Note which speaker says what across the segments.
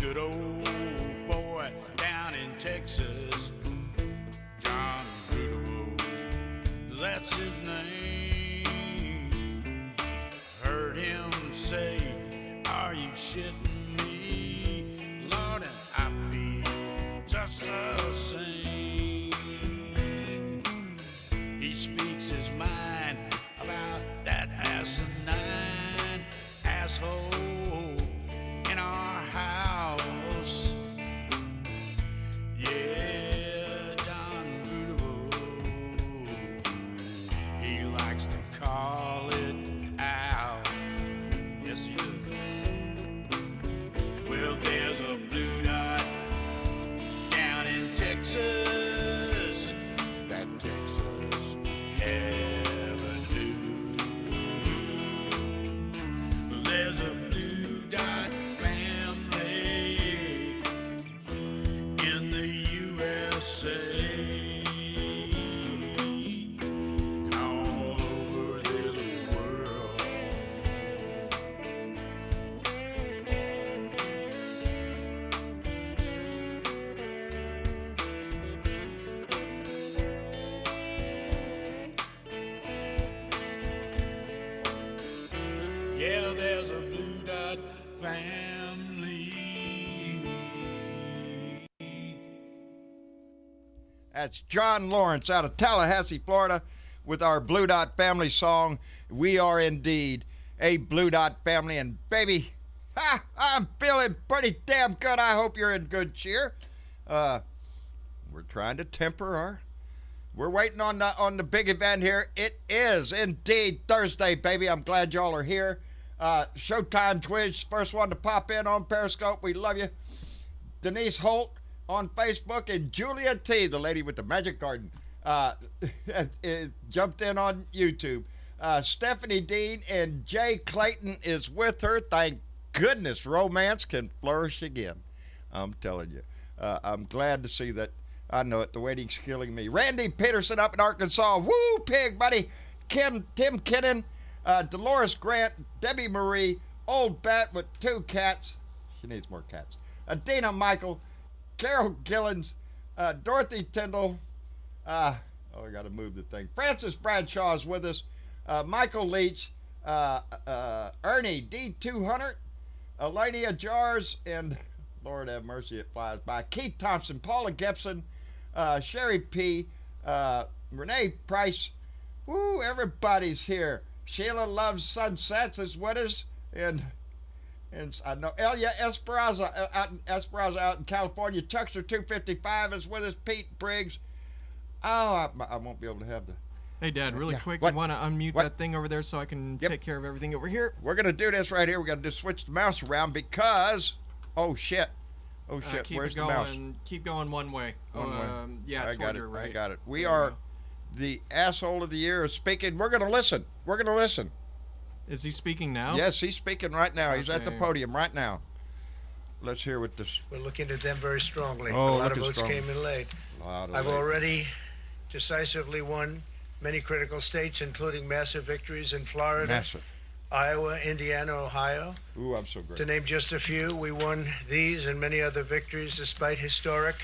Speaker 1: good old boy down in Texas, John Goodwood, that's his name. Heard him say, are you shitting me? Lord, and I be just the same. He speaks his mind about that asinine asshole in our house. Yeah, John Goodwood, he likes to call it out. Yes, he does. Well, there's a blue dot down in Texas, that Texas Avenue. There's a blue dot family in the USA. And all over this world. Yeah, there's a blue dot family.
Speaker 2: That's John Lawrence out of Tallahassee, Florida, with our Blue Dot Family song. We are indeed a Blue Dot family, and baby, I'm feeling pretty damn good. I hope you're in good cheer. We're trying to temper our. We're waiting on the big event here. It is indeed Thursday, baby. I'm glad y'all are here. Showtime Twitch, first one to pop in on Periscope. We love you. Denise Holt on Facebook, and Julia T, the lady with the magic garden, jumped in on YouTube. Stephanie Dean and Jay Clayton is with her. Thank goodness romance can flourish again. I'm telling you. I'm glad to see that. I know it. The waiting's killing me. Randy Peterson up in Arkansas. Woo, pig, buddy. Tim Kinnan, Dolores Grant, Debbie Marie, Old Bat with 2 cats. She needs more cats. Dana Michael, Carol Gillens, Dorothy Tyndall. I got to move the thing. Francis Bradshaw is with us. Michael Leach, Ernie D200, Elania Jars, and Lord have mercy, it flies by. Keith Thompson, Paula Gibson, Sherry P, Renee Price. Woo, everybody's here. Sheila Loves Sunsets is with us, and I know Elia Esperanza out in California. Chuckster 255 is with us. Pete Briggs. Oh, I won't be able to have the.
Speaker 3: Hey, Dad, really quick,
Speaker 2: what?
Speaker 3: you want to unmute
Speaker 2: What?
Speaker 3: that thing over there so I can take care of everything over here?
Speaker 2: We're gonna do this right here. We got to just switch the mouse around because. Oh shit. Oh shit.
Speaker 3: Keep
Speaker 2: Where's
Speaker 3: it going,
Speaker 2: the mouse?
Speaker 3: Keep going one way.
Speaker 2: One way.
Speaker 3: Yeah,
Speaker 2: I got it.
Speaker 3: right.
Speaker 2: I got it. We
Speaker 3: There you
Speaker 2: are.
Speaker 3: go.
Speaker 2: The asshole of the year is speaking. We're gonna listen. We're gonna listen.
Speaker 3: Is he speaking now?
Speaker 2: Yes, he's speaking right now. He's at the
Speaker 3: Okay.
Speaker 2: podium right now. Let's hear what this.
Speaker 4: We're looking at them very strongly.
Speaker 2: Oh,
Speaker 4: a lot of
Speaker 2: looking
Speaker 4: votes
Speaker 2: strong.
Speaker 4: came in late. I've already decisively won many critical states, including massive victories in Florida,
Speaker 2: Massive.
Speaker 4: Iowa, Indiana, Ohio.
Speaker 2: Ooh, I'm so great.
Speaker 4: To name just a few, we won these and many other victories despite historic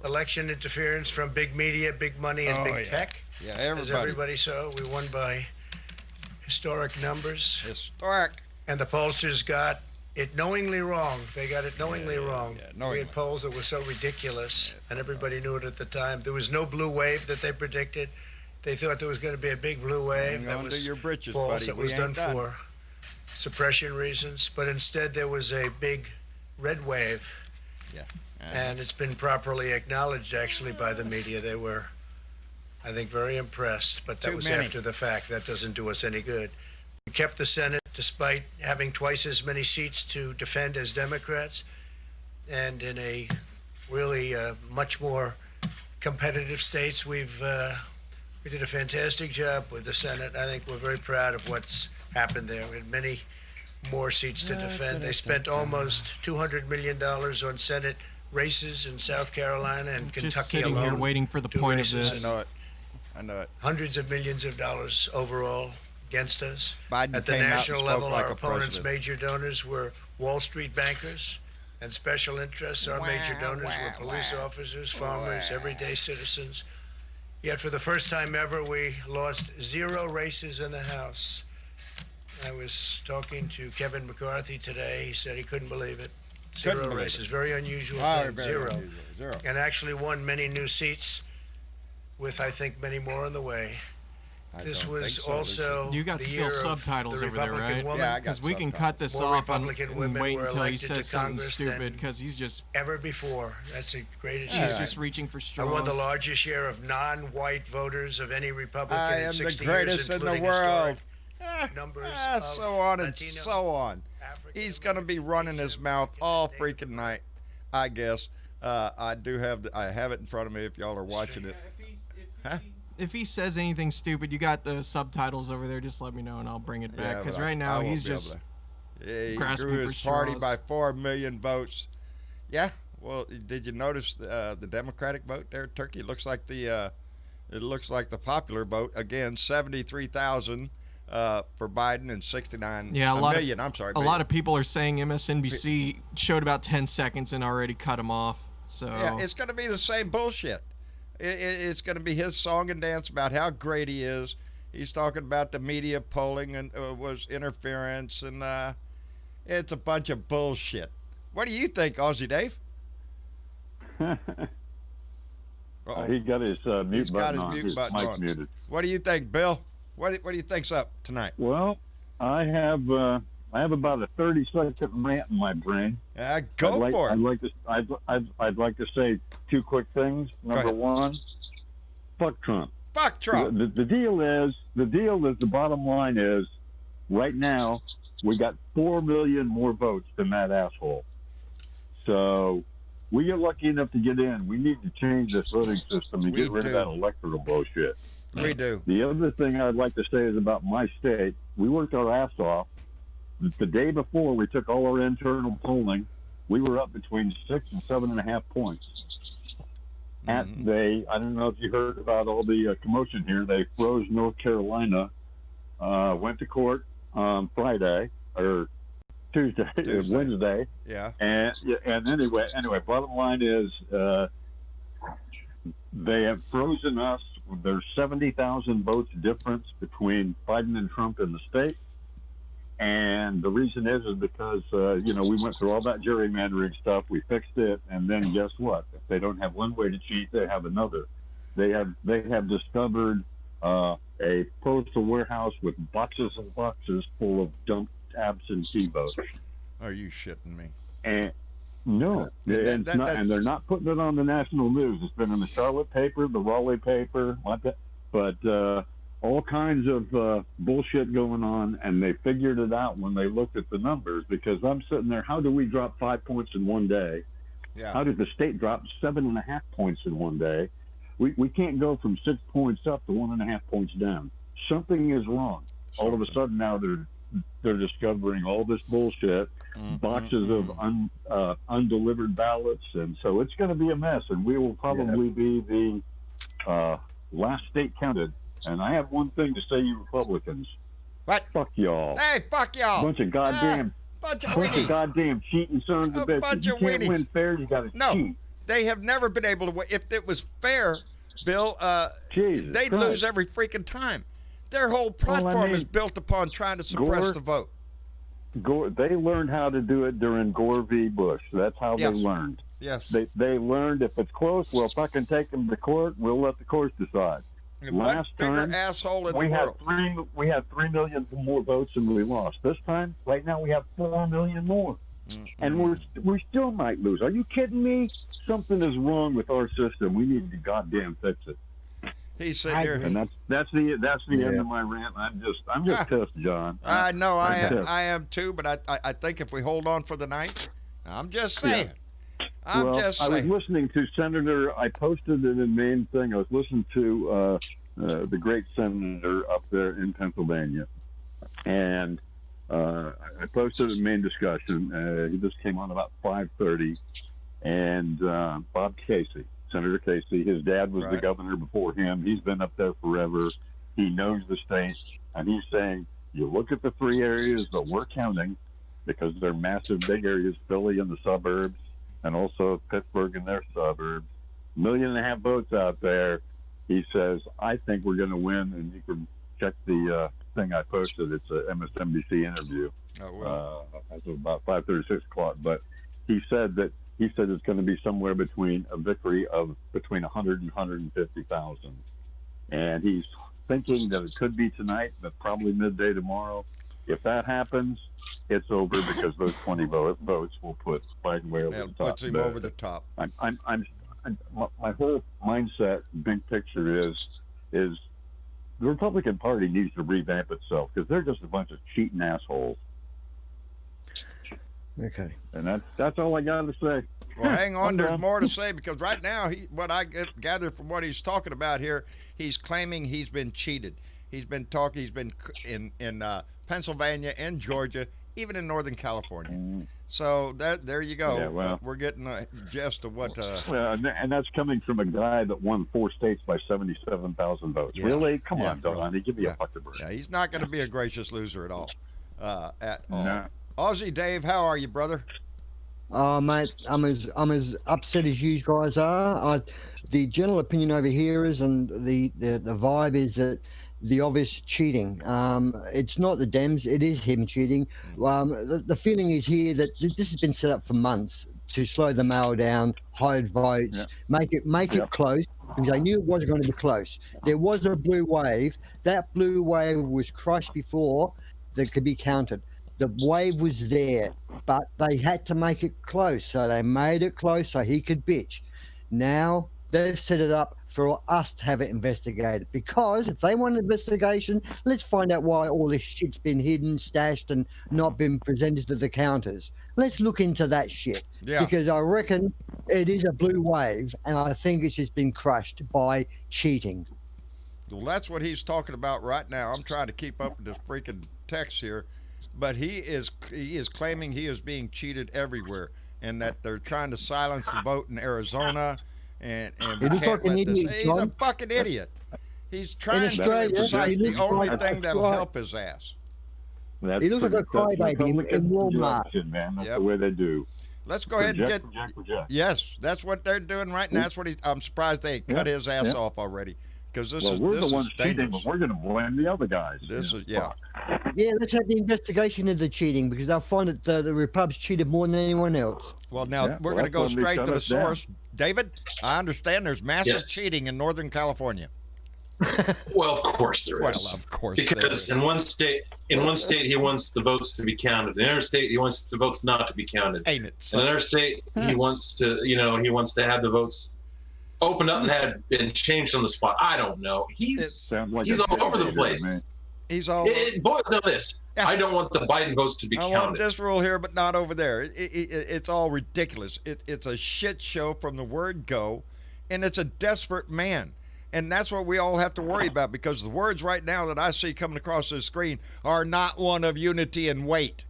Speaker 4: election interference from big media, big money, and big tech.
Speaker 2: Yeah,
Speaker 4: As everybody saw, we won by historic numbers.
Speaker 2: Historic.
Speaker 4: And the pollsters got it knowingly wrong. They got it knowingly wrong.
Speaker 2: Yeah,
Speaker 4: We
Speaker 2: knowingly.
Speaker 4: had polls that were so ridiculous, and everybody knew it at the time. There was no blue wave that they predicted. They thought there was going to be a big blue wave.
Speaker 2: Hang
Speaker 4: That
Speaker 2: on to
Speaker 4: was
Speaker 2: your britches,
Speaker 4: false.
Speaker 2: buddy.
Speaker 4: That
Speaker 2: We
Speaker 4: was done
Speaker 2: ain't done.
Speaker 4: for suppression reasons. But instead, there was a big red wave.
Speaker 2: Yeah.
Speaker 4: And it's been properly acknowledged, actually, by the media. They were, I think, very impressed. But that
Speaker 2: Too
Speaker 4: was
Speaker 2: many.
Speaker 4: after the fact. That doesn't do us any good. We kept the Senate despite having twice as many seats to defend as Democrats. And in a really much more competitive states, we did a fantastic job with the Senate. I think we're very proud of what's happened there. We had many more seats to defend. They spent almost $200 million on Senate races in South Carolina and
Speaker 3: Just
Speaker 4: Kentucky
Speaker 3: sitting
Speaker 4: alone.
Speaker 3: here waiting for the
Speaker 4: 2
Speaker 3: point of
Speaker 4: races.
Speaker 3: this.
Speaker 2: I know it.
Speaker 4: Hundreds of millions of dollars overall against us.
Speaker 2: Biden
Speaker 4: At the
Speaker 2: came out and
Speaker 4: national
Speaker 2: spoke
Speaker 4: level,
Speaker 2: like
Speaker 4: our
Speaker 2: a
Speaker 4: opponents'
Speaker 2: president.
Speaker 4: major donors were Wall Street bankers and special interests. Our major donors were police officers, farmers, everyday citizens. Yet for the first time ever, we lost 0 races in the House. I was talking to Kevin McCarthy today. He said he couldn't believe it. 0 races. Very unusual thing. 0. And actually won many new seats with, I think, many more on the way. This was also
Speaker 3: you got
Speaker 4: the
Speaker 3: still
Speaker 4: year
Speaker 3: subtitles
Speaker 4: of the
Speaker 3: over there,
Speaker 4: Republican
Speaker 3: right?
Speaker 4: woman.
Speaker 2: Yeah, I got
Speaker 3: Because we can cut this
Speaker 4: More
Speaker 3: off and
Speaker 4: Republican women
Speaker 3: wait
Speaker 4: were
Speaker 3: until he
Speaker 4: elected to
Speaker 3: says something
Speaker 4: Congress
Speaker 3: stupid
Speaker 4: than
Speaker 3: because he's just
Speaker 4: ever before. That's a great
Speaker 3: he's
Speaker 4: achievement.
Speaker 3: just reaching for
Speaker 4: I
Speaker 3: straws.
Speaker 4: won the largest share of non-white voters of any Republican
Speaker 2: I
Speaker 4: in
Speaker 2: am the
Speaker 4: 60
Speaker 2: greatest
Speaker 4: years,
Speaker 2: in the
Speaker 4: including
Speaker 2: world.
Speaker 4: historic numbers of
Speaker 2: So on and
Speaker 4: Latino,
Speaker 2: so on.
Speaker 4: African
Speaker 2: He's going to be
Speaker 4: American,
Speaker 2: running his
Speaker 4: Asian
Speaker 2: mouth
Speaker 4: American,
Speaker 2: all
Speaker 4: and Native
Speaker 2: freaking night, I guess. I do have I have it in front of me if y'all are watching it. Huh?
Speaker 3: If he says anything stupid, you got the subtitles over there. Just let me know and I'll bring it back. Because
Speaker 2: but
Speaker 3: right
Speaker 2: I
Speaker 3: now
Speaker 2: won't
Speaker 3: he's
Speaker 2: be able
Speaker 3: just
Speaker 2: to. Yeah, he
Speaker 3: grasping
Speaker 2: grew
Speaker 3: for
Speaker 2: his party
Speaker 3: straws.
Speaker 2: by 4 million votes. Yeah. Well, did you notice the Democratic vote there, Turkey? It looks like the popular vote again, 73,000 for Biden and 69
Speaker 3: yeah, a lot
Speaker 2: million.
Speaker 3: Of,
Speaker 2: I'm sorry.
Speaker 3: A lot of people are saying MSNBC showed about 10 seconds and already cut him off. So
Speaker 2: Yeah, it's going to be the same bullshit. It's going to be his song and dance about how great he is. He's talking about the media polling and was interference, and it's a bunch of bullshit. What do you think, Aussie Dave?
Speaker 5: He got his mute button on. His
Speaker 2: button
Speaker 5: mic's
Speaker 2: on.
Speaker 5: muted.
Speaker 2: What do you think, Bill? What do you think's up tonight?
Speaker 5: Well, I have about a 30-second rant in my brain.
Speaker 2: Go for it.
Speaker 5: I'd like to say 2 quick things. Number 1, fuck Trump.
Speaker 2: Fuck Trump.
Speaker 5: The deal is the bottom line is right now we got 4 million more votes than that asshole. So we get lucky enough to get in. We need to change this voting system and get rid of that electoral bullshit.
Speaker 2: We do.
Speaker 5: The other thing I'd like to say is about my state. We worked our ass off. The day before we took all our internal polling, we were up between 6 and 7.5 points. I don't know if you heard about all the commotion here. They froze North Carolina, went to court on Friday or Tuesday. Wednesday.
Speaker 2: Yeah.
Speaker 5: And anyway, bottom line is they have frozen us. There's 70,000 votes difference between Biden and Trump in the state. And the reason is because, we went through all that gerrymandering stuff. We fixed it. And then guess what? If they don't have one way to cheat, they have another. They have discovered a postal warehouse with boxes and boxes full of dumped absentee votes.
Speaker 2: Are you shitting me?
Speaker 5: And no, and they're not putting it on the national news. It's been in the Charlotte paper, the Raleigh paper, but all kinds of bullshit going on, and they figured it out when they looked at the numbers. Because I'm sitting there, how do we drop 5 points in one day?
Speaker 2: Yeah.
Speaker 5: How did the state drop 7.5 points in one day? We can't go from 6 points up to 1.5 points down. Something is wrong. All of a sudden now they're discovering all this bullshit, boxes of undelivered ballots, and so it's going to be a mess. And we will probably be the last state counted. And I have one thing to say, you Republicans.
Speaker 2: What?
Speaker 5: Fuck y'all.
Speaker 2: Hey, fuck y'all.
Speaker 5: Bunch of goddamn cheating sons of bitches. You can't win fair. You got to cheat.
Speaker 2: They have never been able to win. If it was fair, Bill, they'd lose every freaking time. Their whole platform is built upon trying to suppress the vote.
Speaker 5: They learned how to do it during Gore v. Bush. That's how they learned.
Speaker 2: Yes.
Speaker 5: They learned if it's close, we'll fucking take them to court. We'll let the courts decide.
Speaker 2: And
Speaker 5: Last time,
Speaker 2: asshole in
Speaker 5: we
Speaker 2: the world.
Speaker 5: We had 3 million more votes than we lost. This time, right now, we have 4 million more. And we still might lose. Are you kidding me? Something is wrong with our system. We need to goddamn fix it.
Speaker 2: He's sitting here,
Speaker 5: and that's the end of my rant. I'm just pissed, John.
Speaker 2: I know I am too. But I think if we hold on for the night, I'm just saying.
Speaker 5: I was listening to Senator. I posted it in main thing. I was listening to the great senator up there in Pennsylvania, and I posted a main discussion. He just came on about 5:30, and Bob Casey, Senator Casey, his dad was the governor before him. He's been up there forever. He knows the state, and he's saying, you look at the 3 areas that we're counting, because they're massive, big areas, Philly and the suburbs, and also Pittsburgh and their suburbs. 1.5 million votes out there. He says, I think we're going to win, and you can check the thing I posted. It's a MSNBC interview.
Speaker 2: Oh, well.
Speaker 5: As of about 5:30, 6 o'clock. But he said it's going to be somewhere between a victory of between 100 and 150,000. And he's thinking that it could be tonight, but probably midday tomorrow. If that happens, it's over because those 20 votes will put Biden way over the top.
Speaker 2: Puts him over the top.
Speaker 5: My whole mindset, big picture is the Republican Party needs to revamp itself because they're just a bunch of cheating assholes.
Speaker 6: Okay.
Speaker 5: And that's all I got to say.
Speaker 2: Well, hang on. There's more to say because right now, what I gather from what he's talking about here, he's claiming he's been cheated. He's been in Pennsylvania and Georgia, even in Northern California. So there you go.
Speaker 5: Yeah, well,
Speaker 2: we're getting a gist of what.
Speaker 5: Well, and that's coming from a guy that won 4 states by 77,000 votes.
Speaker 2: Yeah.
Speaker 5: Really? Come on,
Speaker 2: well,
Speaker 5: Donnie, give me a fucking break.
Speaker 2: Yeah, he's not going to be a gracious loser at all.
Speaker 5: No.
Speaker 2: Aussie Dave, how are you, brother?
Speaker 6: Mate, I'm as upset as you guys are. The general opinion over here is, and the vibe is that the obvious cheating. It's not the Dems, it is him cheating. The feeling is here that this has been set up for months to slow the mail down, hide votes, make it close, because they knew it was going to be close. There was a blue wave. That blue wave was crushed before that could be counted. The wave was there, but they had to make it close. So they made it close so he could bitch. Now they've set it up for us to have it investigated. Because if they want an investigation, let's find out why all this shit's been hidden, stashed, and not been presented to the counters. Let's look into that shit.
Speaker 2: Yeah.
Speaker 6: Because I reckon it is a blue wave, and I think it's just been crushed by cheating.
Speaker 2: Well, that's what he's talking about right now. I'm trying to keep up with this freaking text here. But he is claiming he is being cheated everywhere, and that they're trying to silence the vote in Arizona, and we can't let this. He's a fucking idiot. He's trying to recite the only thing that'll help his ass.
Speaker 6: He looks like a crybaby in Walmart.
Speaker 5: Man. That's the way they do.
Speaker 2: Let's go ahead and get.
Speaker 5: Project.
Speaker 2: Yes, that's what they're doing right now. That's what I'm surprised they cut his ass off already. Because
Speaker 5: we're the ones cheating, but we're going to blame the other guys.
Speaker 6: Yeah, let's have the investigation of the cheating, because they'll find that the Repubs cheated more than anyone else.
Speaker 2: Well, now we're going to go straight to the source. David, I understand there's massive cheating in Northern California.
Speaker 7: Well, of course there is.
Speaker 2: Well, of course.
Speaker 7: Because in one state, he wants the votes to be counted. In another state, he wants the votes not to be counted.
Speaker 2: Ain't it?
Speaker 7: In another state, he wants to have the votes opened up and had been changed on the spot. I don't know. He's all over the place.
Speaker 2: He's all.
Speaker 7: Boys know this. Yeah. I don't want the Biden votes to be counted.
Speaker 2: I want this rule here, but not over there. It's all ridiculous. It's a shit show from the word go, and it's a desperate man. And that's what we all have to worry about, because the words right now that I see coming across the screen are not one of unity and wait.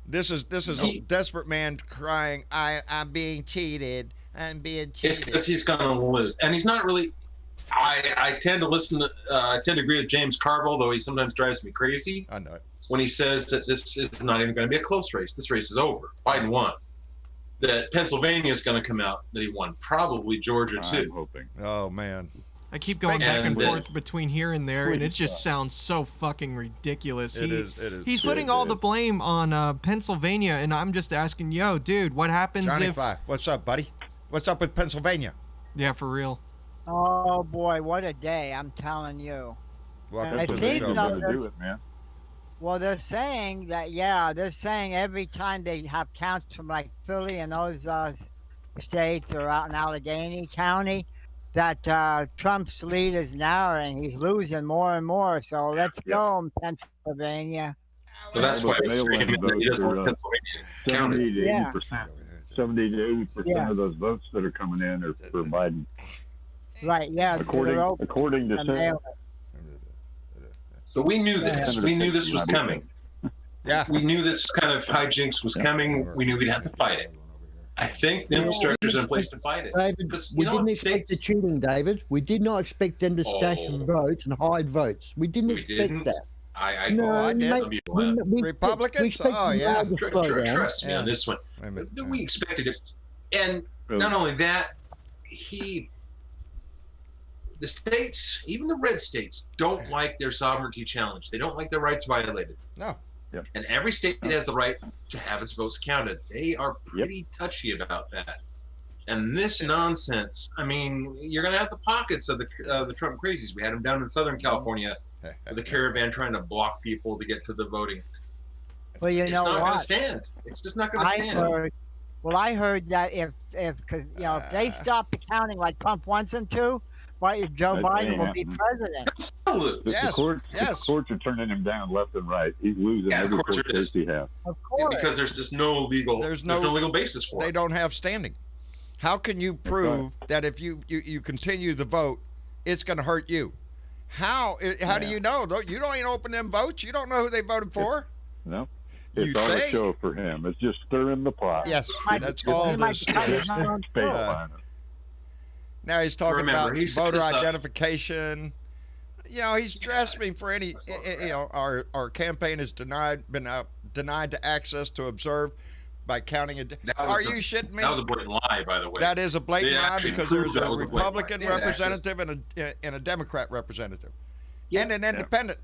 Speaker 2: This is a desperate man crying, I'm being cheated. I'm being cheated.
Speaker 7: It's because he's going to lose. And he's not really... I tend to I tend to agree with James Carville, though he sometimes drives me crazy.
Speaker 2: I know it.
Speaker 7: When he says that this is not even going to be a close race. This race is over. Biden won. That Pennsylvania is going to come out that he won. Probably Georgia, too.
Speaker 5: I'm hoping.
Speaker 2: Oh, man.
Speaker 3: I keep going back and forth between here and there, and it just sounds so fucking ridiculous.
Speaker 2: It is.
Speaker 3: He's putting all the blame on Pennsylvania, and I'm just asking, yo, dude, what happens
Speaker 2: Johnny
Speaker 3: if...
Speaker 2: Fly, what's up, buddy? What's up with Pennsylvania?
Speaker 3: Yeah, for real.
Speaker 8: Oh, boy, what a day, I'm telling you.
Speaker 2: Welcome
Speaker 8: to the show.
Speaker 5: Man.
Speaker 8: Well, they're saying that, they're saying every time they have counts from, like, Philly and those states or out in Allegheny County, that Trump's lead is narrowing. He's losing more and more. So let's go, Pennsylvania.
Speaker 7: Well, that's why he doesn't want Pennsylvania counted.
Speaker 5: 70 to 80% of those votes that are coming in are for Biden.
Speaker 8: Right, yeah.
Speaker 5: According to Senate.
Speaker 7: But we knew this. We knew this was coming.
Speaker 2: Yeah.
Speaker 7: We knew this kind of hijinks was coming. We knew we'd have to fight it. I think the infrastructure is in place to fight it.
Speaker 6: David, we didn't expect the cheating, David. We did not expect them to stash votes and hide votes. We didn't expect that.
Speaker 2: I did.
Speaker 7: Some people have.
Speaker 2: Republicans?
Speaker 6: expect
Speaker 2: Oh, yeah.
Speaker 7: Trust me
Speaker 2: Yeah.
Speaker 7: on this one.
Speaker 2: Wait a minute.
Speaker 7: We expected it, and not only that, the states, even the red states, don't like their sovereignty challenged. They don't like their rights violated.
Speaker 2: No.
Speaker 5: Yep.
Speaker 7: And every state has the right to have its votes counted. They are pretty touchy about that. And this nonsense, I mean, you're going to have the pockets of the Trump crazies. We had them down in Southern California with a caravan trying to block people to get to the voting.
Speaker 8: Well,
Speaker 7: it's not going to stand. It's just not going to stand.
Speaker 8: I heard that if they stop the counting like Trump wants them to, Joe Biden will be president.
Speaker 5: The courts are turning him down left and right. He's losing every court case he has.
Speaker 8: Of course.
Speaker 7: Because there's just no legal basis for it.
Speaker 2: They don't have standing. How can you prove that if you continue the vote, it's going to hurt you? How do you know? You don't even open them votes. You don't know who they voted for.
Speaker 5: No. It's all a show for him. It's just stirring the pot.
Speaker 2: Yes, that's all this is. Now he's talking about voter identification. You know, he's dressed me for any. You know, our campaign has been denied to access to observe by counting it. Are you shitting me?
Speaker 7: That was a blatant lie, by the way.
Speaker 2: That is a blatant lie because there's a Republican representative and a Democrat representative, and an independent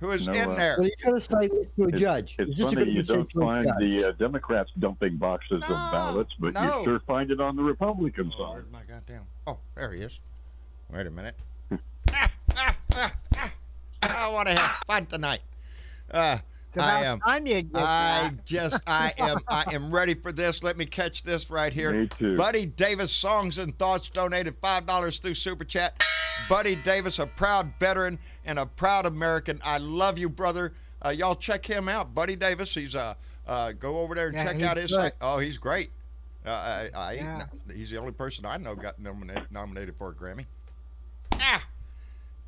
Speaker 2: who is in there.
Speaker 6: Well, you got to say this to a judge.
Speaker 5: It's funny you don't find the Democrats dumping boxes of ballots, but you sure find it on the Republican side.
Speaker 2: Where's my goddamn? Oh, there he is. Wait a minute. I want to have fun tonight. I am ready for this. Let me catch this right here.
Speaker 5: Me too.
Speaker 2: Buddy Davis, Songs and Thoughts, donated $5 through Super Chat. Buddy Davis, a proud veteran and a proud American. I love you, brother. Y'all check him out. Buddy Davis, he's go over there and check out his site. Oh, he's great. He's the only person I know got nominated for a Grammy.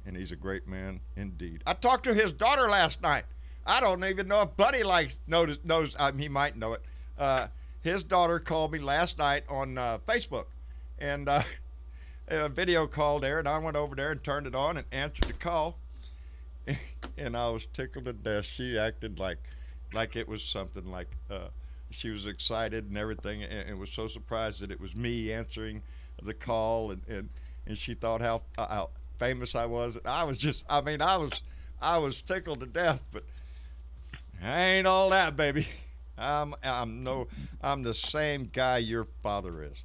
Speaker 2: And he's a great man indeed. I talked to his daughter last night. I don't even know if Buddy knows. He might know it. His daughter called me last night on Facebook, and a video call there, and I went over there and turned it on and answered the call, and I was tickled to death. She acted like it was something like she was excited and everything, and was so surprised that it was me answering the call, and she thought how famous I was. I was tickled to death, but I ain't all that, baby. I'm the same guy your father is.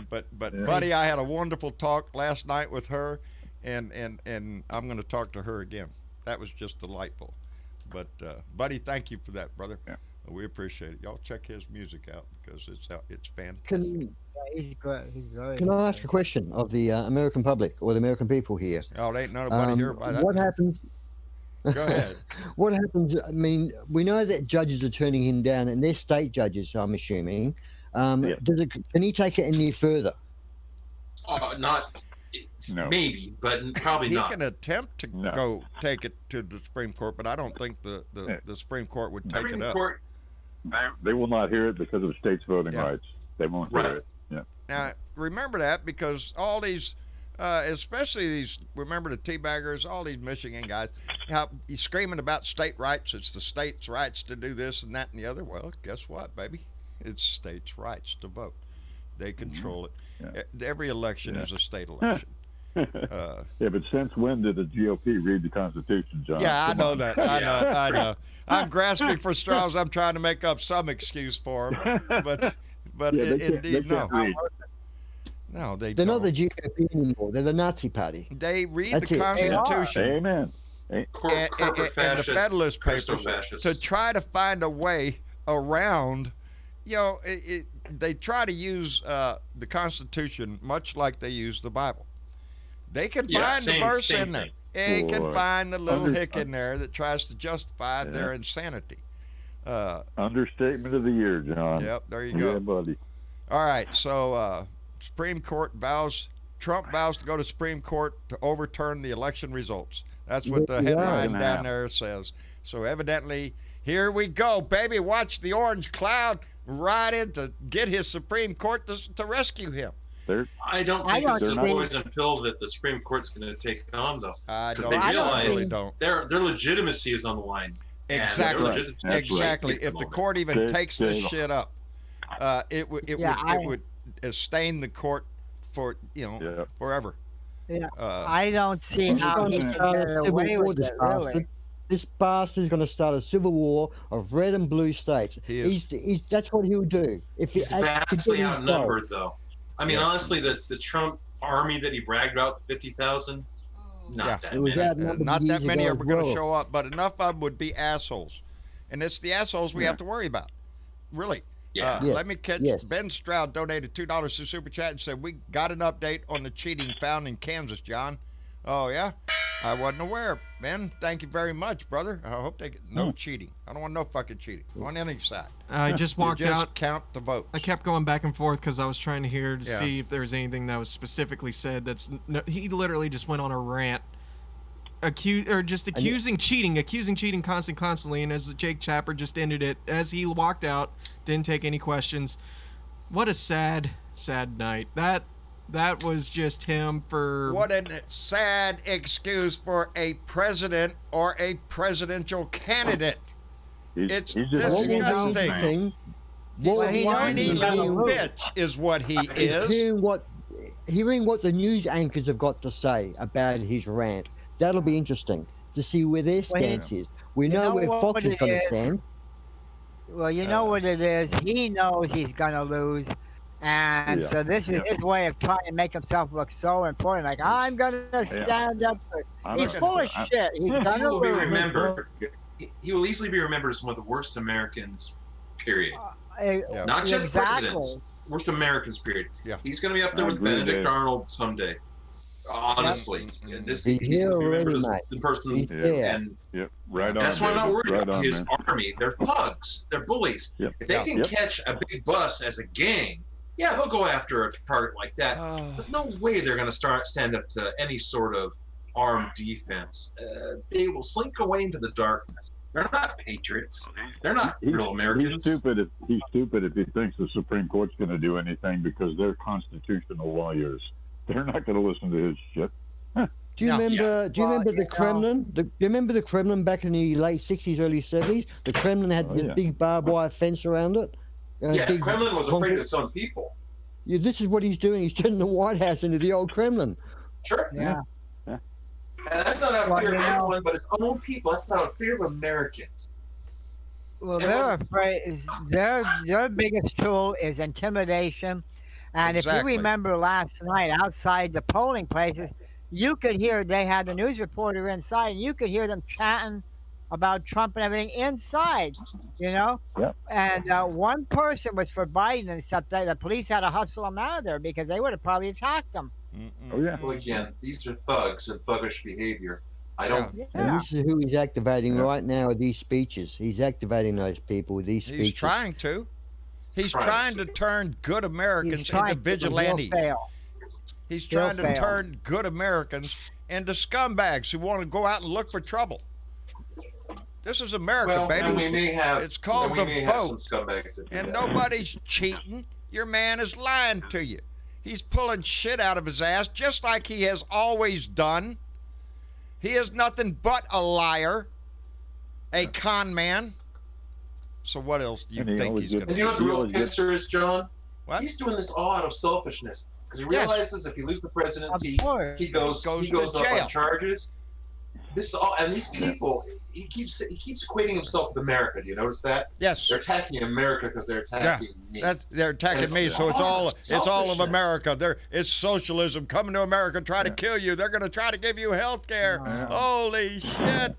Speaker 2: But Buddy, I had a wonderful talk last night with her, and I'm going to talk to her again. That was just delightful. But Buddy, thank you for that, brother. Yeah. We appreciate it. Y'all check his music out because it's fantastic.
Speaker 8: He's good. He's very
Speaker 6: Can I ask a question of the American public or the American people here?
Speaker 2: Oh, there ain't nobody here about that.
Speaker 6: What happens?
Speaker 2: Go ahead.
Speaker 6: What happens? I mean, we know that judges are turning him down, and they're state judges, I'm assuming. Can he take it any further?
Speaker 7: Maybe, but probably not.
Speaker 2: He can attempt to go take it to the Supreme Court, but I don't think the Supreme Court would take it up.
Speaker 5: They will not hear it because of states' voting rights. They won't hear it. Yeah.
Speaker 2: Now, remember that, because all these, especially these, remember the teabaggers, all these Michigan guys, how he's screaming about state rights. It's the states' rights to do this and that and the other. Well, guess what, baby? It's states' rights to vote. They control it. Yeah. Every election is a state election.
Speaker 5: But since when did the GOP read the Constitution, John?
Speaker 2: Yeah, I know that. I know. I'm grasping for straws. I'm trying to make up some excuse for them, but indeed, no. No, they're
Speaker 6: don't. Not the GOP anymore. They're the Nazi Party.
Speaker 2: They read the Constitution.
Speaker 5: Amen.
Speaker 2: And the Federalist Papers to try to find a way around. You know, they try to use the Constitution much like they use the Bible. They can find the verse in there. They can find the little hick in there that tries to justify their insanity.
Speaker 5: Understatement of the year, John.
Speaker 2: Yep, there you go.
Speaker 5: Yeah, buddy.
Speaker 2: All right, so Supreme Court Trump vows to go to Supreme Court to overturn the election results. That's what the headline down there says. So evidently, here we go, baby. Watch the orange cloud ride in to get his Supreme Court to rescue him.
Speaker 7: I don't
Speaker 8: I
Speaker 7: think
Speaker 8: don't
Speaker 7: it's a
Speaker 8: think-
Speaker 7: poison pill that the Supreme Court's going to take on, though,
Speaker 2: I
Speaker 7: because
Speaker 2: don't.
Speaker 7: they
Speaker 2: I
Speaker 7: realize
Speaker 2: really don't.
Speaker 7: their legitimacy is on the line. And their
Speaker 2: Exactly.
Speaker 7: legitimacy
Speaker 5: That's
Speaker 7: is
Speaker 2: Exactly.
Speaker 7: at the
Speaker 2: If the
Speaker 7: moment.
Speaker 2: court even
Speaker 5: Dave-
Speaker 2: takes this
Speaker 5: Dave-
Speaker 2: shit up, it would stain the court for
Speaker 5: Yeah.
Speaker 2: forever.
Speaker 8: Yeah.
Speaker 2: Uh,
Speaker 8: I don't see
Speaker 6: He's
Speaker 8: how
Speaker 6: going
Speaker 8: he
Speaker 6: to
Speaker 8: can
Speaker 6: start
Speaker 8: get
Speaker 6: a civil
Speaker 8: away
Speaker 6: war,
Speaker 8: with
Speaker 6: this
Speaker 8: it, really.
Speaker 6: bastard. This bastard is going to start a civil war of red and blue states.
Speaker 2: He is.
Speaker 6: That's what he'll do. If
Speaker 7: He's
Speaker 6: he,
Speaker 7: vastly outnumbered, though. I mean,
Speaker 2: Yeah.
Speaker 7: honestly, the Trump army that he bragged about, 50,000, not
Speaker 2: Yeah.
Speaker 7: that
Speaker 6: It was
Speaker 7: many.
Speaker 6: outnumbered
Speaker 2: not that
Speaker 6: years
Speaker 2: many
Speaker 6: ago
Speaker 2: are
Speaker 6: as
Speaker 2: going to
Speaker 6: well.
Speaker 2: show up, but enough of them would be assholes, and it's the assholes we have to worry about. Really.
Speaker 7: Yeah.
Speaker 6: Yes.
Speaker 2: Let me catch.
Speaker 6: Yes.
Speaker 2: Ben Stroud donated $2 to Super Chat and said, "We got an update on the cheating found in Kansas, John." Oh yeah, I wasn't aware. Ben, thank you very much, brother. I hope they get no cheating. I don't want no fucking cheating on any side.
Speaker 3: I just
Speaker 2: You
Speaker 3: walked
Speaker 2: just
Speaker 3: out.
Speaker 2: count the votes.
Speaker 3: I kept going back and forth because I was trying to hear to
Speaker 2: Yeah.
Speaker 3: see if there was anything that was specifically said. He literally just went on a rant, accusing cheating constantly. And as Jake Chapper just ended it, as he walked out, didn't take any questions. What a sad night. That was just him for.
Speaker 2: What a sad excuse for a president or a presidential candidate. It's
Speaker 5: just
Speaker 2: disgusting.
Speaker 5: disgusting.
Speaker 2: He's
Speaker 8: Well,
Speaker 2: a
Speaker 8: he
Speaker 2: whiny
Speaker 8: knows he's
Speaker 2: little
Speaker 8: gonna lose.
Speaker 2: bitch, is what he is.
Speaker 6: Hearing what the news anchors have got to say about his rant, that'll be interesting to see where their
Speaker 8: Well,
Speaker 6: stance is. We
Speaker 8: you
Speaker 6: know
Speaker 8: know
Speaker 6: where
Speaker 8: what
Speaker 6: Fox is
Speaker 8: it
Speaker 6: going to
Speaker 8: is?
Speaker 6: stand.
Speaker 8: Well, you know what it is. He knows he's gonna lose, and
Speaker 5: Yeah.
Speaker 8: so this is
Speaker 5: Yeah.
Speaker 8: his way of trying to make himself look so important. Like I'm gonna stand up for.
Speaker 5: I'm
Speaker 8: He's
Speaker 5: not-
Speaker 8: full of
Speaker 5: I'm-
Speaker 8: shit. He's
Speaker 7: He
Speaker 8: gonna
Speaker 7: will be
Speaker 8: lose.
Speaker 7: remembered. He will easily be remembered as one of the worst Americans, period.
Speaker 2: Yeah.
Speaker 7: Not just
Speaker 8: Exactly.
Speaker 7: presidents, worst Americans, period.
Speaker 2: Yeah.
Speaker 7: He's going to be up there
Speaker 5: I
Speaker 7: with
Speaker 5: agree,
Speaker 7: Benedict
Speaker 5: Dave.
Speaker 7: Arnold someday. Honestly,
Speaker 2: Yep.
Speaker 7: this
Speaker 6: He's
Speaker 7: he's
Speaker 6: here
Speaker 7: going to be remembered
Speaker 6: already,
Speaker 7: as
Speaker 6: mate.
Speaker 7: the person.
Speaker 6: He's
Speaker 5: Yeah.
Speaker 6: there.
Speaker 7: And
Speaker 5: Yep, right on.
Speaker 7: that's why I'm not
Speaker 5: David.
Speaker 7: worried
Speaker 5: Right
Speaker 7: about
Speaker 5: on,
Speaker 7: his
Speaker 5: man.
Speaker 7: army. They're thugs. They're bullies.
Speaker 5: Yep.
Speaker 7: If they
Speaker 2: Yeah.
Speaker 7: can
Speaker 5: Yep.
Speaker 7: catch a big bus as a gang, yeah, they'll go after a target like that. But no way they're going to stand up to any sort of armed defense. They will slink away into the darkness. They're not patriots. They're not real Americans.
Speaker 5: He's stupid if he thinks the Supreme Court's going to do anything because they're constitutional lawyers. They're not going to listen to his shit.
Speaker 6: Do you
Speaker 2: Yeah.
Speaker 6: remember? Do you
Speaker 8: Well,
Speaker 6: remember
Speaker 8: you
Speaker 6: the
Speaker 8: know-
Speaker 6: Kremlin? Do you remember the Kremlin back in the late '60s, early '70s? The Kremlin had
Speaker 5: Oh,
Speaker 6: the
Speaker 5: yeah.
Speaker 6: big barbed wire fence around it.
Speaker 7: Yeah,
Speaker 6: big
Speaker 7: Kremlin was afraid
Speaker 6: concrete-
Speaker 7: of its own people.
Speaker 6: Yeah, this is what he's doing. He's turning the White House into the old Kremlin.
Speaker 7: Sure.
Speaker 8: Yeah.
Speaker 7: And that's not out of
Speaker 8: Well,
Speaker 7: fear of
Speaker 8: you know-
Speaker 7: anyone, but its own people. That's out of fear of Americans.
Speaker 8: Well,
Speaker 7: And
Speaker 8: they're
Speaker 7: what-
Speaker 8: afraid. Their biggest tool is intimidation. And if
Speaker 2: Exactly.
Speaker 8: you remember last night outside the polling places, you could hear they had the news reporter inside, and you could hear them chatting about Trump and everything inside. You know.
Speaker 5: Yep.
Speaker 8: And one person was for Biden, and stuff. The police had to hustle him out of there because they would have probably attacked him.
Speaker 5: Oh yeah.
Speaker 7: Well, again, these are thugs and thuggish behavior. I don't.
Speaker 8: Yeah.
Speaker 6: And this is who he's activating
Speaker 5: Yeah.
Speaker 6: right now with these speeches. He's activating those people with these speeches.
Speaker 2: He's trying to. He's
Speaker 7: Trying
Speaker 2: trying
Speaker 7: to.
Speaker 2: to turn good Americans
Speaker 8: He's trying
Speaker 2: into
Speaker 8: to, but he'll
Speaker 2: vigilantes.
Speaker 8: fail.
Speaker 2: He's
Speaker 8: He'll
Speaker 2: trying to
Speaker 8: fail.
Speaker 2: turn good Americans into scumbags who want to go out and look for trouble. This is America,
Speaker 7: Well,
Speaker 2: baby.
Speaker 7: and we may have.
Speaker 2: It's called
Speaker 7: and we
Speaker 2: the
Speaker 7: may have
Speaker 2: vote.
Speaker 7: some scumbags that do
Speaker 2: And
Speaker 7: that.
Speaker 2: nobody's cheating. Your man is lying to you. He's pulling shit out of his ass just like he has always done. He is nothing but a liar, a con man. So what else do you
Speaker 5: And he
Speaker 2: think
Speaker 5: always
Speaker 2: he's
Speaker 5: gets-
Speaker 2: going
Speaker 7: And
Speaker 2: to
Speaker 7: you know
Speaker 2: do?
Speaker 7: what the
Speaker 5: He
Speaker 7: real
Speaker 5: always gets-
Speaker 7: pisser is, John?
Speaker 2: What?
Speaker 7: He's doing this all out of selfishness because he
Speaker 2: Yes.
Speaker 7: realizes if he loses the presidency,
Speaker 8: Of course.
Speaker 7: he goes
Speaker 2: He
Speaker 7: he
Speaker 2: goes
Speaker 7: goes
Speaker 2: to
Speaker 7: up
Speaker 2: jail.
Speaker 7: on charges. This all and these people, he keeps equating himself with America. Do you notice that?
Speaker 2: Yes.
Speaker 7: They're attacking America because they're attacking me.
Speaker 2: They're attacking
Speaker 7: It's
Speaker 2: me, so it's all of
Speaker 7: selfishness.
Speaker 2: America. It's socialism coming to America, try to kill you. They're going to try to give you health care. Holy shit!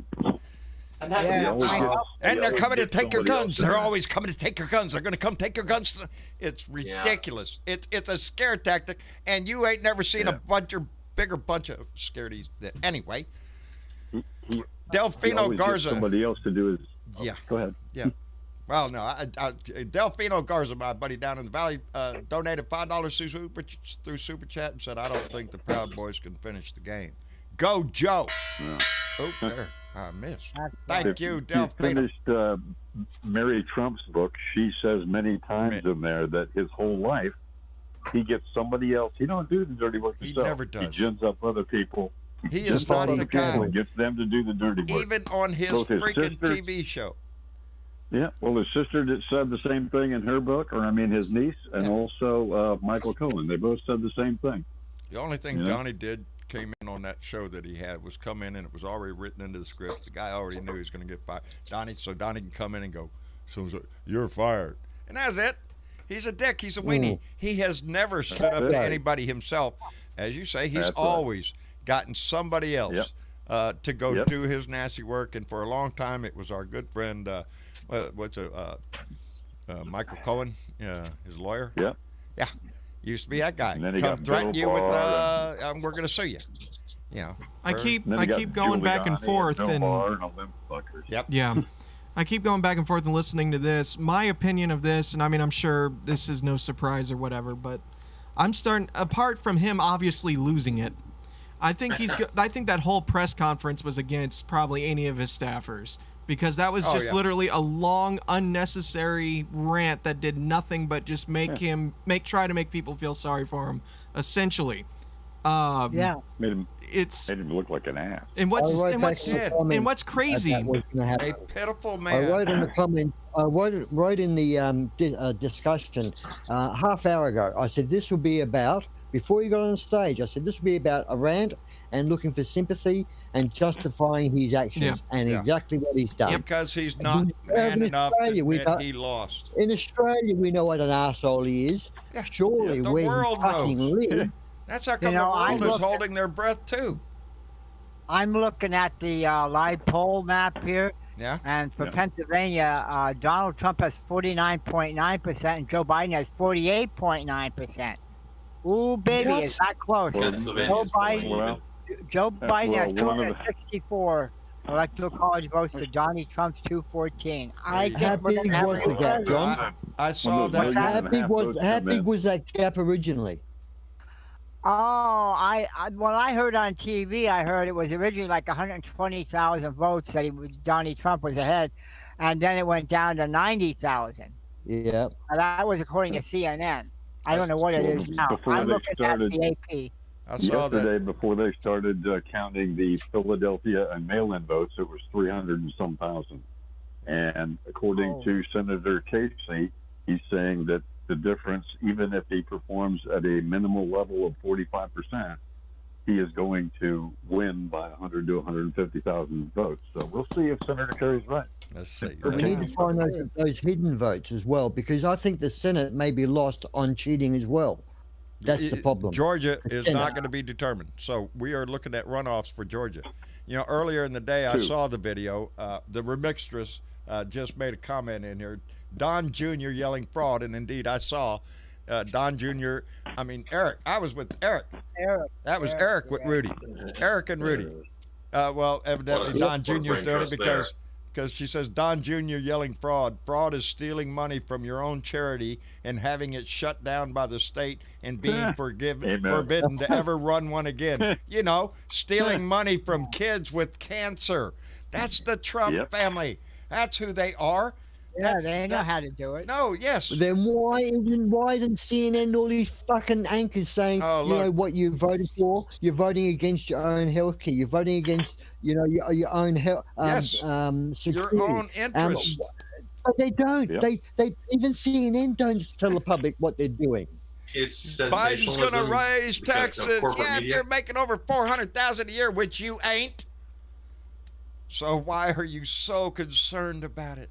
Speaker 7: And that's
Speaker 8: Yeah,
Speaker 5: He
Speaker 7: the
Speaker 5: always
Speaker 8: I
Speaker 5: gets-
Speaker 8: know.
Speaker 2: And
Speaker 5: he
Speaker 2: they're
Speaker 5: always
Speaker 2: coming to
Speaker 5: gets
Speaker 2: take your
Speaker 5: somebody
Speaker 2: guns.
Speaker 5: else
Speaker 2: They're
Speaker 5: in.
Speaker 2: always coming to take your guns. They're going to come take your guns. It's ridiculous. It's a scare tactic, and you ain't never seen a bigger bunch of scaredies. Anyway,
Speaker 5: He
Speaker 2: Delfino
Speaker 5: always gets
Speaker 2: Garza.
Speaker 5: somebody else to do his.
Speaker 2: Yeah.
Speaker 5: Go ahead.
Speaker 2: Well, no, Delfino Garza, my buddy down in the valley, donated $5 through Super Chat and said, "I don't think the Proud Boys can finish the game." Go, Joe.
Speaker 5: Yeah.
Speaker 2: Oh, there. I missed.
Speaker 8: That's
Speaker 2: Thank
Speaker 5: If
Speaker 2: you,
Speaker 5: you
Speaker 2: Delfino.
Speaker 5: finished Mary Trump's book, she says many times in there that his whole life he gets somebody else. He don't do the dirty work
Speaker 2: He
Speaker 5: himself.
Speaker 2: never does.
Speaker 5: He gins up other people.
Speaker 2: He
Speaker 5: Gins
Speaker 2: is
Speaker 5: up
Speaker 2: not
Speaker 5: other
Speaker 2: the
Speaker 5: people
Speaker 2: guy.
Speaker 5: and gets them to do the dirty work.
Speaker 2: Even on his
Speaker 5: Both his
Speaker 2: freaking
Speaker 5: sisters-
Speaker 2: TV show.
Speaker 5: Yeah, well, his sister said the same thing in her book, or I mean, his niece, and also Michael Cohen. They both said the same thing.
Speaker 2: The only thing
Speaker 5: You know?
Speaker 2: Donnie did came in on that show that he had was come in and it was already written into the script. The guy already knew he was going to get fired. Donnie can come in and go, so you're fired. And that's it. He's a dick. He's a weenie. He has never stood up to
Speaker 5: right.
Speaker 2: anybody himself. As you say, he's
Speaker 5: That's right.
Speaker 2: always gotten somebody else to go
Speaker 5: Yep.
Speaker 2: do his nasty work. And for a long time, it was our good friend, Michael Cohen, his lawyer.
Speaker 5: Yeah.
Speaker 2: Yeah. Used to be that guy.
Speaker 5: And then he
Speaker 2: Come
Speaker 5: got
Speaker 2: threaten
Speaker 5: Bill
Speaker 2: you with,
Speaker 5: Barr
Speaker 2: we're going to sue you. You know.
Speaker 3: I
Speaker 2: we're-
Speaker 3: keep
Speaker 5: And then he got
Speaker 3: going back and
Speaker 5: Giuliani
Speaker 3: forth
Speaker 5: Bill
Speaker 3: and
Speaker 5: Barr and all them fuckers.
Speaker 2: Yep.
Speaker 3: yeah. I keep going back and forth and listening to this. My opinion of this, and I mean, I'm sure this is no surprise or whatever, but I'm starting. Apart from him, obviously losing it, I think I think that whole press conference was against probably any of his staffers because that was just literally a long, unnecessary rant that did nothing but just try to make people feel sorry for him, essentially.
Speaker 8: Yeah.
Speaker 5: Made him look like an ass.
Speaker 3: And what's crazy?
Speaker 6: That was gonna happen.
Speaker 2: A pitiful
Speaker 6: I
Speaker 2: man.
Speaker 6: wrote in the comments. I wrote in the discussion half hour ago. I said this will be about before he got on stage. I said this will be about a rant and looking for sympathy and justifying his actions, and exactly what he's done.
Speaker 2: Because he's not man
Speaker 6: in
Speaker 2: enough to
Speaker 6: Australia, we've
Speaker 2: admit
Speaker 6: got-
Speaker 2: he lost.
Speaker 6: In Australia, we know what an arsehole he is.
Speaker 2: Yeah.
Speaker 6: Surely
Speaker 2: The
Speaker 6: we
Speaker 2: world
Speaker 6: fucking
Speaker 2: knows.
Speaker 6: live.
Speaker 2: That's how come
Speaker 8: know,
Speaker 2: the
Speaker 8: I
Speaker 2: world is
Speaker 8: looked-
Speaker 2: holding their breath too.
Speaker 8: I'm looking at the live poll map here,
Speaker 2: Yeah.
Speaker 8: and for
Speaker 5: Yeah.
Speaker 8: Pennsylvania, Donald Trump has 49.9% and Joe Biden has 48.9%. Ooh, baby,
Speaker 6: What?
Speaker 8: is that close?
Speaker 5: Well,
Speaker 7: Pennsylvania's
Speaker 8: Joe
Speaker 7: going
Speaker 8: Biden-
Speaker 7: even.
Speaker 5: Well,
Speaker 8: Joe Biden has
Speaker 5: well, one of the-
Speaker 8: 264 electoral college votes to Donald Trump's 214. I
Speaker 2: Yeah.
Speaker 8: think
Speaker 6: How
Speaker 8: we're gonna
Speaker 6: big
Speaker 8: have
Speaker 6: was
Speaker 8: a
Speaker 6: the gap,
Speaker 8: president.
Speaker 6: John?
Speaker 2: I saw
Speaker 5: those
Speaker 2: that.
Speaker 5: million
Speaker 6: How
Speaker 5: and a
Speaker 6: big
Speaker 5: half
Speaker 6: was
Speaker 5: votes
Speaker 6: how
Speaker 5: come
Speaker 6: big
Speaker 5: in.
Speaker 6: was that gap originally?
Speaker 8: Oh, when I heard on TV, I heard it was originally like 120,000 votes that Donald Trump was ahead, and then it went down to 90,000.
Speaker 6: Yeah.
Speaker 8: That was according to CNN. I don't know what it is now.
Speaker 5: Before
Speaker 8: I'm
Speaker 5: they
Speaker 8: looking
Speaker 5: started-
Speaker 8: at the AP.
Speaker 2: I saw that.
Speaker 5: Yesterday, before they started counting the Philadelphia and mail-in votes, it was 300 and some thousand. And according to Senator Casey, he's saying that the difference, even if he performs at a minimal level of 45%, he is going to win by 100 to 150,000 votes. So we'll see if Senator Kerry's right.
Speaker 2: Let's see.
Speaker 6: But we need to find those hidden votes as well, because I think the Senate may be lost on cheating as well. That's the problem.
Speaker 2: Georgia
Speaker 6: The
Speaker 2: is
Speaker 6: Senate.
Speaker 2: not going to be determined. So we are looking at runoffs for Georgia. You know, earlier in the day, I
Speaker 5: Two.
Speaker 2: saw the video. The remixtress just made a comment in here. Don Jr. yelling fraud. And indeed, I saw Don Jr. I mean, Eric. I was with Eric.
Speaker 8: Eric.
Speaker 2: That was Eric with Rudy. Eric and Rudy. Well, evidently
Speaker 7: What a-
Speaker 2: Don
Speaker 7: what a
Speaker 2: Jr. is
Speaker 7: brain
Speaker 2: doing it
Speaker 7: trust there.
Speaker 2: because she says Don Jr. yelling fraud. Fraud is stealing money from your own charity and having it shut down by the state and being
Speaker 5: Amen.
Speaker 2: forbidden to ever run one again. You know, stealing money from kids with cancer. That's the Trump
Speaker 5: Yep.
Speaker 2: family. That's who they are.
Speaker 8: Yeah, they know how to do it.
Speaker 2: No, yes.
Speaker 6: Then why isn't CNN all these fucking anchors saying,
Speaker 2: Oh,
Speaker 6: you know
Speaker 2: look.
Speaker 6: what you voted for? You're voting against your own health care. You're voting against, you know, your own health.
Speaker 2: Yes.
Speaker 6: Security.
Speaker 2: Your own interest.
Speaker 6: But they don't.
Speaker 5: Yep.
Speaker 6: They even CNN don't tell the public what they're doing.
Speaker 7: It's
Speaker 2: Biden's going to
Speaker 7: sensationalism
Speaker 2: raise
Speaker 7: because of
Speaker 2: taxes.
Speaker 7: corporate
Speaker 2: Yeah, if
Speaker 7: media.
Speaker 2: you're making over $400,000 a year, which you ain't. So why are you so concerned about it?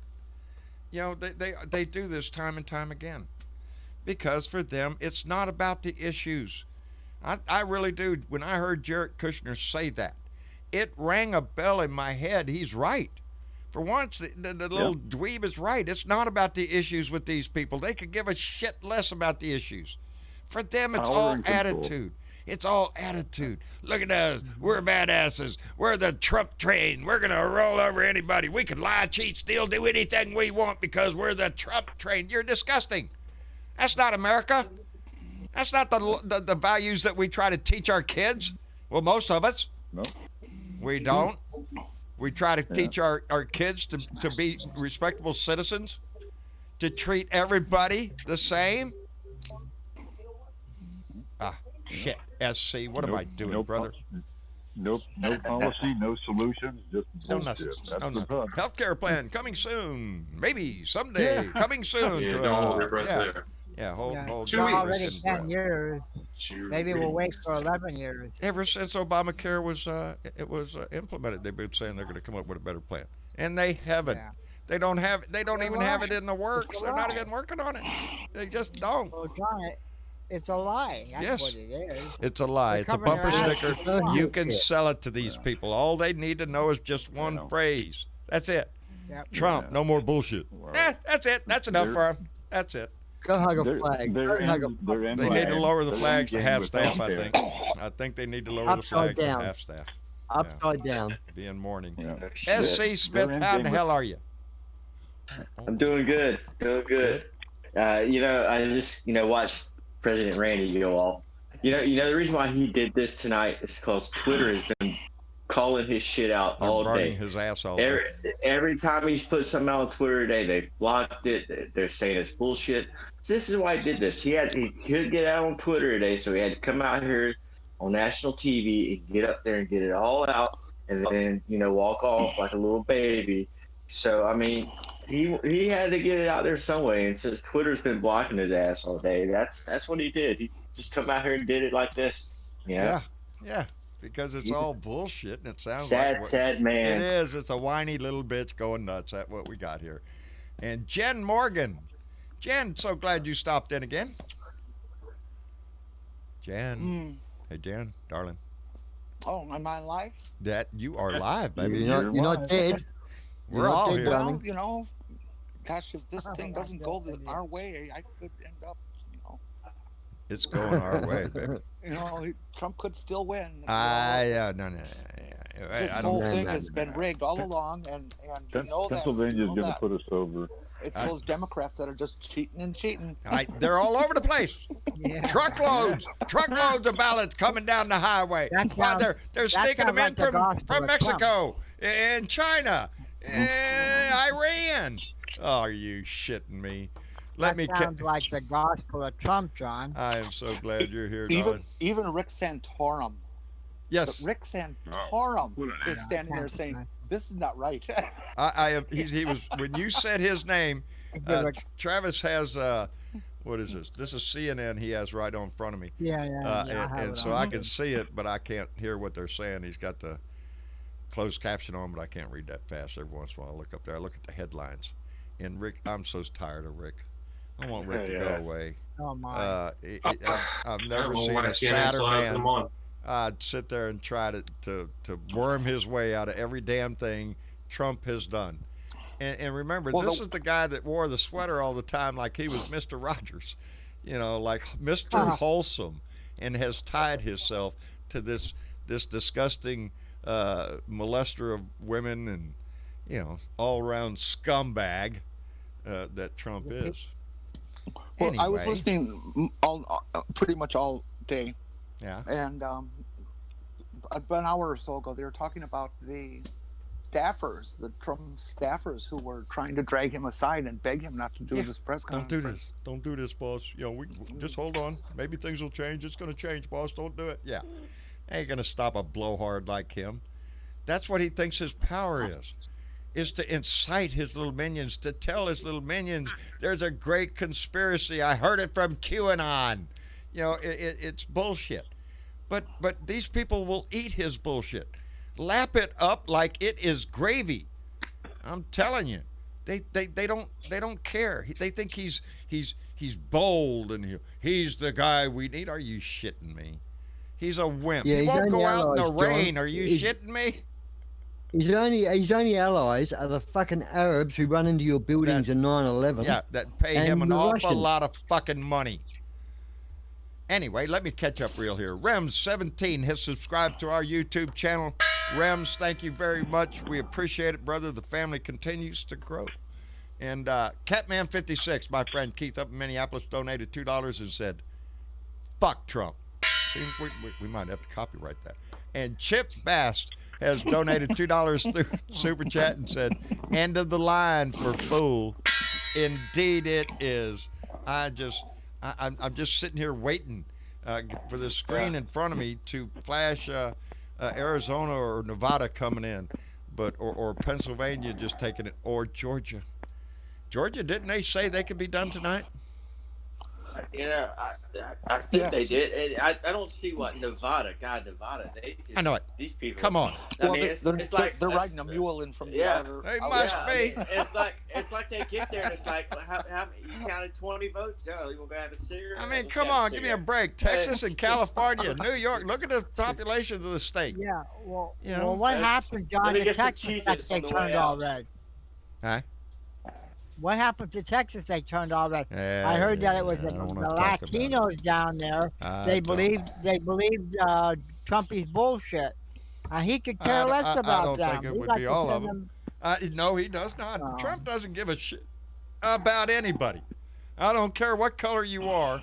Speaker 2: You know, they do this time and time again. Because for them, it's not about the issues. I really do. When I heard Jared Kushner say that, it rang a bell in my head. He's right. For once, the little dweeb is right. It's not about the issues with these people. They could give a shit less about the issues. For them, it's
Speaker 5: Power
Speaker 2: all
Speaker 5: and control.
Speaker 2: attitude. It's all attitude. Look at us. We're badasses. We're the Trump train. We're going to roll over anybody. We can lie, cheat, steal, do anything we want because we're the Trump train. You're disgusting. That's not America. That's not the values that we try to teach our kids. Well, most of us.
Speaker 5: No.
Speaker 2: We don't. We try to teach our kids to be respectable citizens, to treat everybody the same. Shit, SC, what am I doing, brother?
Speaker 5: No policy, no solutions, just
Speaker 2: No
Speaker 5: bullshit.
Speaker 2: nothing.
Speaker 5: That's
Speaker 2: No
Speaker 5: the
Speaker 2: nothing.
Speaker 5: problem.
Speaker 2: Healthcare plan coming soon. Maybe someday. Coming soon.
Speaker 7: Yeah,
Speaker 2: to,
Speaker 7: don't hold your breath
Speaker 2: yeah.
Speaker 7: there.
Speaker 2: Yeah, hold
Speaker 8: It's
Speaker 7: 2 weeks.
Speaker 8: already
Speaker 2: breath.
Speaker 8: 10 years.
Speaker 7: 2
Speaker 8: Maybe we'll wait
Speaker 7: weeks.
Speaker 8: for 11 years.
Speaker 2: Ever since Obamacare was implemented, they've been saying they're going to come up with a better plan, and they haven't.
Speaker 8: Yeah.
Speaker 2: They don't have. They don't
Speaker 8: They're
Speaker 2: even have it
Speaker 8: lying.
Speaker 2: in the works.
Speaker 8: It's a
Speaker 2: They're not
Speaker 8: lie.
Speaker 2: even working on it. They just don't.
Speaker 8: Well, John, it's a lie. That's
Speaker 2: Yes.
Speaker 8: what it is.
Speaker 2: It's a lie.
Speaker 8: They're
Speaker 2: It's a
Speaker 8: covering
Speaker 2: bumper
Speaker 8: their ass.
Speaker 2: sticker. You can
Speaker 6: Yeah.
Speaker 2: sell it to these people. All they need to know is just one
Speaker 5: Yeah.
Speaker 2: phrase. That's it.
Speaker 8: Yep.
Speaker 2: Trump, no more bullshit.
Speaker 5: Well,
Speaker 2: That's it. That's enough
Speaker 5: they're-
Speaker 2: for them. That's it.
Speaker 6: Go hug a
Speaker 5: They're-
Speaker 6: flag.
Speaker 5: they're
Speaker 6: Go hug a
Speaker 5: in- they're in
Speaker 2: They need to
Speaker 5: line.
Speaker 2: lower the
Speaker 5: They're
Speaker 2: flags to
Speaker 5: in
Speaker 2: half
Speaker 5: with
Speaker 2: staff, I
Speaker 5: healthcare.
Speaker 2: think. I think they need to lower the
Speaker 6: Upside
Speaker 2: flags
Speaker 6: down.
Speaker 2: to half staff.
Speaker 6: upside down.
Speaker 2: Be in mourning.
Speaker 5: Yeah.
Speaker 2: SC Smith,
Speaker 5: They're
Speaker 2: how in the
Speaker 5: in
Speaker 2: hell are you?
Speaker 9: I'm doing good, doing good. I just watched President Randy go off. The reason why he did this tonight is because Twitter has been calling his shit out
Speaker 2: They're
Speaker 9: all
Speaker 2: burning
Speaker 9: day.
Speaker 2: his ass all
Speaker 9: Every,
Speaker 2: day.
Speaker 9: every time he's put something out on Twitter today, they blocked it. They're saying it's bullshit. So this is why he did this. He couldn't get out on Twitter today, so he had to come out here on national TV and get up there and get it all out, and then walk off like a little baby. So I mean, he had to get it out there some way, and since Twitter's been blocking his ass all day, that's what he did. He just come out here and did it like this.
Speaker 2: Yeah. Because it's all bullshit, and it sounds
Speaker 9: Sad,
Speaker 2: like
Speaker 9: sad man.
Speaker 2: It is. It's a whiny little bitch going nuts. That's what we got here. And Jen Morgan. Jen, so glad you stopped in again. Jen. Hey, Jen, darling.
Speaker 10: Oh, am I live?
Speaker 2: That you are live, baby.
Speaker 6: You're not dead.
Speaker 2: We're
Speaker 6: You're not
Speaker 2: all
Speaker 6: dead,
Speaker 2: here.
Speaker 6: darling.
Speaker 10: Well, gosh, if this thing doesn't go our way, I could end up,
Speaker 2: It's going our way, baby.
Speaker 10: Trump could still win.
Speaker 2: Yeah, no.
Speaker 10: This
Speaker 2: I
Speaker 10: whole
Speaker 2: don't.
Speaker 10: thing has been rigged all along, and you know that.
Speaker 5: Pennsylvania's going to put us over.
Speaker 10: It's those Democrats that are just cheating and cheating.
Speaker 2: They're all over the place.
Speaker 8: Yeah.
Speaker 2: Truckloads of ballots coming down the highway.
Speaker 8: That sounds-
Speaker 2: They're sneaking them in
Speaker 8: sounds like the gospel
Speaker 2: from
Speaker 8: of
Speaker 2: Mexico and China, Iran. Oh, are you shitting me? Let me.
Speaker 8: Sounds like the gospel of Trump, John.
Speaker 2: I am so glad you're here, darling.
Speaker 10: Even Rick Santorum.
Speaker 2: Yes,
Speaker 10: Rick Santorum is standing there saying, "This is not right."
Speaker 2: I am. He was when you said his name. Travis has what is this? This is CNN. He has right on front of me.
Speaker 8: Yeah.
Speaker 2: And so I can see it, but I can't hear what they're saying. He's got the closed caption on, but I can't read that fast. Every once in a while, I look up there. I look at the headlines. And Rick, I'm so tired of Rick. I want Rick to go away.
Speaker 8: Oh my.
Speaker 2: I've never seen
Speaker 7: why
Speaker 2: a
Speaker 7: CNN
Speaker 2: sadder
Speaker 7: still has them
Speaker 2: man.
Speaker 7: on.
Speaker 2: I'd sit there and try to worm his way out of every damn thing Trump has done. And remember, this is the guy that wore the sweater all the time like he was Mr. Rogers, like Mr. Wholesome, and has tied himself to this disgusting molester of women and, all-around scumbag that Trump is.
Speaker 10: Well, I was
Speaker 2: Anyway.
Speaker 10: listening pretty much all day.
Speaker 2: Yeah.
Speaker 10: And about an hour or so ago, they were talking about the staffers, the Trump staffers, who were trying to drag him aside and beg him not to do this press
Speaker 2: Don't
Speaker 10: conference.
Speaker 2: do this. Don't do this, boss. We just hold on. Maybe things will change. It's going to change, boss. Don't do it. Yeah. Ain't going to stop a blowhard like him. That's what he thinks his power is to incite his little minions, to tell his little minions there's a great conspiracy. I heard it from QAnon. It's bullshit. But these people will eat his bullshit. Lap it up like it is gravy. I'm telling you. They don't care. They think he's bold and he's the guy we need. Are you shitting me? He's a wimp.
Speaker 6: Yeah,
Speaker 2: he
Speaker 6: he's
Speaker 2: won't go
Speaker 6: only
Speaker 2: out in the
Speaker 6: allies, John.
Speaker 2: rain. Are you shitting me?
Speaker 6: His only allies are the fucking Arabs who run into your buildings in 9/11.
Speaker 2: Yeah, that pay him
Speaker 6: And
Speaker 2: an
Speaker 6: the
Speaker 2: awful
Speaker 6: Russians.
Speaker 2: lot of fucking money. Anyway, let me catch up real here. Rems17 has subscribed to our YouTube channel. Rems, thank you very much. We appreciate it, brother. The family continues to grow. And Catman56, my friend Keith up in Minneapolis, donated $2 and said, "Fuck Trump." See, we might have to copyright that. And Chip Bast has donated $2 through Super Chat and said, "End of the line for fool." Indeed it is. I'm just sitting here waiting for the screen in front of me to flash Arizona or Nevada coming in, but or Pennsylvania just taking it, or Georgia. Georgia, didn't they say they could be done tonight?
Speaker 9: I think they
Speaker 10: Yes.
Speaker 9: did. And I don't see what Nevada. God, Nevada. They just,
Speaker 2: I know it.
Speaker 9: These people.
Speaker 2: Come on.
Speaker 9: I
Speaker 10: Well,
Speaker 9: mean,
Speaker 10: they're riding a mule in from the
Speaker 9: Yeah.
Speaker 10: outer.
Speaker 2: They
Speaker 9: Oh,
Speaker 2: must
Speaker 9: yeah,
Speaker 2: be.
Speaker 9: I mean, it's like they get there and it's like, how you counted 20 votes? Oh, you want to go have a cigarette?
Speaker 2: I mean,
Speaker 9: Let's
Speaker 2: come
Speaker 9: have
Speaker 2: on, give me a
Speaker 9: cigarette.
Speaker 2: break. Texas and California, New York. Look at the populations of the state.
Speaker 8: Yeah. Well,
Speaker 2: You know,
Speaker 8: well what
Speaker 9: let-
Speaker 8: happened, John,
Speaker 9: let me
Speaker 8: to
Speaker 9: get some
Speaker 8: Texas
Speaker 9: Cheez-Its
Speaker 8: that they
Speaker 9: on the way
Speaker 8: turned
Speaker 9: out.
Speaker 8: all red?
Speaker 2: Huh?
Speaker 8: What happened to Texas? They turned all red.
Speaker 2: Yeah,
Speaker 8: I heard that it was
Speaker 2: I
Speaker 8: the
Speaker 2: don't wanna talk about it.
Speaker 8: Latinos down there.
Speaker 2: I
Speaker 8: They
Speaker 2: don't-
Speaker 8: believed Trumpy's bullshit. He could care
Speaker 2: I-
Speaker 8: less
Speaker 2: I
Speaker 8: about
Speaker 2: don't
Speaker 8: them.
Speaker 2: think it
Speaker 8: He'd
Speaker 2: would
Speaker 8: like
Speaker 2: be
Speaker 8: to
Speaker 2: all
Speaker 8: send
Speaker 2: of them. No, he does not.
Speaker 8: Oh.
Speaker 2: Trump doesn't give a shit about anybody. I don't care what color you are.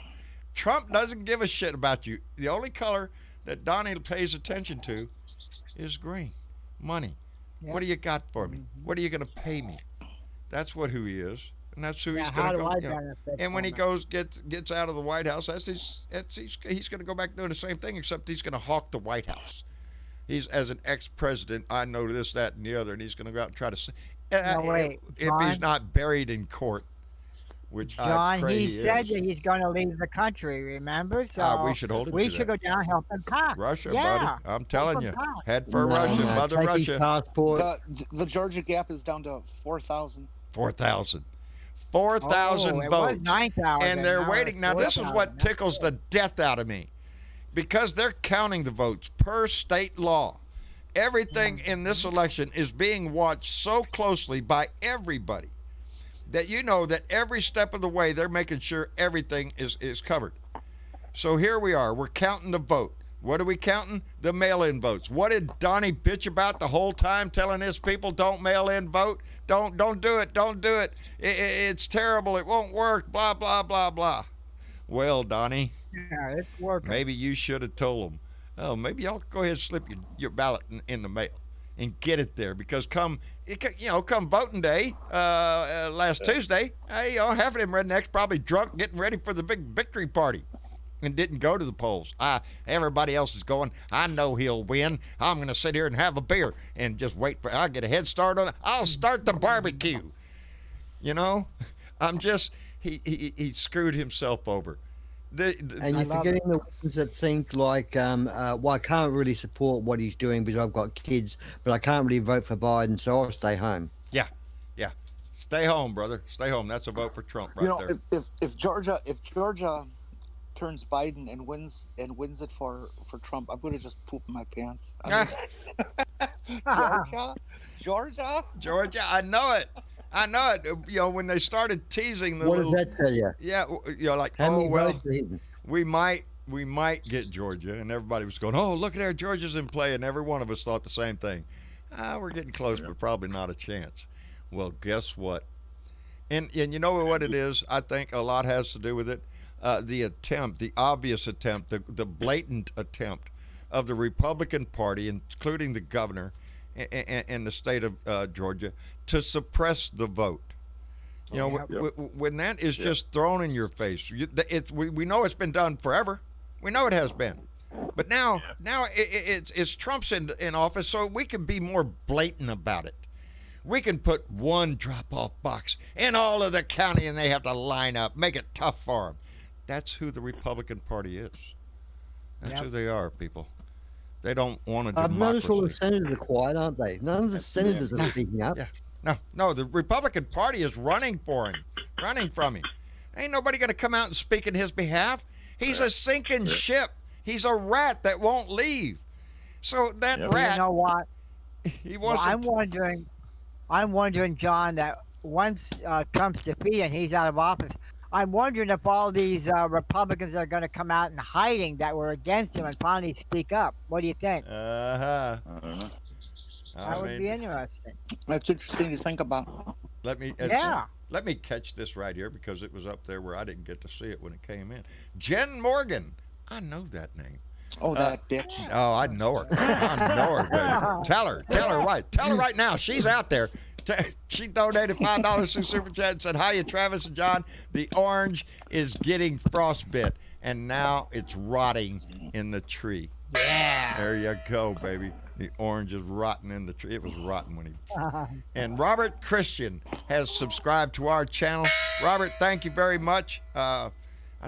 Speaker 2: Trump doesn't give a shit about you. The only color that Donnie pays attention to is green. Money.
Speaker 8: Yeah.
Speaker 2: What do you got for me?
Speaker 8: Mhm.
Speaker 2: What are you going to pay me? That's what who he is, and that's who
Speaker 8: Yeah,
Speaker 2: he's
Speaker 8: how
Speaker 2: going to
Speaker 8: do
Speaker 2: go.
Speaker 8: I
Speaker 2: you know.
Speaker 8: benefit
Speaker 2: And when he
Speaker 8: from it?
Speaker 2: gets out of the White House, he's going to go back doing the same thing, except he's going to hawk the White House. He's, as an ex-president, I know this, that, and the other, and he's going to go out and try to.
Speaker 8: wait,
Speaker 2: if he's
Speaker 8: John?
Speaker 2: not buried in court, which I
Speaker 8: John,
Speaker 2: pray
Speaker 8: he
Speaker 2: he
Speaker 8: said
Speaker 2: is.
Speaker 8: that he's going to leave the country. Remember? So
Speaker 2: We should hold him
Speaker 8: we
Speaker 2: to
Speaker 8: should
Speaker 2: that.
Speaker 8: go down and help him pack.
Speaker 2: Russia,
Speaker 8: yeah.
Speaker 2: buddy. I'm telling
Speaker 8: him
Speaker 2: you,
Speaker 8: pack.
Speaker 2: head for
Speaker 6: No,
Speaker 2: Russia,
Speaker 6: no,
Speaker 2: Mother
Speaker 6: take
Speaker 2: Russia.
Speaker 6: his passport.
Speaker 10: The Georgia gap is down to 4,000.
Speaker 2: 4,000. 4,000
Speaker 8: Oh, it
Speaker 2: votes.
Speaker 8: was 9,000.
Speaker 2: And they're
Speaker 8: now
Speaker 2: waiting.
Speaker 8: it's
Speaker 2: Now, this is
Speaker 8: 4,000.
Speaker 2: what tickles the death out of me. Because they're counting the votes per state law. Everything in this election is being watched so closely by everybody that you know that every step of the way they're making sure everything is covered. So here we are. We're counting the vote. What are we counting? The mail-in votes. What did Donnie bitch about the whole time, telling his people don't mail-in vote? Don't do it. Don't do it. It's terrible. It won't work. Blah, blah, blah, blah. Well, Donnie,
Speaker 8: Yeah, it's working.
Speaker 2: maybe you should have told them, oh, maybe y'all go ahead and slip your ballot in the mail and get it there, because come voting day last Tuesday, half of them rednecks probably drunk getting ready for the big victory party and didn't go to the polls. Everybody else is going, I know he'll win. I'm going to sit here and have a beer and just wait for, I'll get a head start on it. I'll start the barbecue. You know, he screwed himself over.
Speaker 6: And you're
Speaker 8: I love
Speaker 6: forgetting the ones that think like, well, I can't really support what he's doing because I've got kids, but I can't really vote for Biden, so I'll stay home.
Speaker 2: Yeah. Stay home, brother. Stay home. That's a vote for Trump right there.
Speaker 10: If Georgia turns Biden and wins it for Trump, I'm gonna just poop in my pants. I mean, Georgia.
Speaker 2: I know it. You know, when they started teasing the
Speaker 6: What
Speaker 2: little,
Speaker 6: does that tell you?
Speaker 2: yeah, like,
Speaker 6: How
Speaker 2: oh
Speaker 6: many
Speaker 2: well,
Speaker 6: votes are hidden?
Speaker 2: we might get Georgia, and everybody was going, oh, look at there, Georgia's in play, and every one of us thought the same thing. We're getting close, but probably not a chance. Well, guess what? And you know what it is? I think a lot has to do with it. The obvious attempt, the blatant attempt of the Republican Party, including the governor and the state of Georgia, to suppress the vote. You know, when that is just thrown in your face, we know it's been done forever. We know it has been. But now it's Trump's in office, so we can be more blatant about it. We can put one drop-off box in all of the county, and they have to line up, make it tough for them. That's who the Republican Party is. That's who they are, people. They don't want a democracy.
Speaker 6: I've noticed all the senators are quiet, aren't they? None of the senators are speaking up.
Speaker 2: Yeah. No, the Republican Party is running for him, running from him. Ain't nobody going to come out and speak in his behalf. He's a sinking ship. He's a rat that won't leave. So that rat,
Speaker 8: You know what?
Speaker 2: he wants
Speaker 8: I'm wondering, John, that once Trump's defeated and he's out of office, I'm wondering if all these Republicans are going to come out in hiding that were against him and finally speak up. What do you think?
Speaker 2: I
Speaker 8: That would
Speaker 2: mean,
Speaker 8: be interesting.
Speaker 10: That's interesting to think about.
Speaker 2: Let me catch this right here, because it was up there where I didn't get to see it when it came in. Jen Morgan. I know that name.
Speaker 10: Oh, that bitch.
Speaker 2: Oh, I know her. I know her, baby. Tell her right now. She's out there. She donated $5 through Super Chat and said, hiya, Travis and John. The orange is getting frostbit. and now it's rotting in the tree.
Speaker 8: Yeah.
Speaker 2: There you go, baby. The orange is rotten in the tree. It was rotten when he. And Robert Christian has subscribed to our channel. Robert, thank you very much. I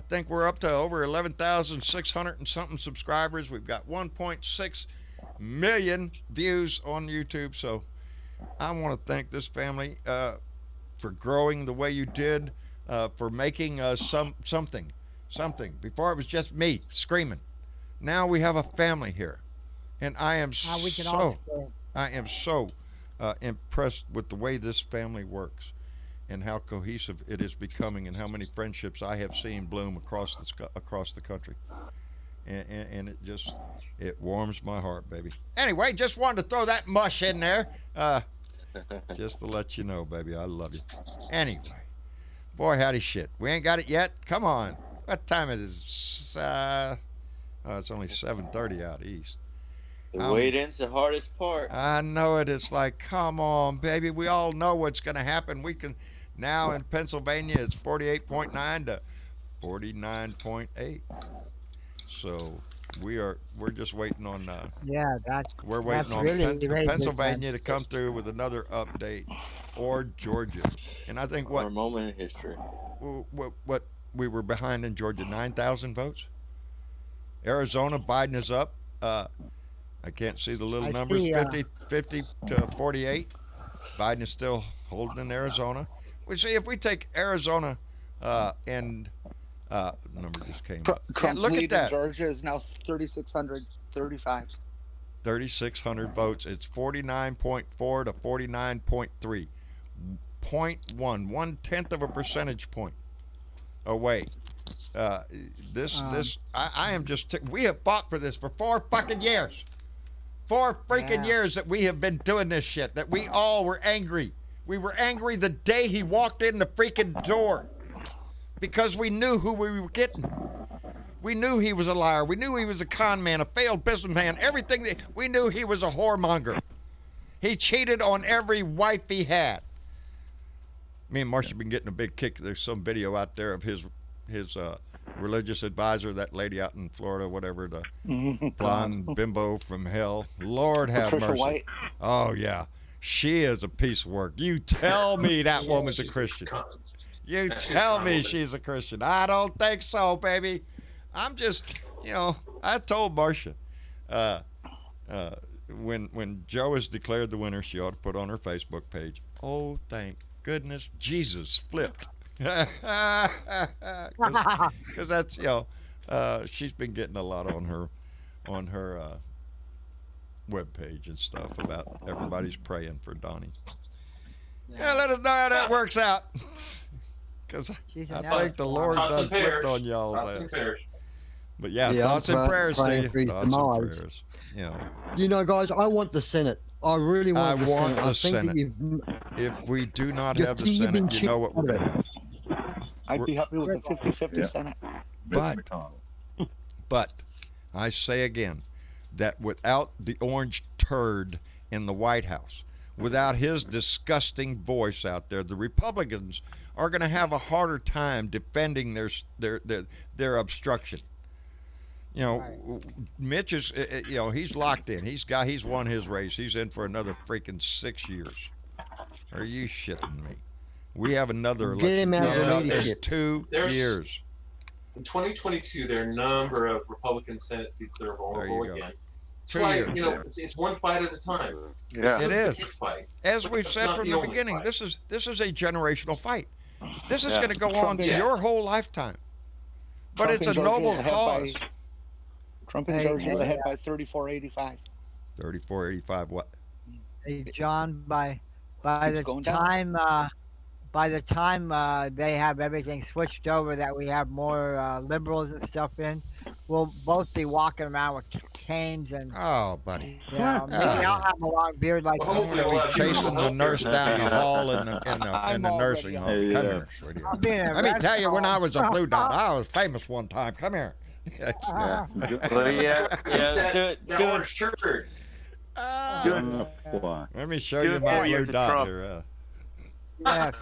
Speaker 2: think we're up to over 11,600 and something subscribers. We've got 1.6 million views on YouTube. So I want to thank this family for growing the way you did, for making something. Before it was just me screaming. Now we have a family here. And I am so impressed with the way this family works and how cohesive it is becoming and how many friendships I have seen bloom across the country. And it warms my heart, baby. Anyway, just wanted to throw that mush in there just to let you know, baby, I love you. Anyway, boy, howdy shit. We ain't got it yet? Come on. What time it is? It's only 7:30 out east.
Speaker 9: The wait-in's the hardest part.
Speaker 2: I know it. It's like, come on, baby. We all know what's going to happen. We can now in Pennsylvania, it's 48.9 to 49.8. So we're just waiting on. We're waiting on Pennsylvania to come through with another update, or Georgia. And I think
Speaker 9: Our moment in history.
Speaker 2: What we were behind in Georgia, 9,000 votes. Arizona, Biden is up. I can't see the little numbers, 50 to 48. Biden is still holding in Arizona. We see if we take Arizona and number just came up.
Speaker 10: Trump's
Speaker 2: Look
Speaker 10: lead
Speaker 2: at that.
Speaker 10: in Georgia is now 3,635.
Speaker 2: 3,600 votes. It's 49.4 to 49.3. 1/10 of a percentage point away. I am just. We have fought for this for 4 fucking years. 4 freaking years that we have been doing this shit. That we all were angry. We were angry the day he walked in the freaking door, because we knew who we were getting. We knew he was a liar. We knew he was a con man, a failed businessman. Everything. We knew he was a whoremonger. He cheated on every wife he had. Me and Marcia have been getting a big kick. There's some video out there of his religious advisor, that lady out in Florida, whatever, the blonde bimbo from hell. Lord have
Speaker 10: Patricia
Speaker 2: mercy.
Speaker 10: White.
Speaker 2: Oh yeah, she is a piece of work. You tell me that woman's a Christian. You tell me she's a Christian. I don't think so, baby. I'm just, I told Marcia, when Joe is declared the winner, she ought to put on her Facebook page, "Oh, thank goodness Jesus flipped." Because that's she's been getting a lot on her web page and stuff about everybody's praying for Donnie. Yeah, let us know how that works out, because I think the Lord done flipped on y'all's ass. But thoughts and prayers to you. Thoughts and prayers.
Speaker 6: Guys, I want the Senate. I really want the Senate.
Speaker 2: I think
Speaker 6: Senate.
Speaker 2: If we do not have the Senate, you know what we're going to have.
Speaker 10: I'd be happy with the 50-50 Senate.
Speaker 2: But I say again that without the orange turd in the White House, without his disgusting voice out there, the Republicans are going to have a harder time defending their obstruction. Mitch is, he's locked in. He's won his race. He's in for another freaking 6 years. Are you shitting me? We have another election coming up in 2 years.
Speaker 7: In 2022, there are a number of Republican Senate seats that are vulnerable again. It's
Speaker 2: 2
Speaker 7: like,
Speaker 2: years.
Speaker 7: it's one fight at a time.
Speaker 2: Yeah. It is.
Speaker 7: Fight.
Speaker 2: As we've said from the beginning, this is a generational fight. This is going to go on your whole lifetime. But it's a noble cause.
Speaker 10: Trump in Georgia is ahead by 34.85.
Speaker 2: 34.85 what?
Speaker 8: Hey, John, by the time they have everything switched over, that we have more liberals and stuff in, we'll both be walking around with canes and.
Speaker 2: Oh, buddy.
Speaker 8: Maybe I'll have a long beard like.
Speaker 2: We'll be chasing the nurse down the hall in the nursing home. Come here, sweetie. Let me tell you, when I was a blue dot, I was famous one time. Come here.
Speaker 9: Well, doing
Speaker 7: shirt.
Speaker 2: Let me show you my blue dot here.
Speaker 8: Yes,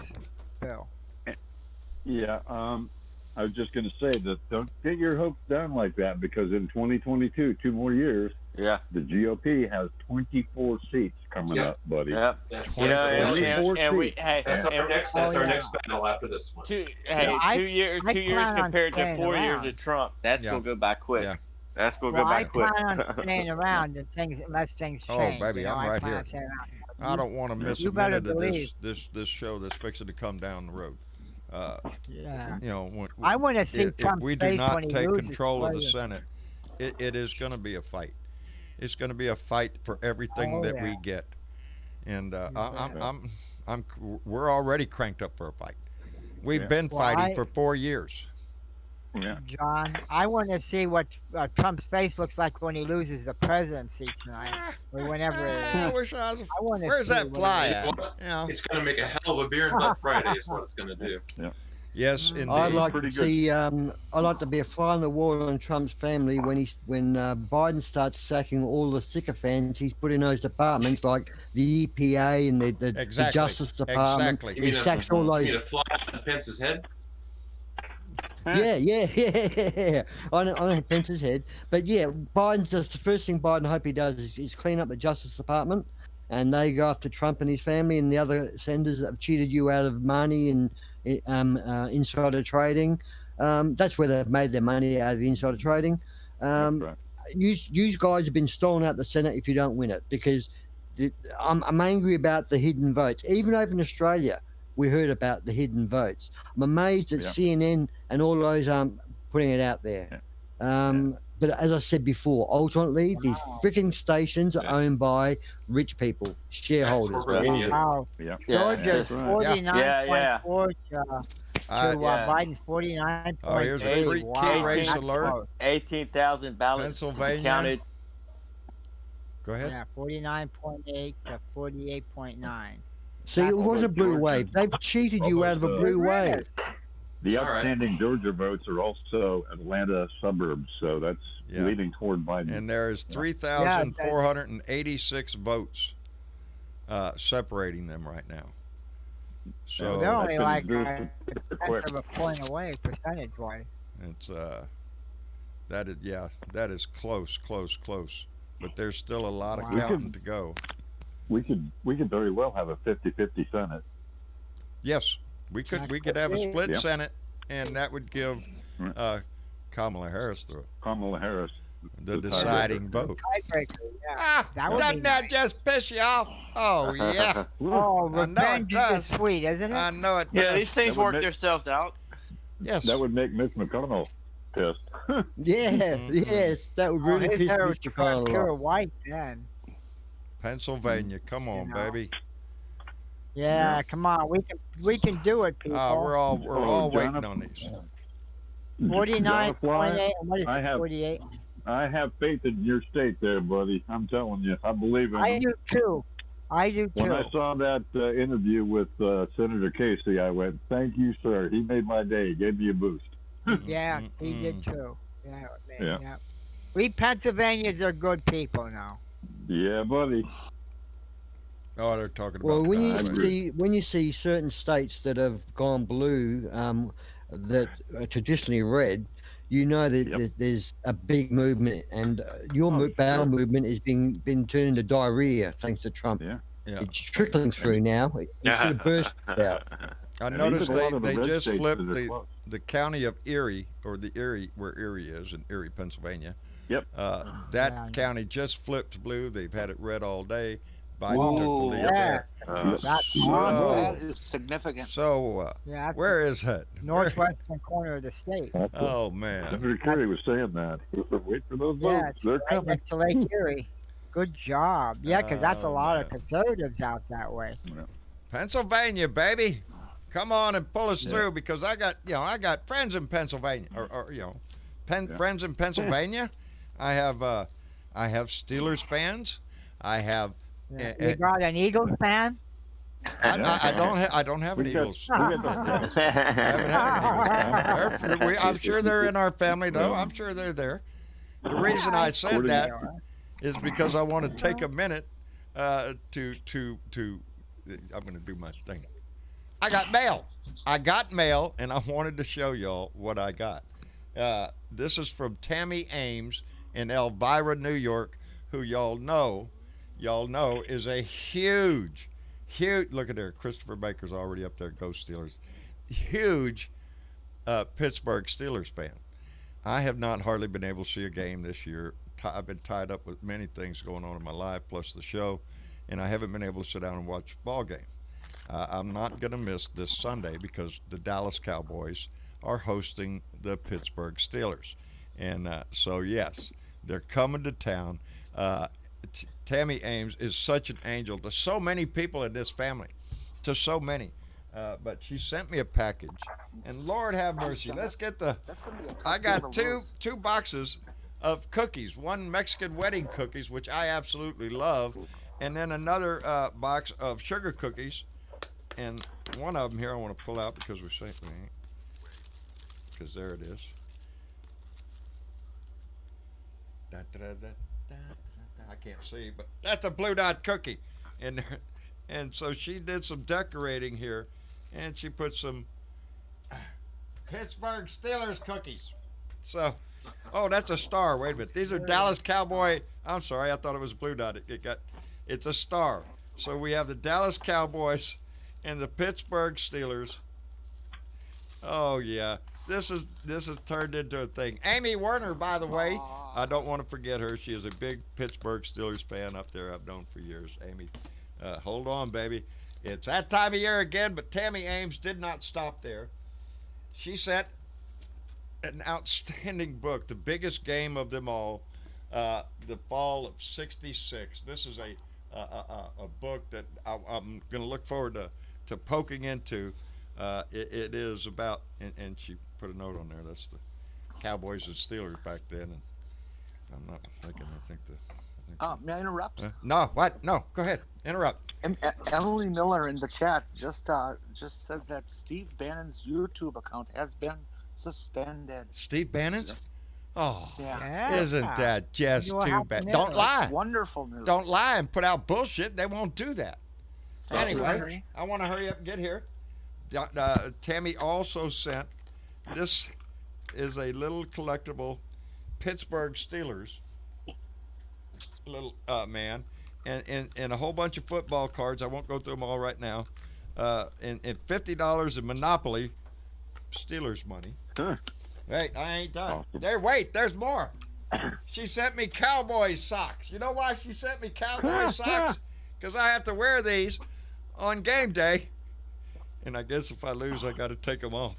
Speaker 8: Phil.
Speaker 5: Yeah. I was just going to say that don't get your hopes down like that, because in 2022, 2 more years,
Speaker 9: Yeah.
Speaker 5: the GOP has 24 seats coming
Speaker 7: Yep.
Speaker 5: up, buddy.
Speaker 9: Yep.
Speaker 7: That's,
Speaker 9: You know,
Speaker 7: that's,
Speaker 9: and we hey,
Speaker 7: that's our
Speaker 9: and
Speaker 7: next. That's our next battle after this one.
Speaker 9: hey,
Speaker 8: I-
Speaker 9: 2 years,
Speaker 8: I
Speaker 9: 2 years
Speaker 8: plan on
Speaker 9: compared to
Speaker 8: staying
Speaker 9: 4 years
Speaker 8: around.
Speaker 9: of Trump. That's
Speaker 2: Yeah.
Speaker 9: gonna go by quick.
Speaker 2: Yeah.
Speaker 9: That's gonna
Speaker 8: Well,
Speaker 9: go by
Speaker 8: I
Speaker 9: quick.
Speaker 8: plan on staying around unless things
Speaker 2: Oh,
Speaker 8: change.
Speaker 2: baby,
Speaker 8: you know,
Speaker 2: I'm
Speaker 8: I
Speaker 2: right
Speaker 8: plan
Speaker 2: here.
Speaker 8: on staying around.
Speaker 2: I don't want to miss
Speaker 8: You
Speaker 2: a
Speaker 8: better
Speaker 2: minute of
Speaker 8: believe.
Speaker 2: this show that's fixing to come down the road.
Speaker 8: Yeah.
Speaker 2: You know, when,
Speaker 8: I want to see
Speaker 2: if
Speaker 8: Trump's
Speaker 2: we do
Speaker 8: face
Speaker 2: not
Speaker 8: when he
Speaker 2: take
Speaker 8: loses
Speaker 2: control of the
Speaker 8: president.
Speaker 2: Senate, it is going to be a fight. It's going to be a fight for everything
Speaker 8: Oh,
Speaker 2: that
Speaker 8: yeah.
Speaker 2: we get, and
Speaker 8: bet.
Speaker 2: we're already cranked up for a fight. We've
Speaker 5: Yeah.
Speaker 2: been
Speaker 8: Well,
Speaker 2: fighting for 4 years.
Speaker 5: Yeah.
Speaker 8: John, I want to see what Trump's face looks like when he loses the presidency tonight, or whenever it
Speaker 2: I
Speaker 8: is.
Speaker 2: wish I was.
Speaker 8: wanna
Speaker 2: Where's
Speaker 8: see
Speaker 2: that
Speaker 8: what
Speaker 2: fly
Speaker 8: it
Speaker 2: at?
Speaker 7: You know what?
Speaker 2: You know?
Speaker 7: It's going to make a hell of a beer and butt Friday, is what it's going to do.
Speaker 2: Yes, indeed.
Speaker 6: I'd like
Speaker 5: Pretty
Speaker 6: to
Speaker 5: good.
Speaker 6: see. I'd like to be a fly on the wall on Trump's family when Biden starts sacking all the sycophants he's put in those departments, like the EPA and the
Speaker 2: Exactly.
Speaker 6: Justice Department.
Speaker 2: Exactly.
Speaker 7: You
Speaker 6: He
Speaker 7: mean
Speaker 6: sacks all
Speaker 7: You
Speaker 6: those.
Speaker 7: mean a fly on Pence's head?
Speaker 6: Yeah. On Pence's head. But yeah, Biden's just the first thing Biden hope he does is clean up the Justice Department, and they go after Trump and his family and the other senators that have cheated you out of money and insider trading. That's where they've made their money, out of the insider trading.
Speaker 5: That's right.
Speaker 6: You guys have been stolen out the Senate if you don't win it, because I'm angry about the hidden votes. Even over in Australia, we heard about the hidden votes. I'm amazed that
Speaker 5: Yeah.
Speaker 6: CNN and all those aren't putting it out there. But as I said before, ultimately, these freaking stations are owned by rich people, shareholders.
Speaker 7: corporate media.
Speaker 8: Wow.
Speaker 5: Yeah.
Speaker 8: Georgia's
Speaker 9: that's
Speaker 5: right.
Speaker 8: 49.4 to
Speaker 6: Yeah.
Speaker 8: Biden's 49.8.
Speaker 2: Oh, here's a key
Speaker 8: Wow,
Speaker 2: race
Speaker 8: that's
Speaker 2: alert.
Speaker 8: close.
Speaker 9: 18,000 ballots
Speaker 2: Pennsylvania.
Speaker 9: counted.
Speaker 2: Go ahead.
Speaker 8: Yeah, 49.8 to 48.9.
Speaker 6: See, it was a blue wave. They've cheated you out of a blue wave.
Speaker 5: The
Speaker 7: It's all right.
Speaker 5: outstanding Georgia votes are also Atlanta suburbs, so that's
Speaker 2: Yeah.
Speaker 5: leading toward Biden.
Speaker 2: And there is 3,486 votes separating them right now. So
Speaker 8: They're only
Speaker 5: that's
Speaker 8: like
Speaker 5: been quick.
Speaker 8: of a point away, percentage-wise.
Speaker 2: it's that is close. But there's still a lot of
Speaker 8: Wow.
Speaker 2: counting to go.
Speaker 5: We could very well have a 50-50 Senate.
Speaker 2: Yes, we could have a split
Speaker 5: Yeah.
Speaker 2: Senate, and that would give Kamala Harris
Speaker 5: Kamala Harris.
Speaker 2: the
Speaker 5: The
Speaker 2: deciding
Speaker 5: tiebreaker.
Speaker 2: vote.
Speaker 8: Tiebreaker, yeah.
Speaker 2: Ah,
Speaker 8: That would be
Speaker 2: doesn't that
Speaker 8: nice.
Speaker 2: just piss you off? Oh yeah,
Speaker 8: Oh,
Speaker 2: I know it
Speaker 8: revenge is
Speaker 2: does.
Speaker 8: sweet, isn't it?
Speaker 2: I know it.
Speaker 9: Yeah,
Speaker 2: does.
Speaker 9: these things
Speaker 5: That would
Speaker 9: work
Speaker 5: make-
Speaker 9: themselves out.
Speaker 2: Yes.
Speaker 5: That would make Mitch McConnell pissed.
Speaker 6: Yeah, yes, that would really
Speaker 8: his
Speaker 6: piss
Speaker 8: hair was
Speaker 6: Mr. McConnell
Speaker 8: pure
Speaker 6: off.
Speaker 8: white then.
Speaker 2: Pennsylvania, come on,
Speaker 8: You know.
Speaker 2: baby.
Speaker 8: Yeah, come on, we can do it, people.
Speaker 2: We're all waiting
Speaker 5: Jonathan.
Speaker 2: on these.
Speaker 8: 49.8. What is
Speaker 5: I
Speaker 8: it?
Speaker 5: have-
Speaker 8: 48.
Speaker 5: I have faith in your state there, buddy. I'm telling you. I believe in
Speaker 8: I
Speaker 5: you.
Speaker 8: do too. I do
Speaker 5: When
Speaker 8: too.
Speaker 5: I saw that interview with Senator Casey, I went, "Thank you, sir. He made my day. He gave me a boost."
Speaker 8: Yeah, he
Speaker 2: Mm-mm.
Speaker 8: did too. Yeah, man,
Speaker 5: Yeah.
Speaker 8: yeah. We Pennsylvanians are good people now.
Speaker 5: Yeah, buddy.
Speaker 2: Oh, they're talking about.
Speaker 6: Well,
Speaker 2: Pennsylvania.
Speaker 6: when you see certain states that have gone blue, that are traditionally red, you know that there's a big movement, and your bowel movement is been turned into diarrhea thanks to Trump.
Speaker 5: Yeah.
Speaker 2: Yeah.
Speaker 6: It's trickling through now. It should have burst out.
Speaker 2: I
Speaker 5: And
Speaker 2: noticed
Speaker 5: even a lot of the
Speaker 2: they
Speaker 5: red
Speaker 2: just
Speaker 5: states
Speaker 2: flipped
Speaker 5: that are close.
Speaker 2: the county of Erie, or the Erie, where Erie is, in Erie, Pennsylvania.
Speaker 5: Yep.
Speaker 2: That
Speaker 8: Yeah.
Speaker 2: county just flipped blue. They've had it red all day. Biden took the
Speaker 10: Ooh.
Speaker 2: lead
Speaker 8: Yeah,
Speaker 2: there.
Speaker 8: that's
Speaker 2: So-
Speaker 10: That is significant.
Speaker 2: So,
Speaker 8: yeah. That's
Speaker 2: where is that?
Speaker 8: the northwestern corner of the state.
Speaker 5: That's what
Speaker 2: Oh man.
Speaker 5: Senator Kerry was saying that. He said, "Wait for those
Speaker 8: Yeah,
Speaker 5: votes.
Speaker 8: it's
Speaker 5: They're
Speaker 8: right
Speaker 5: coming."
Speaker 8: next to Lake Erie. Good job. Yeah, because that's a
Speaker 2: Oh,
Speaker 8: lot
Speaker 2: man.
Speaker 8: of conservatives out that way.
Speaker 2: Pennsylvania, baby. Come on and pull us through, because I got friends in Pennsylvania, or friends in Pennsylvania. I have Steelers fans. I have.
Speaker 8: Yeah. You got an Eagles fan?
Speaker 2: I don't have an
Speaker 5: We got-
Speaker 2: Eagles.
Speaker 5: we got the-
Speaker 2: I haven't had an Eagles fan. I'm sure they're in our family, though. I'm sure they're there. The reason I said that is because I want to take a minute to I'm going to do my thing. I got mail. I got mail, and I wanted to show y'all what I got. This is from Tammy Ames in Elvira, New York, who y'all know is a huge, look at there, Christopher Baker's already up there, Go Steelers, huge Pittsburgh Steelers fan. I have not hardly been able to see a game this year. I've been tied up with many things going on in my life, plus the show, and I haven't been able to sit down and watch a ball game. I'm not going to miss this Sunday because the Dallas Cowboys are hosting the Pittsburgh Steelers. And so, yes, they're coming to town. Tammy Ames is such an angel to so many people in this family, to so many. But she sent me a package, and Lord have mercy. Let's get the. I got two boxes of cookies. One Mexican wedding cookies, which I absolutely love, and then another box of sugar cookies. And one of them here I want to pull out because we're saying, because there it is. I can't see, but that's a Blue Dot cookie, and so she did some decorating here, and she put some Pittsburgh Steelers cookies. So, oh, that's a star. Wait a minute, these are Dallas Cowboy. I'm sorry, I thought it was Blue Dot. It's a star. So we have the Dallas Cowboys and the Pittsburgh Steelers. Oh yeah, this is turned into a thing. Amy Werner, by the way, I don't want to forget her. She is a big Pittsburgh Steelers fan up there. I've known for years. Amy, hold on, baby. It's that time of year again, but Tammy Ames did not stop there. She sent an outstanding book, the biggest game of them all, the fall of '66. This is a book that I'm going to look forward to poking into. It is about, and she put a note on there. That's the Cowboys and Steelers back then. And if I'm not mistaken, I think
Speaker 10: may I interrupt?
Speaker 2: No, what? No, go ahead. Interrupt.
Speaker 10: Emily Miller in the chat just said that Steve Bannon's YouTube account has been suspended.
Speaker 2: Steve Bannon's? Oh,
Speaker 10: yeah.
Speaker 2: Isn't that just too bad? Don't lie.
Speaker 10: That's wonderful news.
Speaker 2: Don't lie and put out bullshit. They won't do that. Anyway,
Speaker 10: Henry.
Speaker 2: I want to hurry up and get here. Tammy also sent, this is a little collectible Pittsburgh Steelers little man, and a whole bunch of football cards. I won't go through them all right now. And $50 in Monopoly Steelers money.
Speaker 5: Huh.
Speaker 2: Wait, I ain't done.
Speaker 5: Awesome.
Speaker 2: There's more. She sent me Cowboy socks. You know why she sent me Cowboy socks? Because I have to wear these on game day. And I guess if I lose, I got to take them off.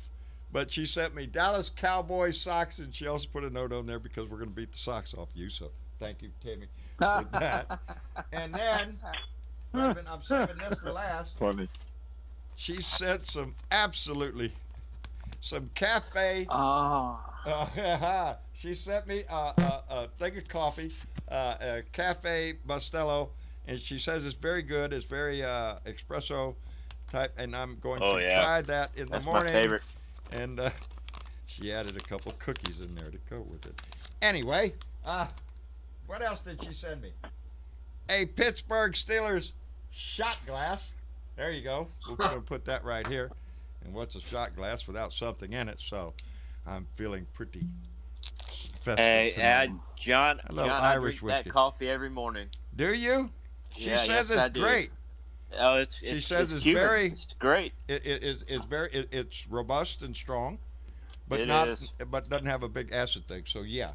Speaker 2: But she sent me Dallas Cowboy socks, and she also put a note on there because we're going to beat the socks off you. So thank you, Tammy, for that. And then, I'm saving this for last.
Speaker 5: Funny.
Speaker 2: She sent some cafe. She sent me a thing of coffee, a Cafe Bustelo, and she says it's very good. It's very espresso type, and I'm going to try that in the morning.
Speaker 11: That's my favorite.
Speaker 2: And she added a couple of cookies in there to go with it. Anyway, what else did she send me? A Pittsburgh Steelers shot glass. There you go. We're going to put that right here. And what's a shot glass without something in it? So I'm feeling pretty festive tonight.
Speaker 11: John, I
Speaker 2: Irish
Speaker 11: drink
Speaker 2: whiskey.
Speaker 11: that coffee every morning.
Speaker 2: Do you? She
Speaker 11: Yeah,
Speaker 2: says
Speaker 11: yes, I
Speaker 2: it's
Speaker 11: do.
Speaker 2: great.
Speaker 11: Oh, it's Cuban.
Speaker 2: very.
Speaker 11: It's great.
Speaker 2: It's robust and strong, but
Speaker 11: It
Speaker 2: not.
Speaker 11: is.
Speaker 2: But doesn't have a big acid thing. So yeah,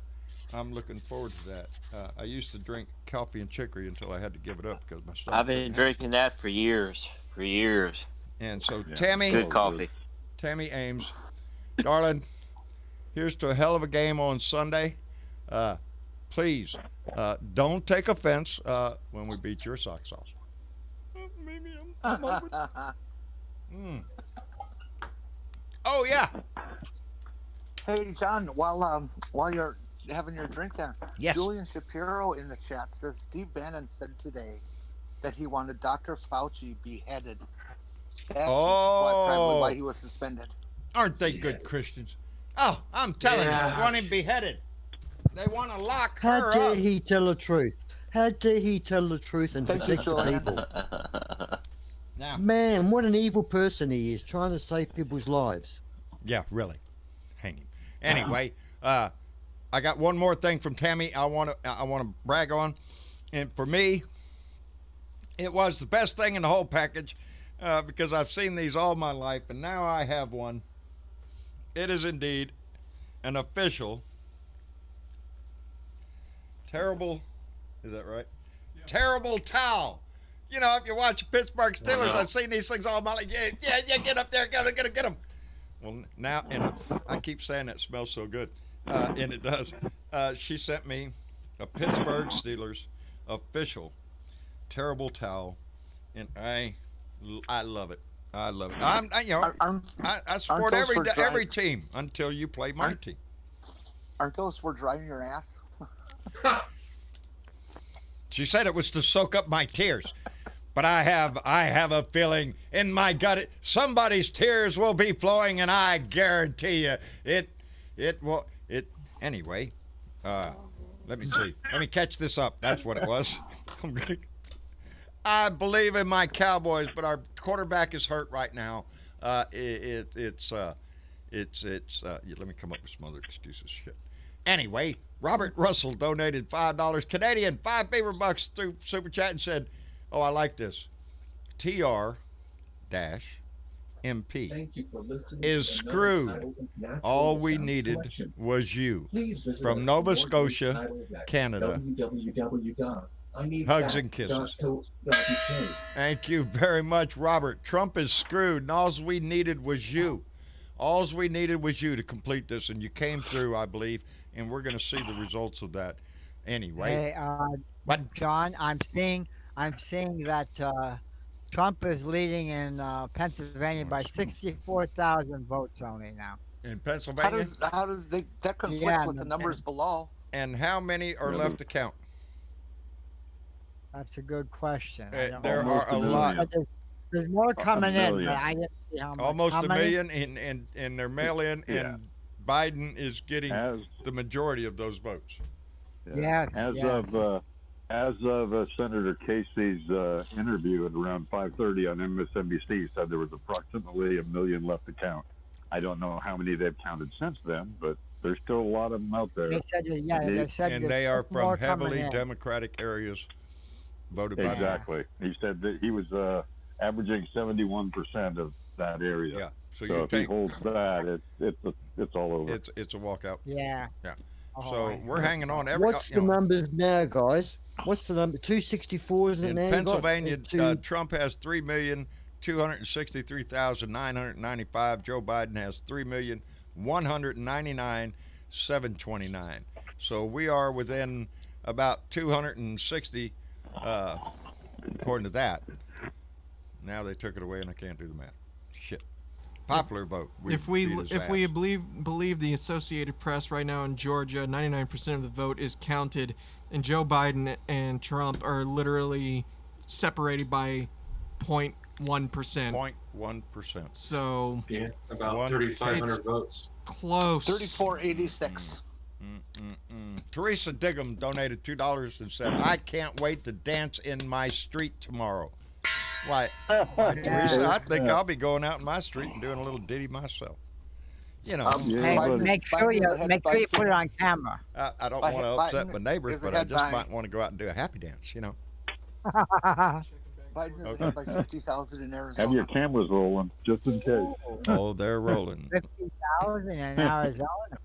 Speaker 2: I'm looking forward to that. I used to drink coffee and chicory until I had to give it up because my stomach.
Speaker 11: I've been drinking that for years.
Speaker 2: And so
Speaker 5: Yeah.
Speaker 2: Tammy,
Speaker 11: Good coffee.
Speaker 2: Tammy Ames, darling, here's to a hell of a game on Sunday. Please don't take offense when we beat your socks off. Maybe I'm over it. Oh yeah.
Speaker 10: Hey John, while you're having your drink there,
Speaker 2: Yes.
Speaker 10: Julian Shapiro in the chat says Steve Bannon said today that he wanted Dr. Fauci beheaded. That's probably why he was suspended.
Speaker 2: Aren't they good Christians? Oh, I'm telling you, they want him beheaded. They want to lock
Speaker 6: How
Speaker 2: her
Speaker 6: dare
Speaker 2: up.
Speaker 6: he tell the truth? How dare he tell the truth and
Speaker 10: Thank you,
Speaker 6: protect the
Speaker 10: Julian.
Speaker 6: people?
Speaker 2: Now,
Speaker 6: Man, what an evil person he is, trying to save people's lives.
Speaker 2: yeah, really, hang him. Anyway, I got one more thing from Tammy I want to brag on, and for me, it was the best thing in the whole package because I've seen these all my life, and now I have one. It is indeed an official terrible. Is that right? Yeah. Terrible towel. You know, if you watch Pittsburgh Steelers, I've seen these things all my life. Yeah, get up there, get them. Well, now, and I keep saying that smells so good, and it does. She sent me a Pittsburgh Steelers official terrible towel, and I love it. I love it. I support every team until you play my team.
Speaker 10: Aren't those for drying your ass?
Speaker 2: She said it was to soak up my tears, but I have a feeling in my gut somebody's tears will be flowing, and I guarantee you it will. Anyway. Let me see. Let me catch this up. That's what it was. I believe in my Cowboys, but our quarterback is hurt right now. Let me come up with some other excuses. Shit. Anyway, Robert Russell donated $5 Canadian, 5 beaver bucks through Super Chat and said, "Oh, I like this. TR dash MP
Speaker 12: Thank you for listening
Speaker 2: is screwed. All we needed was you. From Nova Scotia, Canada. Hugs and kisses." Thank you very much, Robert. Trump is screwed, and all we needed was you. All we needed was you to complete this, and you came through, I believe, and we're going to see the results of that. Anyway.
Speaker 8: Hey,
Speaker 2: what?
Speaker 8: John, I'm seeing that Trump is leading in Pennsylvania by 64,000 votes only now.
Speaker 2: In Pennsylvania?
Speaker 10: How does that conflicts with the numbers below?
Speaker 2: And how many are left to count?
Speaker 8: That's a good question.
Speaker 2: There are a lot.
Speaker 8: There's more coming in, but I didn't see how much.
Speaker 2: Almost a million in their mail-in, and Biden is getting the majority of those votes.
Speaker 8: Yeah.
Speaker 5: As of Senator Casey's interview at around 5:30 on MSNBC, said there was approximately a million left to count. I don't know how many they've counted since then, but there's still a lot of them out there.
Speaker 8: They said
Speaker 2: and they are from heavily Democratic areas voted by.
Speaker 5: Exactly. He said that he was averaging 71% of that area.
Speaker 2: Yeah. So
Speaker 5: if he holds that, it's all over.
Speaker 2: It's a walkout.
Speaker 8: Yeah.
Speaker 2: Yeah. So we're hanging on.
Speaker 6: What's the numbers now, guys? What's the number? 264, isn't it now?
Speaker 2: In Pennsylvania, Trump has 3,263,995. Joe Biden has 3,199,729. So we are within about 260, according to that. Now they took it away, and I can't do the math. Shit. Popular vote.
Speaker 3: If we believe the Associated Press right now in Georgia, 99% of the vote is counted, and Joe Biden and Trump are literally separated by 0.1%.
Speaker 2: 0.1%.
Speaker 3: So
Speaker 7: yeah, about 3,500 votes.
Speaker 3: Close.
Speaker 10: 3486.
Speaker 2: Teresa Diggum donated $2 and said, "I can't wait to dance in my street tomorrow." Why, Teresa, I think I'll be going out in my street and doing a little ditty myself. You know.
Speaker 8: Hey, make sure you put it on camera.
Speaker 2: I don't want to upset my neighbors, but I just might want to go out and do a happy dance, you know.
Speaker 10: Biden is ahead by 50,000 in Arizona.
Speaker 5: Have your cameras rolling, just in case.
Speaker 2: Oh, they're rolling.
Speaker 8: 50,000 in Arizona.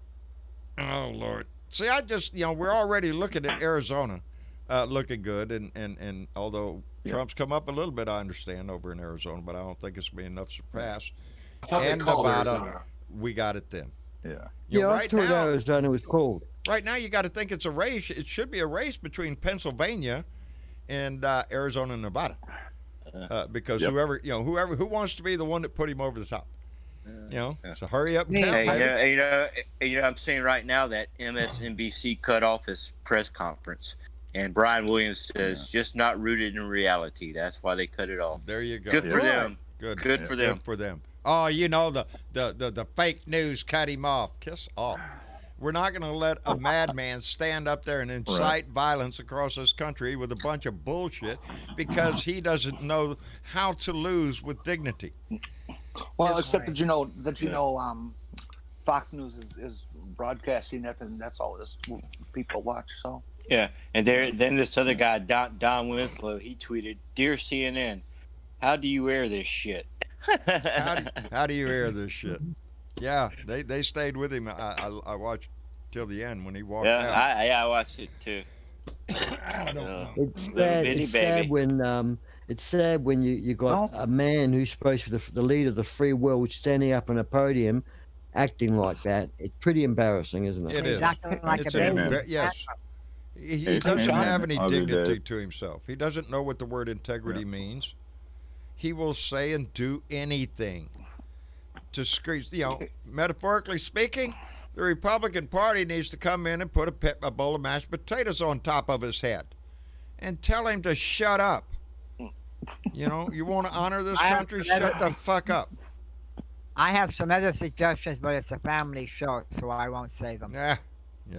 Speaker 2: Oh, Lord. See, we're already looking at Arizona looking good, and although Trump's come up a little bit, I understand, over in Arizona, but I don't think it's been enough to surpass. And Nevada, Arizona. We got it then.
Speaker 6: Yeah.
Speaker 2: Right now,
Speaker 6: Arizona was called.
Speaker 2: Right now, you got to think it's a race. It should be a race between Pennsylvania and Arizona and Nevada, because who wants to be the one that put him over the top. So hurry up and count,
Speaker 11: I'm seeing right now that MSNBC cut off his press conference, and Brian Williams says just not rooted in reality. That's why they cut it off.
Speaker 2: There you go.
Speaker 11: Good for them.
Speaker 2: Good
Speaker 11: for them.
Speaker 2: Good for them. Oh, the fake news cut him off. Kiss off. We're not going to let a madman stand up there and incite violence across this country with a bunch of bullshit because he doesn't know how to lose with dignity.
Speaker 10: Well, except that Fox News is broadcasting it, and that's all this people watch. So
Speaker 11: Yeah, and then this other guy, Don Winslow, he tweeted, "Dear CNN, how do you air this shit?"
Speaker 2: How do you air this shit? Yeah, they stayed with him. I watched till the end when he walked out.
Speaker 11: I watched it too.
Speaker 2: I don't know.
Speaker 6: It's sad. It's sad when you got a man who's supposed to be the leader of the free world standing up on a podium, acting like that. It's pretty embarrassing, isn't it?
Speaker 2: It is.
Speaker 8: Acting like a baby.
Speaker 2: Yes. He doesn't have any dignity to himself. He doesn't know what the word integrity means. He will say and do anything to scream. Metaphorically speaking, the Republican Party needs to come in and put a bowl of mashed potatoes on top of his head and tell him to shut up. You want to honor this country? Shut the fuck up.
Speaker 8: I have some other suggestions, but it's a family show, so I won't say them.
Speaker 2: Yeah,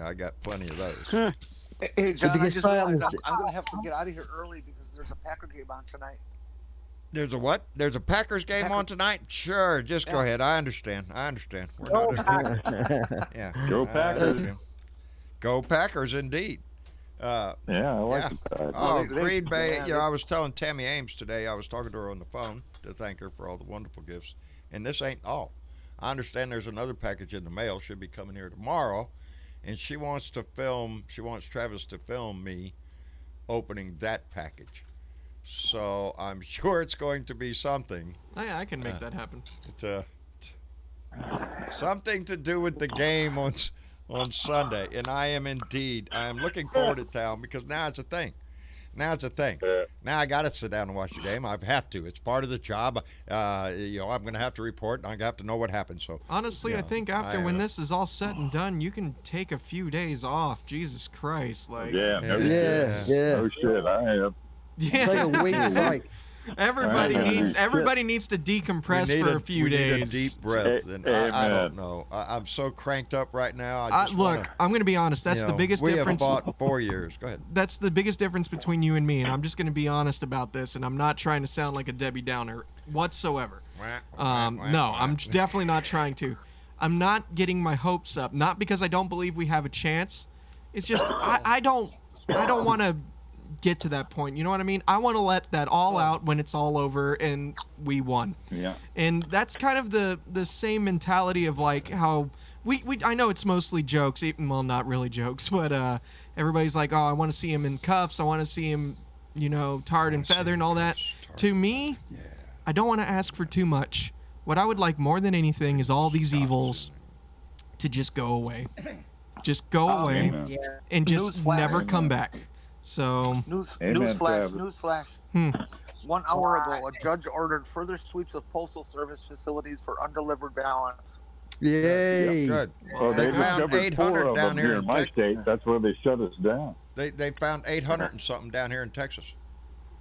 Speaker 2: I got plenty of those.
Speaker 10: Hey, John, I just realized I'm going to have to get out of here early because there's a Packer game on tonight.
Speaker 2: There's a what? There's a Packers game on tonight? Sure, just go ahead. I understand. We're not. Yeah.
Speaker 5: Go Packers.
Speaker 2: Go Packers, indeed.
Speaker 5: I like the Packers.
Speaker 2: Oh, Green Bay. I was telling Tammy Ames today, I was talking to her on the phone to thank her for all the wonderful gifts. And this ain't all. I understand there's another package in the mail. Should be coming here tomorrow. And she wants Travis to film me opening that package. So I'm sure it's going to be something.
Speaker 3: I can make that happen.
Speaker 2: It's something to do with the game on Sunday. And I am looking forward to town because now it's a thing. Now I got to sit down and watch the game. I have to. It's part of the job. I'm going to have to report, and I have to know what happened. So
Speaker 3: honestly, I think when this is all said and done, you can take a few days off. Jesus Christ, like
Speaker 5: no shit, I have.
Speaker 3: Yeah,
Speaker 6: take a week break.
Speaker 3: Everybody needs to decompress for a few days.
Speaker 2: Need a deep breath. I don't know. I'm so cranked up right now.
Speaker 3: I'm going to be honest. That's the biggest difference.
Speaker 2: We have fought 4 years. Go ahead.
Speaker 3: That's the biggest difference between you and me, and I'm just going to be honest about this, and I'm not trying to sound like a Debbie Downer whatsoever. No, I'm definitely not trying to. I'm not getting my hopes up, not because I don't believe we have a chance. It's just I don't want to get to that point. You know what I mean? I want to let that all out when it's all over and we won.
Speaker 5: Yeah.
Speaker 3: And that's kind of the same mentality of like how we I know it's mostly jokes, even well not really jokes, but everybody's like, "Oh, I want to see him in cuffs. I want to see him, tarred and feathered and all that." To me, I don't want to ask for too much. What I would like more than anything is all these evils to just go away. Just go away and just never come back. So
Speaker 10: newsflash. 1 hour ago, a judge ordered further sweeps of postal service facilities for undelivered ballots.
Speaker 6: Yay!
Speaker 2: Good.
Speaker 5: Well, they
Speaker 2: found 800 down here
Speaker 5: in my state. That's where they shut us down.
Speaker 2: They found 800 and something down here in Texas.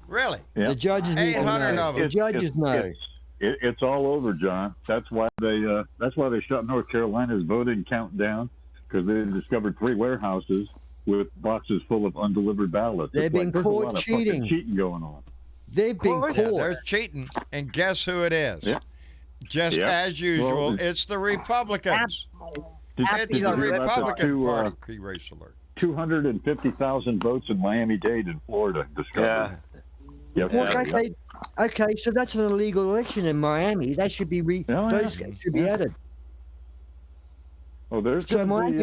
Speaker 2: Really?
Speaker 5: Yeah.
Speaker 6: The judges
Speaker 2: 800 of them.
Speaker 6: The judges know.
Speaker 5: It's all over, John. That's why they shut North Carolina's voting count down, because they discovered 3 warehouses with boxes full of undelivered ballots.
Speaker 6: They've been caught cheating.
Speaker 5: Cheating going on.
Speaker 6: They've been caught.
Speaker 2: There's cheating, and guess who it is?
Speaker 5: Yeah.
Speaker 2: Just as usual, it's the Republicans. It's the Republican Party. Key race alert.
Speaker 5: 250,000 votes in Miami-Dade in Florida discovered.
Speaker 6: Okay, so that's an illegal election in Miami. That should be those should be added.
Speaker 5: Oh, there's
Speaker 6: so Miami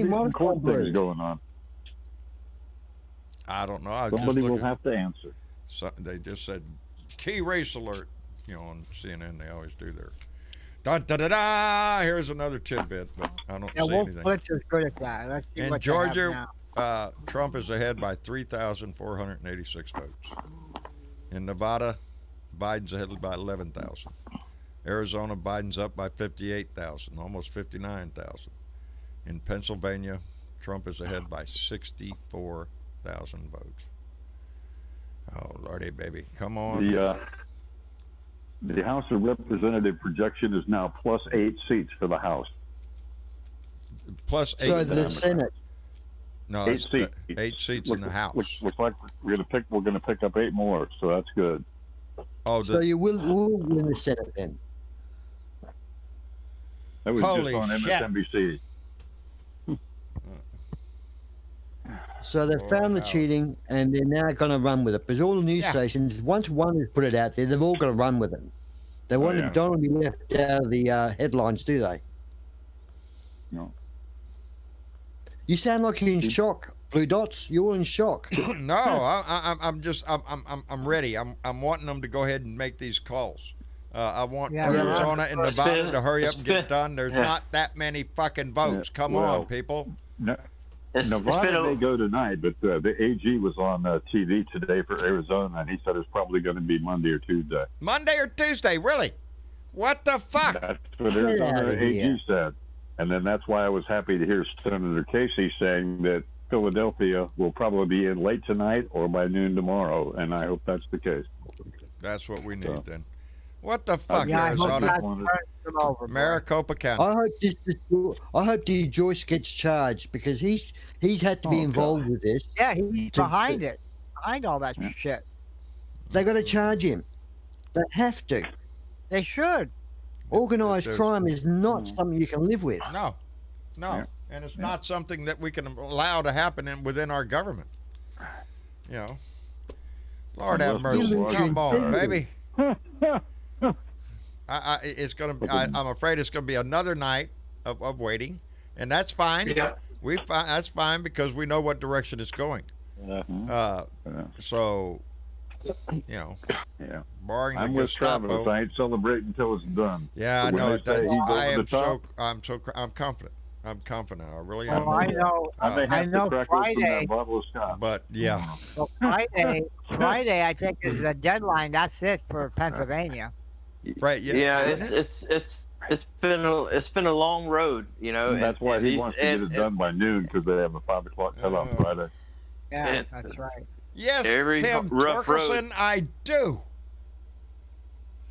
Speaker 5: some cool things going on.
Speaker 2: I don't know.
Speaker 5: Somebody will have to answer.
Speaker 2: So they just said key race alert. On CNN they always do their da-da-da-da. Here's another tidbit, but I don't see anything.
Speaker 8: Blitz is good at that. Let's see
Speaker 2: in
Speaker 8: what
Speaker 2: Georgia, Trump is ahead by 3,486 votes. In Nevada, Biden's ahead by 11,000. Arizona, Biden's up by 58,000, almost 59,000. In Pennsylvania, Trump is ahead by 64,000 votes. Oh, Lordy, baby. Come on.
Speaker 5: The House of Representative projection is now +8 seats for the House.
Speaker 2: plus eight.
Speaker 6: So the Senate.
Speaker 2: No,
Speaker 5: 8
Speaker 2: it's
Speaker 5: seats.
Speaker 2: 8 seats in the House.
Speaker 5: Looks like we're gonna pick up 8 more, so that's good.
Speaker 2: Oh,
Speaker 6: So you will win the Senate then.
Speaker 5: That was
Speaker 2: Holy
Speaker 5: just on
Speaker 2: shit.
Speaker 5: MSNBC.
Speaker 6: So they found the
Speaker 2: wow.
Speaker 6: cheating, and they're now going to run with it. Because all the news
Speaker 2: Yeah.
Speaker 6: stations, once one has put it out there, they've all got to run with it. They
Speaker 5: Oh, yeah.
Speaker 6: don't want to be left out of the headlines, do they?
Speaker 5: No.
Speaker 6: You sound like you're in shock, Blue Dots. You're in shock.
Speaker 2: No, I'm ready. I'm wanting them to go ahead and make these calls. I want
Speaker 8: Yeah,
Speaker 2: Arizona and
Speaker 11: it's
Speaker 2: Nevada
Speaker 11: been-
Speaker 2: to hurry up
Speaker 11: it's
Speaker 2: and get
Speaker 11: been-
Speaker 2: done. There's
Speaker 11: yeah.
Speaker 2: not that many fucking votes. Come
Speaker 5: well,
Speaker 2: on, people.
Speaker 5: No,
Speaker 11: It's
Speaker 5: Nevada
Speaker 11: been a-
Speaker 5: may go tonight, but the AG was on TV today for Arizona, and he said it's probably going to be Monday or Tuesday.
Speaker 2: Monday or Tuesday, really? What the fuck?
Speaker 5: That's what
Speaker 6: Get
Speaker 5: Arizona
Speaker 6: outta
Speaker 5: AG
Speaker 6: here.
Speaker 5: said. And then that's why I was happy to hear Senator Casey saying that Philadelphia will probably be in late tonight or by noon tomorrow, and I hope that's the case.
Speaker 2: That's what we need
Speaker 5: So-
Speaker 2: then. What the fuck,
Speaker 8: Yeah, I hope
Speaker 2: Arizona?
Speaker 8: that
Speaker 5: Wanted-
Speaker 8: turns them over. boy.
Speaker 2: Maricopa County.
Speaker 6: I hope the Joyce gets charged because he's had to be
Speaker 5: Oh,
Speaker 6: involved
Speaker 5: God.
Speaker 6: with this.
Speaker 8: Yeah, he's
Speaker 6: To-
Speaker 8: behind it, behind all that
Speaker 5: Yeah.
Speaker 8: shit.
Speaker 6: They got to charge him. They have to.
Speaker 8: They should.
Speaker 6: Organised
Speaker 2: There's-
Speaker 6: crime is not something you can live with.
Speaker 2: No, no,
Speaker 5: Yeah.
Speaker 2: and it's not something that we can allow to happen within our government. You know, Lord have
Speaker 5: Unless
Speaker 2: mercy.
Speaker 5: there's
Speaker 2: Come on,
Speaker 6: integrity.
Speaker 2: baby. It's gonna be. I'm afraid it's gonna be another night of waiting, and that's fine.
Speaker 7: Yeah.
Speaker 2: That's fine because we know what direction it's going.
Speaker 5: Yeah.
Speaker 2: So, you know,
Speaker 5: Yeah.
Speaker 2: barring
Speaker 5: I'm
Speaker 2: the
Speaker 5: with Travis.
Speaker 2: Gestapo.
Speaker 5: I ain't celebrating until it's done.
Speaker 2: Yeah, I
Speaker 5: But when
Speaker 2: know
Speaker 5: they
Speaker 2: it. That's,
Speaker 5: say he's over
Speaker 2: I am
Speaker 5: the top,
Speaker 2: I'm confident. I'm confident. I really
Speaker 8: Well,
Speaker 2: am.
Speaker 8: I know.
Speaker 5: I may
Speaker 2: I
Speaker 5: have
Speaker 8: know
Speaker 5: to crack open
Speaker 8: Friday-
Speaker 5: that bottle of scotch.
Speaker 2: But yeah,
Speaker 8: Well, Friday, I think is the deadline. That's it for Pennsylvania.
Speaker 2: right.
Speaker 11: Yeah,
Speaker 2: isn't it?
Speaker 11: it's been a long road, you know.
Speaker 5: And that's why
Speaker 11: and
Speaker 5: he
Speaker 11: these-
Speaker 5: wants to get it done by noon because they have a 5 o'clock cutoff Friday.
Speaker 8: Yeah,
Speaker 11: Yeah.
Speaker 8: that's right.
Speaker 2: Yes,
Speaker 11: Every
Speaker 2: Tim
Speaker 11: rough road.
Speaker 2: Torkelson, I do.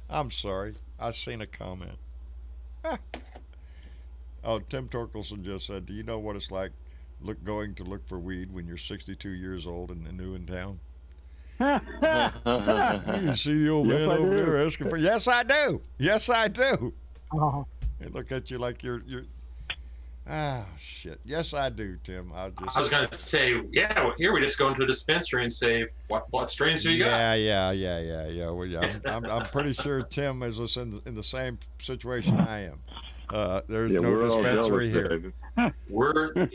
Speaker 2: I'm sorry. I seen a comment. Oh, Tim Torkelson just said, "Do you know what it's like going to look for weed when you're 62 years old and new in town?" You see the old
Speaker 5: Yes,
Speaker 2: man
Speaker 5: I
Speaker 2: over
Speaker 5: do.
Speaker 2: there asking for. Yes, I do. Yes, I do.
Speaker 8: Oh,
Speaker 2: They look at you like you're. Ah, shit. Yes, I do, Tim.
Speaker 7: I was gonna say, yeah. Well, here we just go into a dispensary and say, what strains do you got?
Speaker 2: Yeah. Well, yeah, I'm pretty sure Tim is just in the same situation I am. There's
Speaker 5: Yeah,
Speaker 2: no
Speaker 5: we're all
Speaker 2: dispensary
Speaker 5: jealous,
Speaker 2: here.
Speaker 5: David.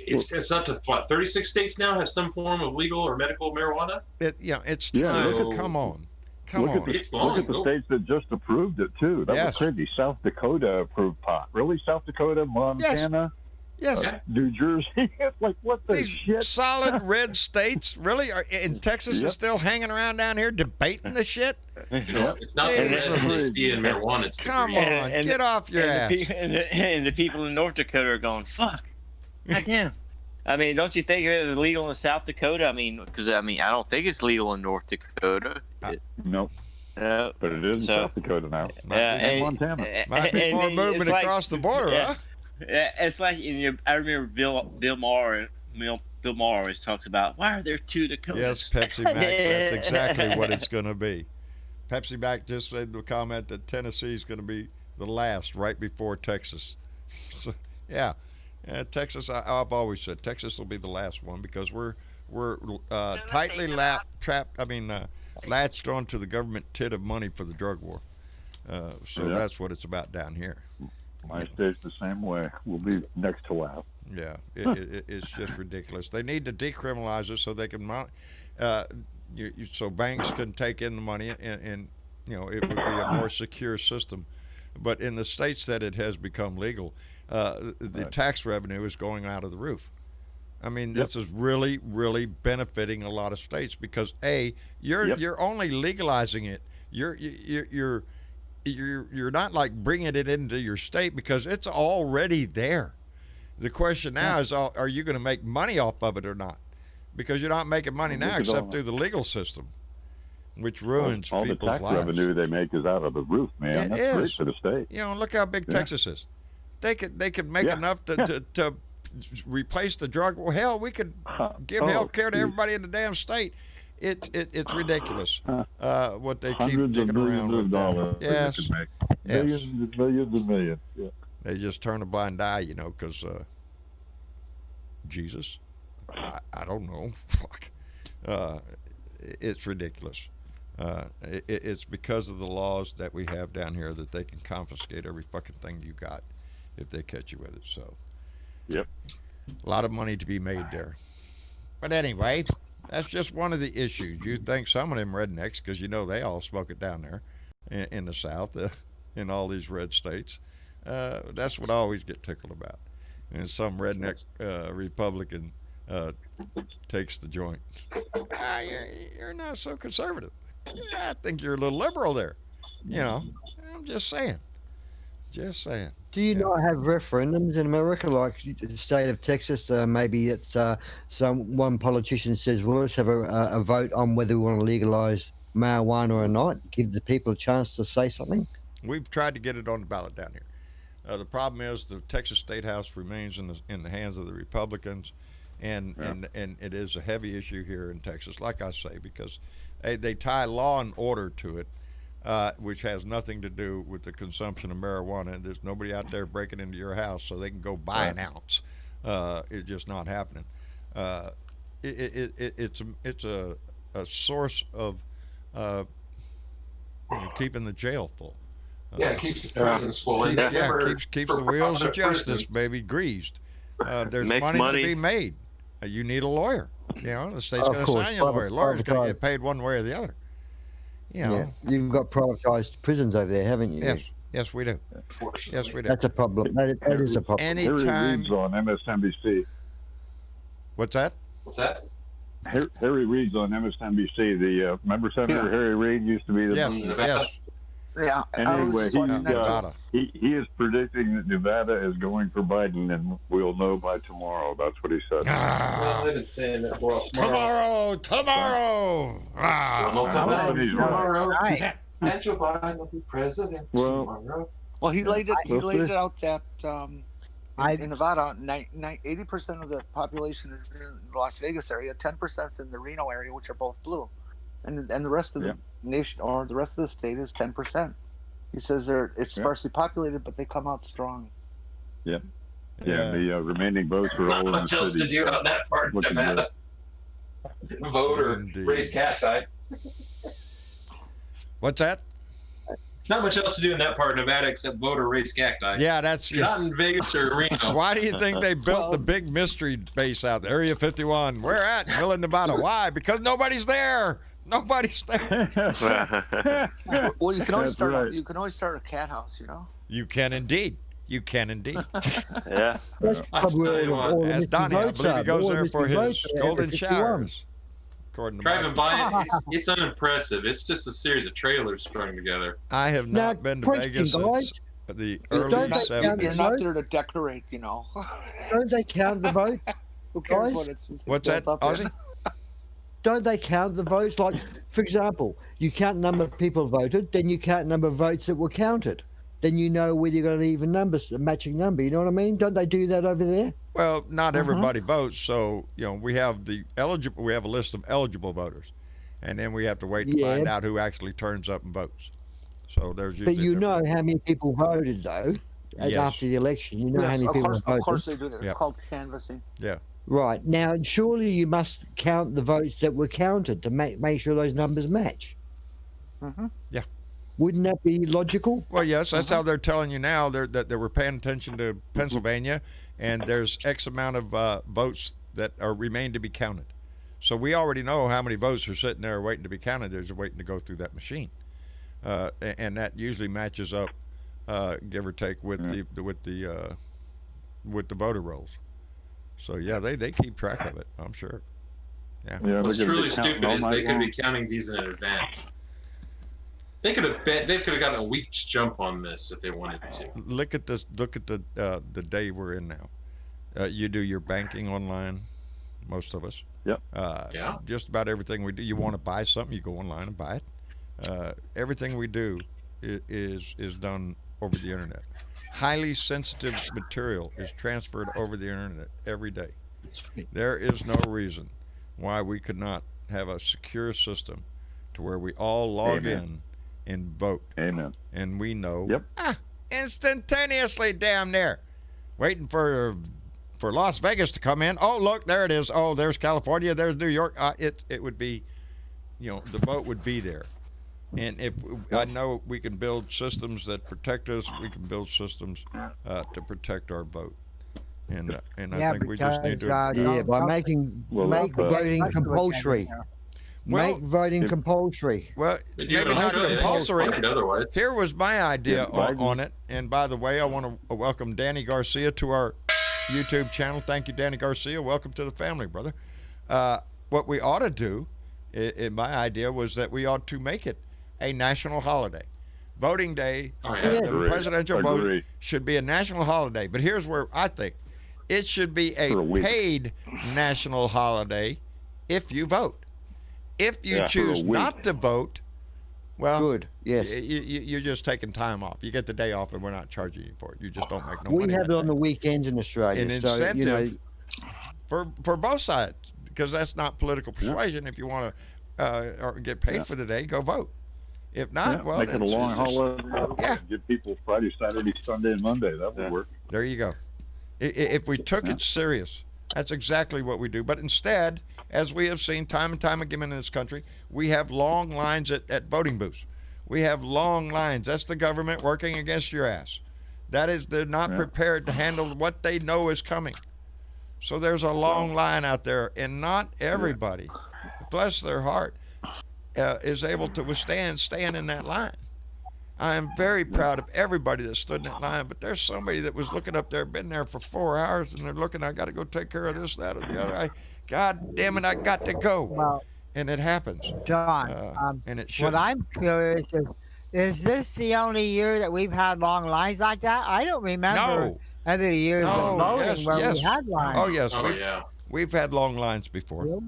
Speaker 7: It's up to what 36 states now have some form of legal or medical marijuana.
Speaker 2: It's
Speaker 5: Yeah,
Speaker 2: time.
Speaker 7: look
Speaker 5: at-
Speaker 2: Come on. Come
Speaker 5: Look at,
Speaker 2: on.
Speaker 5: the,
Speaker 7: It's
Speaker 5: look
Speaker 7: long.
Speaker 5: at the
Speaker 7: Go.
Speaker 5: states that just approved it too. That
Speaker 2: Yes.
Speaker 5: was crazy. South Dakota approved pot. Really, South Dakota, Montana,
Speaker 2: Yes.
Speaker 7: Yeah.
Speaker 5: New Jersey. It's like what the
Speaker 2: These
Speaker 5: shit?
Speaker 2: solid red states really are in Texas
Speaker 5: Yep.
Speaker 2: is still hanging around down here debating the shit.
Speaker 7: You know, it's not
Speaker 2: Jesus.
Speaker 7: the LSD and marijuana. It's the
Speaker 2: Come
Speaker 7: green.
Speaker 2: on,
Speaker 11: And-
Speaker 2: get off your ass.
Speaker 11: and the people in North Dakota are going, fuck. God damn. I mean, don't you think it was legal in South Dakota? I mean, because I don't think it's legal in North Dakota.
Speaker 5: Nope, but it is in
Speaker 11: So-
Speaker 5: South Dakota now.
Speaker 11: And-
Speaker 5: Montana.
Speaker 2: Might be
Speaker 11: and
Speaker 2: more
Speaker 11: it's
Speaker 2: movement
Speaker 11: like-
Speaker 2: across the border,
Speaker 11: yeah.
Speaker 2: huh?
Speaker 11: It's like I remember Bill Maher. Bill Maher always talks about why are there two Dakotas?
Speaker 2: Yes, Pepsi Max. That's exactly what it's going to be. Pepsi Max just said in the comment that Tennessee is going to be the last, right before Texas. So, yeah, Texas. I've always said Texas will be the last one because we're tightly latched onto the government tit of money for the drug war. So
Speaker 5: Yeah.
Speaker 2: that's what it's about down here.
Speaker 5: My state's the same way. We'll be next to last.
Speaker 2: Yeah, it's just ridiculous. They need to decriminalize it so they can, so banks can take in the money and it would be a more secure system. But in the states that it has become legal, the tax revenue is going out of the roof. I mean, this is really, really benefiting a lot of states because you're only legalizing it. You're not like bringing it into your state because it's already there. The question now is, are you going to make money off of it or not? Because you're not making money now except through the legal system, which ruins
Speaker 5: all the
Speaker 2: people's
Speaker 5: tax
Speaker 2: lives.
Speaker 5: revenue they make is out of the roof, man.
Speaker 2: It
Speaker 5: That's great
Speaker 2: is.
Speaker 5: for the state.
Speaker 2: Look how big
Speaker 5: Yeah.
Speaker 2: Texas is. They could make
Speaker 5: Yeah.
Speaker 2: enough to replace the drug. Well, hell, we could give health care to everybody in the damn state. It's ridiculous what they keep
Speaker 5: Hundreds of
Speaker 2: dicking
Speaker 5: millions
Speaker 2: around
Speaker 5: of
Speaker 2: with.
Speaker 5: dollars.
Speaker 2: Yes,
Speaker 5: They can make.
Speaker 2: yes.
Speaker 5: Millions and millions and millions. Yeah.
Speaker 2: They just turn a blind eye, because Jesus, I don't know. Fuck. It's ridiculous. It's because of the laws that we have down here that they can confiscate every fucking thing you got if they catch you with it. So,
Speaker 5: Yep.
Speaker 2: a lot of money to be made there. But anyway, that's just one of the issues. You'd think some of them rednecks, because they all smoke it down there in the South, in all these red states. That's what I always get tickled about. And some redneck Republican takes the joint. You're not so conservative. I think you're a little liberal there. I'm just saying. Just saying.
Speaker 6: Do you not have referendums in America, like the state of Texas? Maybe it's one politician says, "Well, let's have a vote on whether we want to legalize marijuana or not." Give the people a chance to say something.
Speaker 2: We've tried to get it on the ballot down here. The problem is the Texas State House remains in the hands of the Republicans, and it is a heavy issue here in Texas. Like I say, because they tie law and order to it. Which has nothing to do with the consumption of marijuana. There's nobody out there breaking into your house so they can go buy an ounce. It's just not happening. It's a source of keeping the jail full.
Speaker 7: It keeps the prisons full.
Speaker 2: Keeps the wheels of justice, baby, greased. There's money to be made. You need a lawyer. The state's going to sign you a lawyer. Lawyer's going to get paid one way or the other.
Speaker 6: Yeah, you've got privatized prisons over there, haven't you?
Speaker 2: Yes, we do. Yes, we do.
Speaker 6: That's a problem. That is a problem.
Speaker 2: Anytime.
Speaker 5: Harry Reid's on MSNBC.
Speaker 2: What's that?
Speaker 5: Harry Reid's on MSNBC. The member Senator Harry Reid used to be the.
Speaker 2: Yes.
Speaker 10: Yeah.
Speaker 5: Anyway, he is predicting that Nevada is going for Biden, and we'll know by tomorrow. That's what he said.
Speaker 7: Well, they've been saying that for
Speaker 2: Tomorrow.
Speaker 7: Still no come
Speaker 5: He's
Speaker 7: tomorrow.
Speaker 8: Right.
Speaker 7: And Joe Biden will be president tomorrow.
Speaker 10: Well, he laid it out that
Speaker 8: I-
Speaker 10: in Nevada, 80% of the population is in the Las Vegas area, 10% is in the Reno area, which are both blue, and the rest of the nation or the rest of the state is 10%. He says it's sparsely populated, but they come out strong.
Speaker 5: Yeah. The remaining votes are all in the
Speaker 7: Not much else to
Speaker 5: city.
Speaker 7: do on that part of
Speaker 5: Looking
Speaker 7: Nevada. Vote or
Speaker 2: Indeed.
Speaker 7: raise cacti.
Speaker 2: What's that?
Speaker 7: Not much else to do in that part of Nevada except vote or raise cacti.
Speaker 2: Yeah, that's.
Speaker 7: Not in Vegas or Reno.
Speaker 2: Why do you think they built the big mystery base out there, Area 51? Where at? Villa, Nevada. Why? Because nobody's there. Nobody's there.
Speaker 10: Well, you can always
Speaker 5: That's
Speaker 10: start.
Speaker 5: right.
Speaker 10: You can always start a cat house.
Speaker 2: You can indeed. You can indeed.
Speaker 9: Yeah.
Speaker 6: That's probably all the
Speaker 2: As
Speaker 6: missing
Speaker 2: Donnie, I
Speaker 6: votes
Speaker 2: believe he
Speaker 6: are.
Speaker 2: goes
Speaker 6: All the
Speaker 2: there for
Speaker 6: missing
Speaker 2: his
Speaker 6: votes are
Speaker 2: golden
Speaker 6: 51.
Speaker 2: showers. According to
Speaker 7: Driving
Speaker 2: Mike.
Speaker 7: by it, it's unimpressive. It's just a series of trailers strung together.
Speaker 2: I have
Speaker 6: Now,
Speaker 2: not been to
Speaker 6: question,
Speaker 2: Vegas
Speaker 6: guys.
Speaker 2: since the
Speaker 6: Don't
Speaker 2: early
Speaker 6: they count
Speaker 2: 70s.
Speaker 10: You're not there to decorate,
Speaker 6: Don't they count the votes?
Speaker 10: Who cares
Speaker 6: Guys?
Speaker 10: what it's
Speaker 2: What's that,
Speaker 10: built up in?
Speaker 2: Ozzy?
Speaker 6: Don't they count the votes? Like, for example, you count the number of people voted, then you count the number of votes that were counted. Then you know whether you got an even number, a matching number. You know what I mean? Don't they do that over there?
Speaker 2: Well, not everybody votes, so we have we have a list of eligible voters, and then we have to wait to find out who actually turns up and votes. So there's usually.
Speaker 6: But you know how many people voted though, after the election. You know how
Speaker 10: Yes,
Speaker 6: many people voted.
Speaker 10: of course they do that. It's
Speaker 2: Yeah.
Speaker 10: called canvassing.
Speaker 2: Yeah.
Speaker 6: Right now, surely you must count the votes that were counted to make sure those numbers match.
Speaker 10: Mm-hmm.
Speaker 2: Yeah.
Speaker 6: Wouldn't that be logical?
Speaker 2: Well, yes, that's how they're telling you now. That they were paying attention to Pennsylvania, and there's X amount of votes that remain to be counted. So we already know how many votes are sitting there waiting to be counted. They're just waiting to go through that machine, and that usually matches up, give or take, with the voter rolls. So yeah, they keep track of it. I'm sure. Yeah.
Speaker 7: What's
Speaker 5: they're gonna
Speaker 7: truly
Speaker 5: be counting
Speaker 7: stupid
Speaker 5: all
Speaker 7: is
Speaker 5: night
Speaker 7: they could be
Speaker 5: long.
Speaker 7: counting these in advance. They could have gotten a week's jump on this if they wanted to.
Speaker 2: Look at this. Look at the day we're in now. You do your banking online, most of us.
Speaker 5: Yep.
Speaker 7: Yeah.
Speaker 2: Just about everything we do. You want to buy something, you go online and buy it. Everything we do is done over the internet. Highly sensitive material is transferred over the internet every day. There is no reason why we could not have a secure system to where we all log in and vote.
Speaker 5: Amen.
Speaker 2: And we know
Speaker 5: Yep.
Speaker 2: instantaneously, damn near. Waiting for Las Vegas to come in. Oh, look, there it is. Oh, there's California. There's New York. It would be, the vote would be there. And if I know we can build systems that protect us, we can build systems to protect our vote. And I think we just need to
Speaker 6: by make voting compulsory. Make voting compulsory.
Speaker 2: Well, maybe not compulsory. Here was my idea on it. And by the way, I want to welcome Danny Garcia to our YouTube channel. Thank you, Danny Garcia. Welcome to the family, brother. What we ought to do, my idea was that we ought to make it a national holiday. Voting day, the presidential vote should be a national holiday. But here's where I think it should be a paid national holiday if you vote. If you choose not to vote, well,
Speaker 6: good. Yes,
Speaker 2: you're just taking time off. You get the day off, and we're not charging you for it. You just don't make no money.
Speaker 6: We have it on the weekends in Australia.
Speaker 2: An incentive for both sides, because that's not political persuasion. If you want to or get paid for the day, go vote. If not, well,
Speaker 5: make it a long holiday. Give people Friday, Saturday, Sunday, and Monday. That would work.
Speaker 2: There you go. If we took it serious, that's exactly what we do. But instead, as we have seen time and time again in this country, we have long lines at voting booths. We have long lines. That's the government working against your ass. That is, they're not prepared to handle what they know is coming. So there's a long line out there, and not everybody, bless their heart, is able to withstand staying in that line. I am very proud of everybody that stood in that line, but there's somebody that was looking up there, been there for 4 hours, and they're looking, I got to go take care of this, that, or the other. God damn it, I got to go.
Speaker 8: Well,
Speaker 2: and it happens.
Speaker 8: John,
Speaker 2: and it should.
Speaker 8: What I'm curious is this the only year that we've had long lines like that? I don't remember other years of voting where we had lines.
Speaker 2: Oh, yes. We've had long lines before.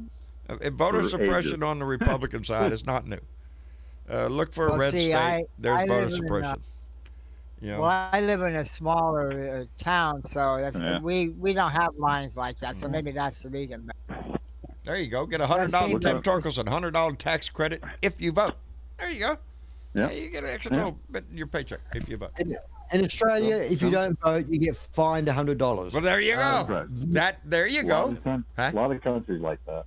Speaker 2: Voter suppression on the Republican side is not new. Look for a red state. There's voter suppression.
Speaker 8: Well, I live in a smaller town, so that's, we don't have lines like that. So maybe that's the reason.
Speaker 2: There you go. Get $100 Tim Torkelson, $100 tax credit if you vote. There you go. Yeah, you get an extra little bit in your paycheck if you vote.
Speaker 6: In Australia, if you don't vote, you get fined $100.
Speaker 2: Well, there you go. There you go.
Speaker 5: A lot of countries like that.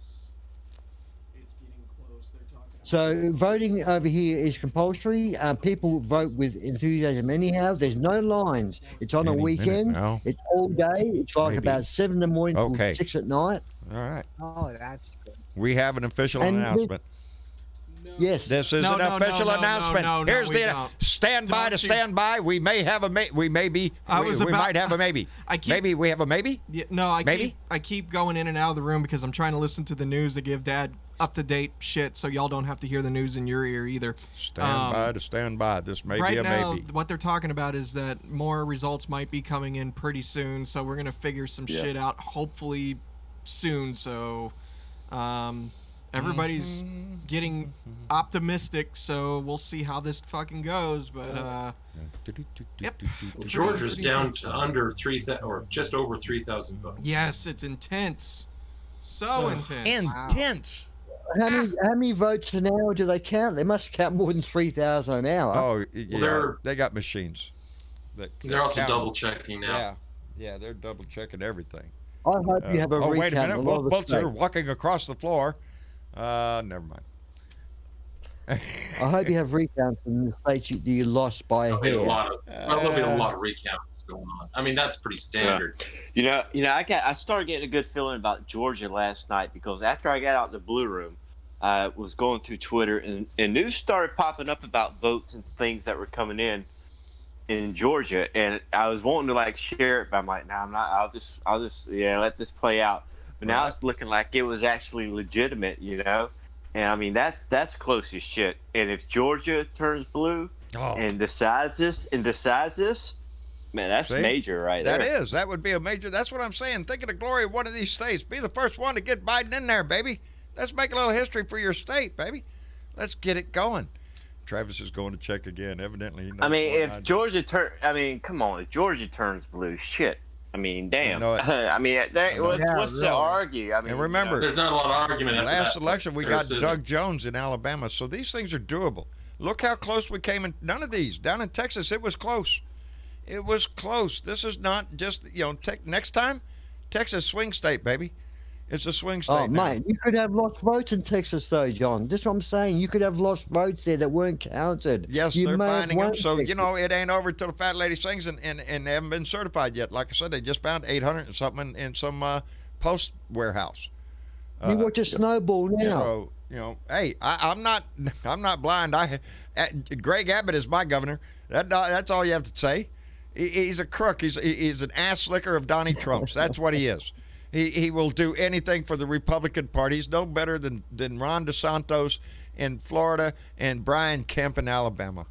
Speaker 6: So voting over here is compulsory. People vote with enthusiasm anyhow. There's no lines. It's on a weekend. It's all day. It's like about 7 in the morning till 6 at night.
Speaker 2: All right.
Speaker 8: Oh, that's good.
Speaker 2: We have an official announcement.
Speaker 6: Yes.
Speaker 2: This is an official announcement. Here's the stand by. We may have a we might have a maybe. Maybe we have a maybe?
Speaker 3: Yeah, no, I keep going in and out of the room because I'm trying to listen to the news to give Dad up-to-date shit so y'all don't have to hear the news in your ear either.
Speaker 2: Stand by. This may be a
Speaker 3: now,
Speaker 2: maybe.
Speaker 3: What they're talking about is that more results might be coming in pretty soon, so we're going to figure some shit out hopefully soon. So everybody's getting optimistic, so we'll see how this fucking goes. But yep.
Speaker 7: Georgia's down to under 3,000 or just over 3,000 votes.
Speaker 3: Yes, it's intense. So intense.
Speaker 2: Intense.
Speaker 6: How many votes an hour do they count? They must count more than 3,000 an hour.
Speaker 2: Oh, yeah. They got machines.
Speaker 7: They're also double checking now.
Speaker 2: Yeah, they're double checking everything.
Speaker 6: I hope you have a recount.
Speaker 2: Wait a minute. Weltzer walking across the floor. Never mind.
Speaker 6: I hope you have recounts in the states you lost by a hair.
Speaker 7: There'll be a lot of recounts going on. I mean, that's pretty standard.
Speaker 11: Yeah. I started getting a good feeling about Georgia last night because after I got out in the blue room, I was going through Twitter and news started popping up about votes and things that were coming in Georgia, and I was wanting to share it, but I'm like, nah, I'm not. I'll just let this play out. But now it's looking like it was actually legitimate, And I mean that's close as shit. And if Georgia turns blue and decides this, man, that's major right there.
Speaker 2: That would be a major. That's what I'm saying. Think of the glory of one of these states. Be the first one to get Biden in there, baby. Let's make a little history for your state, baby. Let's get it going. Travis is going to check again. Evidently, he knows
Speaker 11: I mean,
Speaker 2: more than I
Speaker 11: if
Speaker 2: do.
Speaker 11: Georgia come on, if Georgia turns blue, shit. I mean, damn.
Speaker 2: know it.
Speaker 11: I mean, what's to
Speaker 8: really.
Speaker 11: argue? I mean,
Speaker 2: And remember,
Speaker 7: There's not a lot of argument after
Speaker 2: last
Speaker 7: that.
Speaker 2: election we
Speaker 7: There
Speaker 2: got
Speaker 7: isn't.
Speaker 2: Doug Jones in Alabama, so these things are doable. Look how close we came in. None of these down in Texas. It was close. It was close. This is not just next time, Texas swing state, baby. It's a swing state.
Speaker 6: Oh,
Speaker 2: now.
Speaker 6: mate, you could have lost votes in Texas, though, John. That's what I'm saying. You could have lost votes there that weren't counted.
Speaker 2: Yes,
Speaker 6: you
Speaker 2: they're
Speaker 6: may have
Speaker 2: finding
Speaker 6: won
Speaker 2: them. So,
Speaker 6: Texas.
Speaker 2: it ain't over till the fat lady sings, and they haven't been certified yet. Like I said, they just found 800 and something in some post warehouse.
Speaker 6: You watch a snowball now.
Speaker 2: So, hey, I'm not blind. Greg Abbott is my governor. That's all you have to say. He's a crook. He's an ass slicker of Donnie Trump's. That's what he is. He will do anything for the Republican Party. He's no better than Ron DeSantis in Florida and Brian Kemp in Alabama.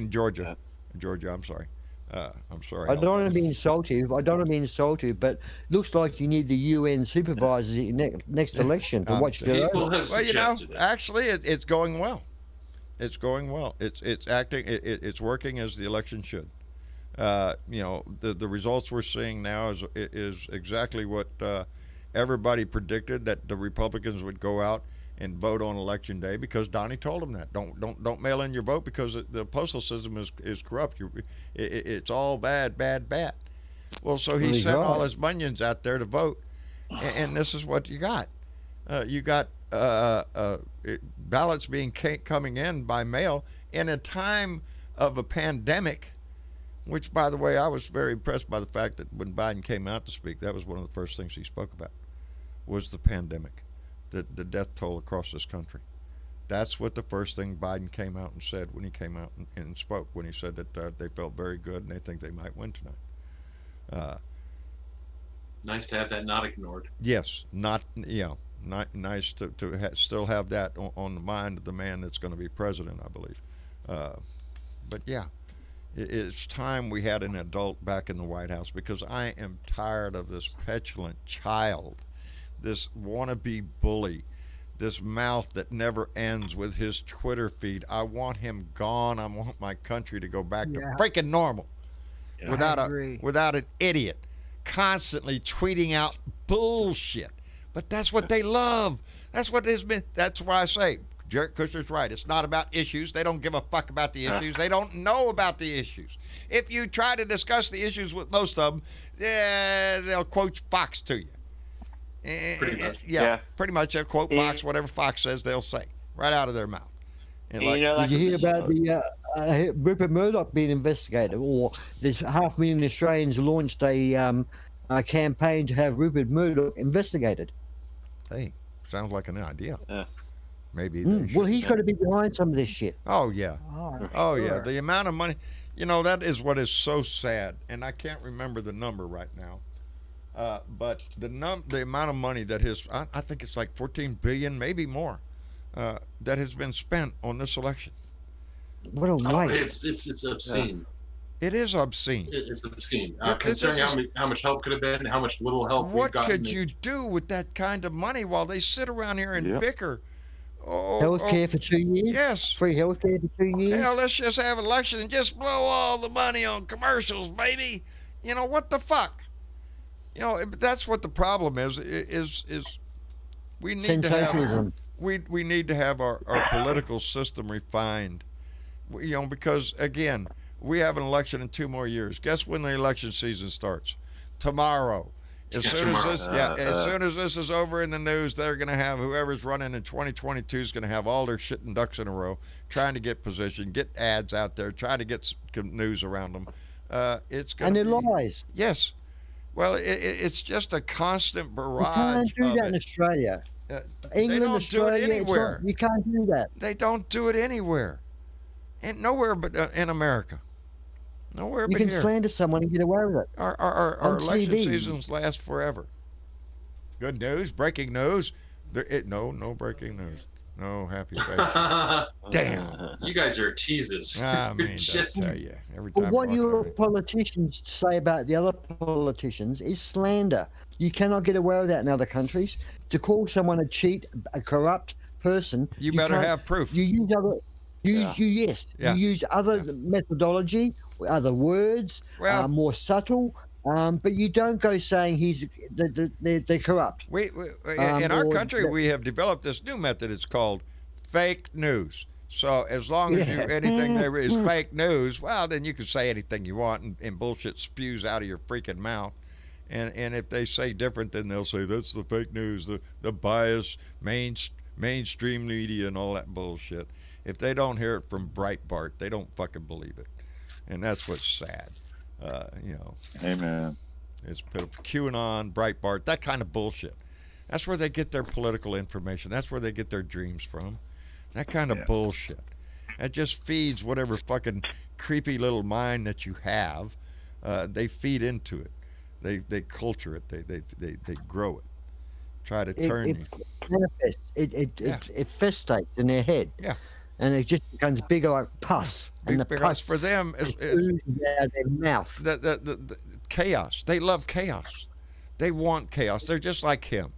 Speaker 2: Georgia. Georgia, I'm sorry. I'm sorry.
Speaker 6: I don't want to be insultive, but looks like you need the UN supervisors at your next election to watch the
Speaker 7: People have suggested it.
Speaker 2: Actually, it's going well. It's going well. It's acting. It's working as the election should. The results we're seeing now is exactly what everybody predicted, that the Republicans would go out and vote on election day, because Donnie told them that don't mail in your vote because the postal system is corrupt. It's all bad. Well, so he sent all his minions out there to vote, and this is what you got. You got ballots coming in by mail in a time of a pandemic. Which, by the way, I was very impressed by the fact that when Biden came out to speak, that was one of the first things he spoke about, was the pandemic, the death toll across this country. That's what the first thing Biden came out and said when he came out and spoke, when he said that they felt very good and they think they might win tonight.
Speaker 7: Nice to have that not ignored.
Speaker 2: Yes, not nice to still have that on the mind of the man that's going to be president, I believe. But yeah. It's time we had an adult back in the White House, because I am tired of this petulant child, this wannabe bully, this mouth that never ends with his Twitter feed. I want him gone. I want my country to go back to freaking normal, without an idiot constantly tweeting out bullshit. But that's what they love. That's what has been. That's why I say, Jared Kushner's right. It's not about issues. They don't give a fuck about the issues. They don't know about the issues. If you try to discuss the issues with most of them, they'll quote Fox to you.
Speaker 7: Pretty much.
Speaker 2: Pretty much. They'll quote Fox. Whatever Fox says, they'll say right out of their mouth. And
Speaker 6: did you hear about the Rupert Murdoch being investigated? Or there's 500,000 Australians launched a campaign to have Rupert Murdoch investigated.
Speaker 2: Hey, sounds like an idea. Maybe.
Speaker 6: Well, he's got to be behind some of this shit.
Speaker 2: Oh, yeah.
Speaker 8: Oh,
Speaker 2: yeah. The amount of money, that is what is so sad. And I can't remember the number right now. But the amount of money that I think it's like 14 billion, maybe more, that has been spent on this election.
Speaker 6: What a waste.
Speaker 7: It's obscene.
Speaker 2: It is obscene.
Speaker 7: It's obscene. Considering how much help could have been, how much little help we've gotten.
Speaker 2: What could you do with that kind of money while they sit around here and bicker?
Speaker 6: Healthcare for 2 years?
Speaker 2: Yes.
Speaker 6: Free healthcare for 2 years?
Speaker 2: Hell, let's just have an election and just blow all the money on commercials, baby. What the fuck? That's what the problem is we need
Speaker 6: sensationalism.
Speaker 2: We need to have our political system refined. Because again, we have an election in 2 more years. Guess when the election season starts? Tomorrow. As soon as this is over in the news, they're going to have whoever's running in 2022 is going to have all their shit and ducks in a row, trying to get position, get ads out there, trying to get news around them. It's going to be
Speaker 6: lies.
Speaker 2: Yes. Well, it's just a constant barrage.
Speaker 6: You can't do that in Australia. England,
Speaker 2: they don't
Speaker 6: Australia,
Speaker 2: do it anywhere.
Speaker 6: You can't do that.
Speaker 2: They don't do it anywhere. And nowhere but in America. Nowhere but here.
Speaker 6: You can slander someone and get away with it.
Speaker 2: Our election seasons last forever. Good news, breaking news. No breaking news. No happy face. Damn.
Speaker 7: You guys are teases.
Speaker 2: I mean, just tell you. Every time
Speaker 6: but what your politicians say about the other politicians is slander. You cannot get away with that in other countries. To call someone a cheat, a corrupt person,
Speaker 2: you better have proof.
Speaker 6: You use other. Yes,
Speaker 2: Yeah.
Speaker 6: you use other methodology, other words,
Speaker 2: Well-
Speaker 6: more subtle, but you don't go saying they're corrupt.
Speaker 2: We in our
Speaker 6: or
Speaker 2: country,
Speaker 6: that-
Speaker 2: we have developed this new method. It's called fake news. So as long as
Speaker 6: Yeah.
Speaker 2: anything there is fake news, well, then you can say anything you want, and bullshit spews out of your freaking mouth. And if they say different, then they'll say that's the fake news, the biased mainstream media and all that bullshit. If they don't hear it from Breitbart, they don't fucking believe it, and that's what's sad.
Speaker 5: Amen.
Speaker 2: It's QAnon, Breitbart, that kind of bullshit. That's where they get their political information. That's where they get their dreams from. That kind of bullshit. That just feeds whatever fucking creepy little mind that you have. They feed into it. They culture it. They grow it. Try to turn you.
Speaker 6: It manifests. It festates in their head.
Speaker 2: Yeah.
Speaker 6: And it just becomes bigger like pus. And the
Speaker 2: Because
Speaker 6: pus
Speaker 2: for them,
Speaker 6: oozes out of their mouth.
Speaker 2: the chaos. They love chaos. They want chaos. They're just like him.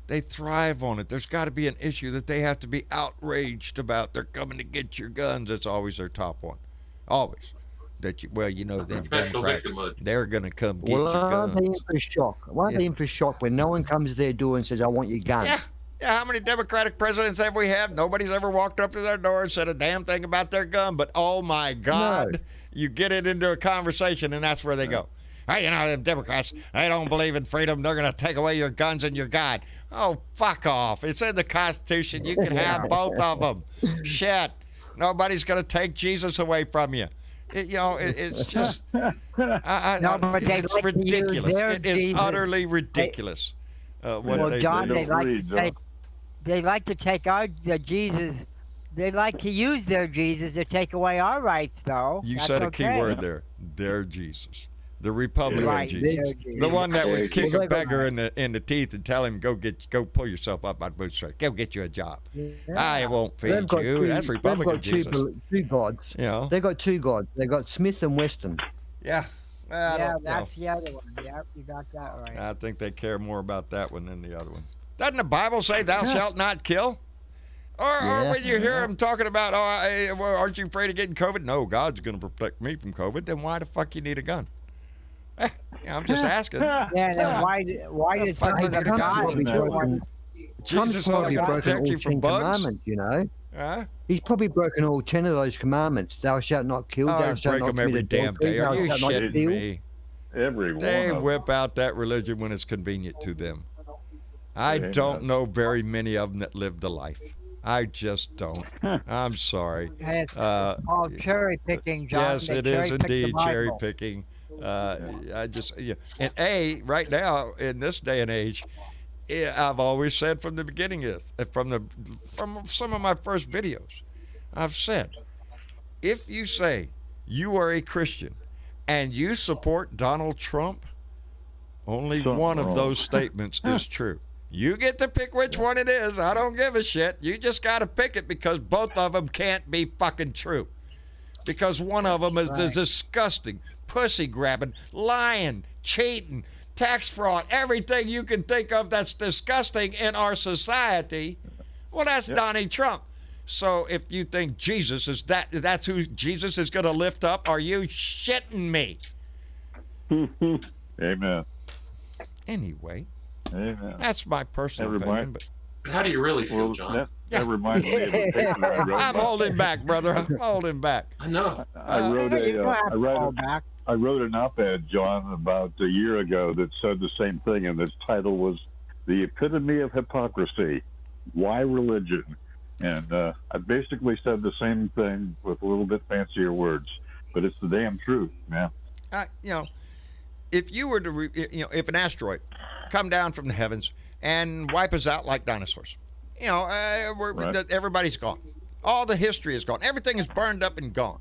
Speaker 2: They thrive on it. There's got to be an issue that they have to be outraged about. They're coming to get your guns. It's always their top one. Always. Them
Speaker 7: Special
Speaker 2: Democrats,
Speaker 7: victimhood.
Speaker 2: they're going to come get
Speaker 6: Well,
Speaker 2: your
Speaker 6: aren't they in
Speaker 2: guns.
Speaker 6: for shock? Why are they in for shock when no one comes to their door and says, I want your gun?
Speaker 2: Yeah. Yeah, how many Democratic presidents have we had? Nobody's ever walked up to their door and said a damn thing about their gun. But, oh, my God, you get it into a conversation, and that's where they go. Hey, them Democrats, they don't believe in freedom. They're going to take away your guns and your God. Oh, fuck off. It's in the Constitution. You can have both of them. Shit. Nobody's going to take Jesus away from you. It's just
Speaker 8: No, but they
Speaker 2: it's
Speaker 8: like to use
Speaker 2: ridiculous.
Speaker 8: their
Speaker 2: It is
Speaker 8: Jesus.
Speaker 2: utterly ridiculous. What
Speaker 8: Well,
Speaker 2: they
Speaker 8: John,
Speaker 2: do.
Speaker 8: they like to take the Jesus. They like to use their Jesus to take away our rights, though.
Speaker 2: You
Speaker 8: That's
Speaker 2: said a
Speaker 8: okay.
Speaker 2: key word there. Their Jesus. The Republican
Speaker 8: Right,
Speaker 2: Jesus.
Speaker 8: their Jesus.
Speaker 2: The one that would kick
Speaker 6: Well,
Speaker 2: a
Speaker 6: they got-
Speaker 2: beggar in the teeth and tell him, go pull yourself up by the bootstraps. Go get you a job. I won't feed
Speaker 6: They've got
Speaker 2: you. That's Republican
Speaker 6: they've got
Speaker 2: Jesus.
Speaker 6: two gods. They've got two gods. They've got Smith and Weston.
Speaker 2: Yeah. I
Speaker 8: Yeah,
Speaker 2: don't know.
Speaker 8: that's the other one. Yep, you got that right.
Speaker 2: I think they care more about that one than the other one. Doesn't the Bible say thou shalt not kill? Or when you hear them talking about, aren't you afraid of getting COVID? No, God's going to protect me from COVID. Then why the fuck you need a gun? I'm just asking.
Speaker 8: Yeah, then why did some of the guys
Speaker 2: Jesus
Speaker 6: Trump's probably
Speaker 2: only
Speaker 6: broken
Speaker 2: protect
Speaker 6: all
Speaker 2: you from
Speaker 6: 10
Speaker 2: bugs?
Speaker 6: commandments, you know.
Speaker 2: Huh?
Speaker 6: He's probably broken all 10 of those commandments. Thou shalt not kill.
Speaker 2: Oh,
Speaker 6: Thou
Speaker 2: you
Speaker 6: shalt
Speaker 2: break
Speaker 6: not
Speaker 2: them every
Speaker 6: commit
Speaker 2: damn
Speaker 6: adultery,
Speaker 2: day. Are
Speaker 6: thou
Speaker 2: you
Speaker 6: shalt not
Speaker 2: shitting
Speaker 6: steal.
Speaker 2: me?
Speaker 5: Every one
Speaker 2: They
Speaker 5: of them.
Speaker 2: whip out that religion when it's convenient to them. I
Speaker 5: Amen.
Speaker 2: don't know very many of them that live the life. I just don't. I'm sorry.
Speaker 8: It's called cherry picking, John.
Speaker 2: Yes,
Speaker 8: They
Speaker 2: it is
Speaker 8: cherry-pick the
Speaker 2: indeed cherry
Speaker 8: Bible.
Speaker 2: picking. I just and right now in this day and age, I've always said from the beginning, from some of my first videos, I've said, if you say you are a Christian and you support Donald Trump, only
Speaker 5: Something
Speaker 2: one of
Speaker 5: wrong.
Speaker 2: those statements is true. You get to pick which one it is. I don't give a shit. You just got to pick it because both of them can't be fucking true. Because one of them is disgusting, pussy grabbing, lying, cheating, tax fraud, everything you can think of that's disgusting in our society. Well, that's Donald Trump. So if you think Jesus is that's who Jesus is going to lift up, are you shitting me?
Speaker 5: Amen.
Speaker 2: Anyway,
Speaker 5: Amen.
Speaker 2: that's my personal
Speaker 5: Everybody-
Speaker 2: opinion. But
Speaker 7: How do you really feel,
Speaker 5: Well,
Speaker 7: John?
Speaker 5: that reminds me of a paper I wrote.
Speaker 2: I'm holding back, brother. I'm holding back.
Speaker 7: I know.
Speaker 5: I wrote
Speaker 8: Hey, you don't have to fall
Speaker 5: a
Speaker 8: back.
Speaker 5: I wrote an op-ed, John, about a year ago that said the same thing, and its title was "The Epitome of Hypocrisy: Why Religion." And I basically said the same thing with a little bit fancier words, but it's the damn truth, man.
Speaker 2: If you were to, if an asteroid come down from the heavens and wipe us out like dinosaurs,
Speaker 5: Right.
Speaker 2: everybody's gone. All the history is gone. Everything is burned up and gone.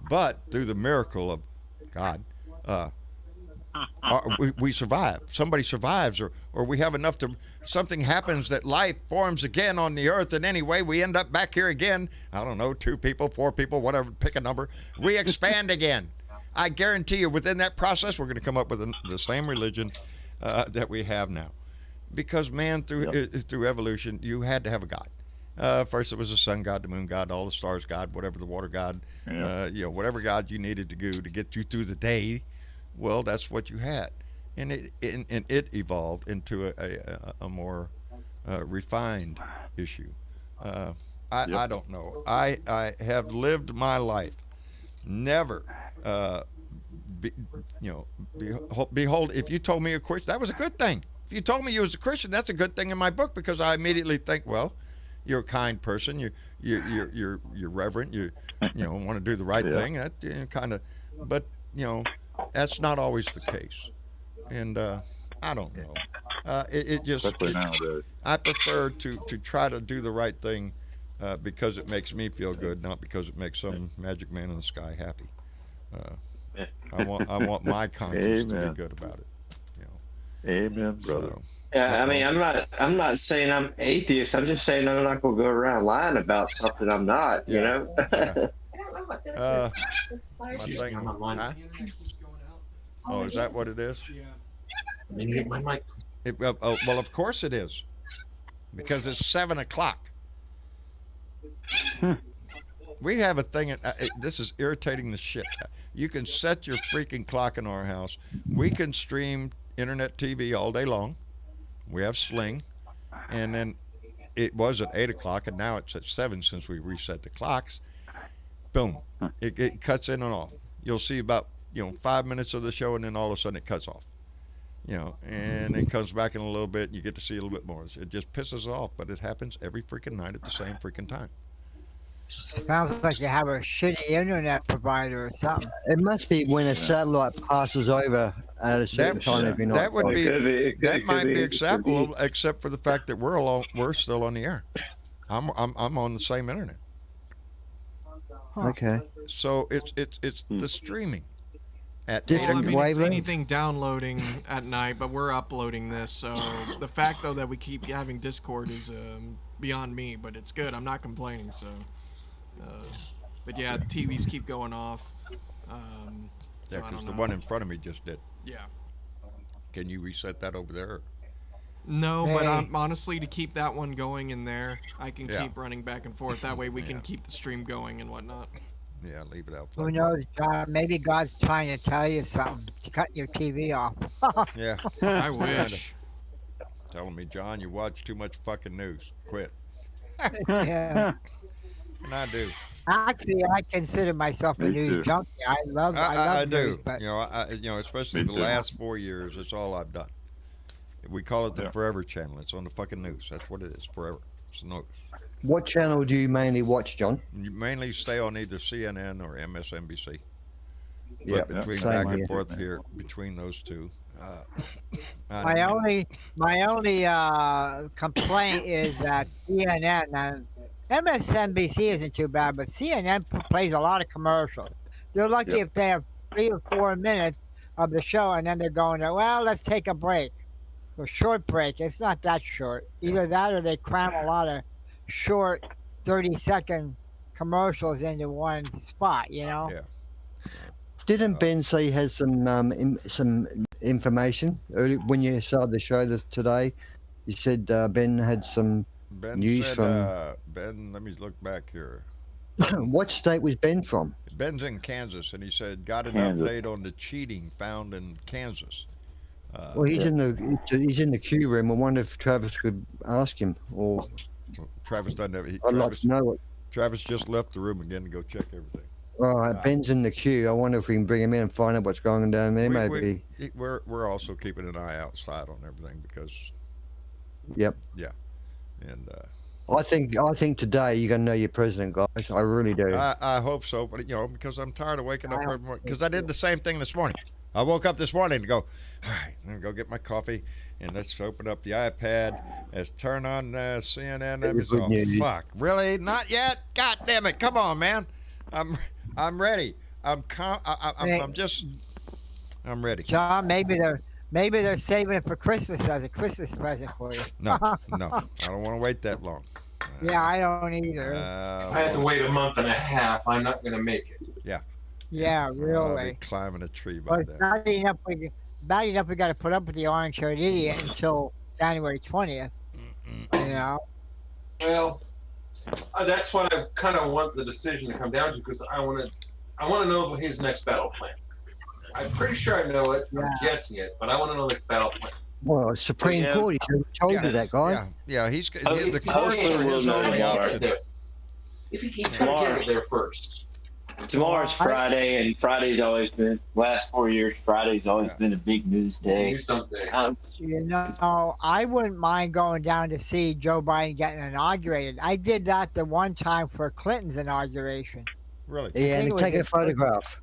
Speaker 2: But through the miracle of God, we survive. Somebody survives, or we have enough to, something happens that life forms again on the earth, and anyway, we end up back here again. I don't know, 2 people, 4 people, whatever, pick a number. We expand again. I guarantee you, within that process, we're going to come up with the same religion that we have now. Because man, through evolution, you had to have a God. First it was the sun god, the moon god, all the stars god, whatever the water god, whatever god you needed to do to get you through the day. Well, that's what you had, and it evolved into a more refined issue. I don't know. I have lived my life never. Behold, if you told me a Christian, that was a good thing. If you told me you was a Christian, that's a good thing in my book, because I immediately think, well, you're a kind person, you're reverent, you want to do the right thing. That kind of, but that's not always the case, and I don't know. It just
Speaker 5: Especially nowadays.
Speaker 2: I prefer to try to do the right thing because it makes me feel good, not because it makes some magic man in the sky happy. I want my conscience to be good about it.
Speaker 5: Amen, brother.
Speaker 2: So,
Speaker 9: Yeah, I mean, I'm not saying I'm atheist. I'm just saying I'm not gonna go around lying about something I'm not. You know.
Speaker 2: my thing, huh? Oh, is that what it is?
Speaker 3: Yeah.
Speaker 7: My mic.
Speaker 2: Well, of course it is, because it's 7 o'clock. We have a thing. This is irritating the shit. You can set your freaking clock in our house. We can stream internet TV all day long. We have Sling, and then it was at 8 o'clock, and now it's at 7 since we reset the clocks. Boom, it cuts in and off. You'll see about 5 minutes of the show, and then all of a sudden it cuts off. And it comes back in a little bit, and you get to see a little bit more. It just pisses off, but it happens every freaking night at the same freaking time.
Speaker 8: Sounds like you have a shitty internet provider or something.
Speaker 6: It must be when a satellite passes over at a certain time every night.
Speaker 2: That would be. That might be
Speaker 9: be.
Speaker 2: acceptable, except for the fact that we're still on the air. I'm on the same internet.
Speaker 6: Okay.
Speaker 2: So it's the streaming at
Speaker 6: Different
Speaker 3: Well, I mean, it's
Speaker 6: wavelengths?
Speaker 3: anything downloading at night, but we're uploading this, so the fact though that we keep having Discord is beyond me, but it's good. I'm not complaining. So, but yeah, the TVs keep going off.
Speaker 2: Yeah, because the one in front of me just did.
Speaker 3: Yeah.
Speaker 2: Can you reset that over there?
Speaker 3: No, but
Speaker 8: Hey.
Speaker 3: honestly, to keep that one going in there, I can
Speaker 2: Yeah.
Speaker 3: keep running back and forth. That way, we can
Speaker 2: Yeah.
Speaker 3: keep the stream going and whatnot.
Speaker 2: Yeah, leave it out.
Speaker 8: Who knows, John? Maybe God's trying to tell you something to cut your TV off.
Speaker 2: Yeah.
Speaker 3: I wish.
Speaker 2: Telling me, John, you watch too much fucking news. Quit.
Speaker 8: Yeah.
Speaker 2: And I do.
Speaker 8: Actually, I consider myself a
Speaker 5: Me
Speaker 8: news
Speaker 5: too.
Speaker 8: junkie. I love
Speaker 2: I
Speaker 8: news,
Speaker 2: do.
Speaker 8: but
Speaker 2: Especially
Speaker 5: Me
Speaker 2: the
Speaker 5: too.
Speaker 2: last 4 years, it's all I've done. We call it the
Speaker 5: Yeah.
Speaker 2: Forever Channel. It's on the fucking news. That's what it is. Forever. It's news.
Speaker 6: What channel do you mainly watch, John?
Speaker 2: You mainly stay on either CNN or MSNBC. But
Speaker 6: Yep,
Speaker 2: between
Speaker 6: same
Speaker 2: back
Speaker 6: here.
Speaker 2: and forth here between those two.
Speaker 8: my only complaint is that CNN and MSNBC isn't too bad, but CNN plays a lot of commercials. They're lucky
Speaker 5: Yep.
Speaker 8: if they have 3 or 4 minutes of the show, and then they're going, well, let's take a break. A short break. It's not that short. Either that or they cram a lot of short 30-second commercials into one spot,
Speaker 2: Yeah.
Speaker 6: Didn't Ben say he had some information early when you started the show today? You said Ben had some
Speaker 2: Ben
Speaker 6: news
Speaker 2: said,
Speaker 6: from.
Speaker 2: Ben, let me look back here.
Speaker 6: What state was Ben from?
Speaker 2: Ben's in Kansas, and he said, got an
Speaker 5: Kansas.
Speaker 2: update on the cheating found in Kansas.
Speaker 6: Well, he's in the queue room. I wonder if Travis could ask him, or
Speaker 2: Travis doesn't have
Speaker 6: I'd like to know what.
Speaker 2: Travis just left the room again to go check everything.
Speaker 6: All right, Ben's in the queue. I wonder if we can bring him in and find out what's going on down there. Maybe.
Speaker 2: We're also keeping an eye outside on everything because.
Speaker 6: Yep.
Speaker 2: Yeah, and
Speaker 6: I think today you're gonna know your president, guys. I really do.
Speaker 2: I hope so, but because I'm tired of waking up every morning. Because I did the same thing this morning. I woke up this morning to go, all right, I'm gonna go get my coffee, and let's open up the iPad. Let's turn on CNN. Let me
Speaker 6: Good
Speaker 2: oh,
Speaker 6: news.
Speaker 2: fuck, really? Not yet? God damn it! Come on, man. I'm ready. I'm ready.
Speaker 8: John, maybe they're saving it for Christmas as a Christmas present for you.
Speaker 2: No, I don't want to wait that long.
Speaker 8: Yeah, I don't either.
Speaker 7: I have to wait a month and a half. I'm not going to make it.
Speaker 8: Yeah,
Speaker 2: I'll be
Speaker 8: really.
Speaker 2: climbing a tree by
Speaker 8: Well,
Speaker 2: then.
Speaker 8: bad enough we got to put up with the orange-haired idiot until January 20th. You know.
Speaker 7: Well, That's what I kind of want the decision to come down to, because I want to know his next battle plan. I'm pretty sure I know it. I'm guessing it, but I want to know the next battle plan.
Speaker 6: Well, Supreme Court, he told you that, guy.
Speaker 2: Yeah, the courts are his
Speaker 9: Hopefully
Speaker 2: only option.
Speaker 7: If he's going to get it there first.
Speaker 9: Tomorrow's Friday, and Friday's always been, last 4 years, Friday's always been a big news day.
Speaker 8: You know, I wouldn't mind going down to see Joe Biden getting inaugurated. I did that the one time for Clinton's inauguration.
Speaker 2: Really?
Speaker 6: Yeah, and take a photograph.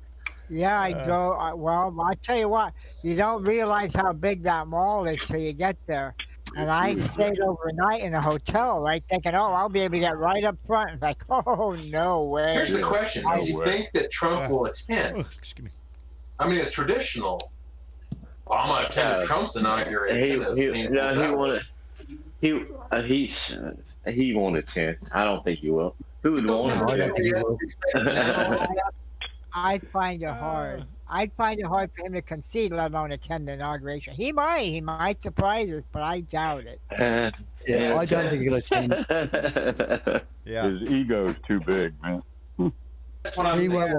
Speaker 8: Yeah, I go. Well, I tell you what, you don't realize how big that mall is till you get there. And I stayed overnight in a hotel, right, thinking, oh, I'll be able to get right up front. And like, oh, no way.
Speaker 7: Here's the question. Do you think that Trump will attend? I mean, it's traditional. Obama attended Trump's inauguration.
Speaker 9: He won't attend. I don't think he will. Who would want him to?
Speaker 8: I'd find it hard. I'd find it hard for him to concede, let alone attend the inauguration. He might surprise us, but I doubt it.
Speaker 6: I don't think he'll attend.
Speaker 5: His ego's too big, man.
Speaker 6: He won't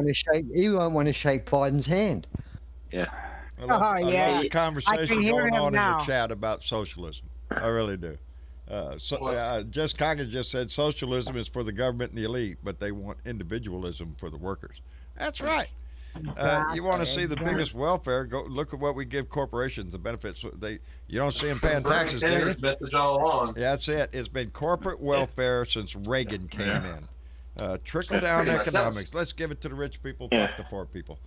Speaker 6: want to shake Biden's hand.
Speaker 2: A lot of conversation going on in the chat about socialism. I really do. Jess Conger just said socialism is for the government and the elite, but they want individualism for the workers. That's right. You want to see the biggest welfare? Go look at what we give corporations, the benefits. You don't see them paying taxes.
Speaker 7: Message all along.
Speaker 2: Yeah, that's it. It's been corporate welfare since Reagan came in. Trickle down economics. Let's give it to the rich people, fuck the poor people.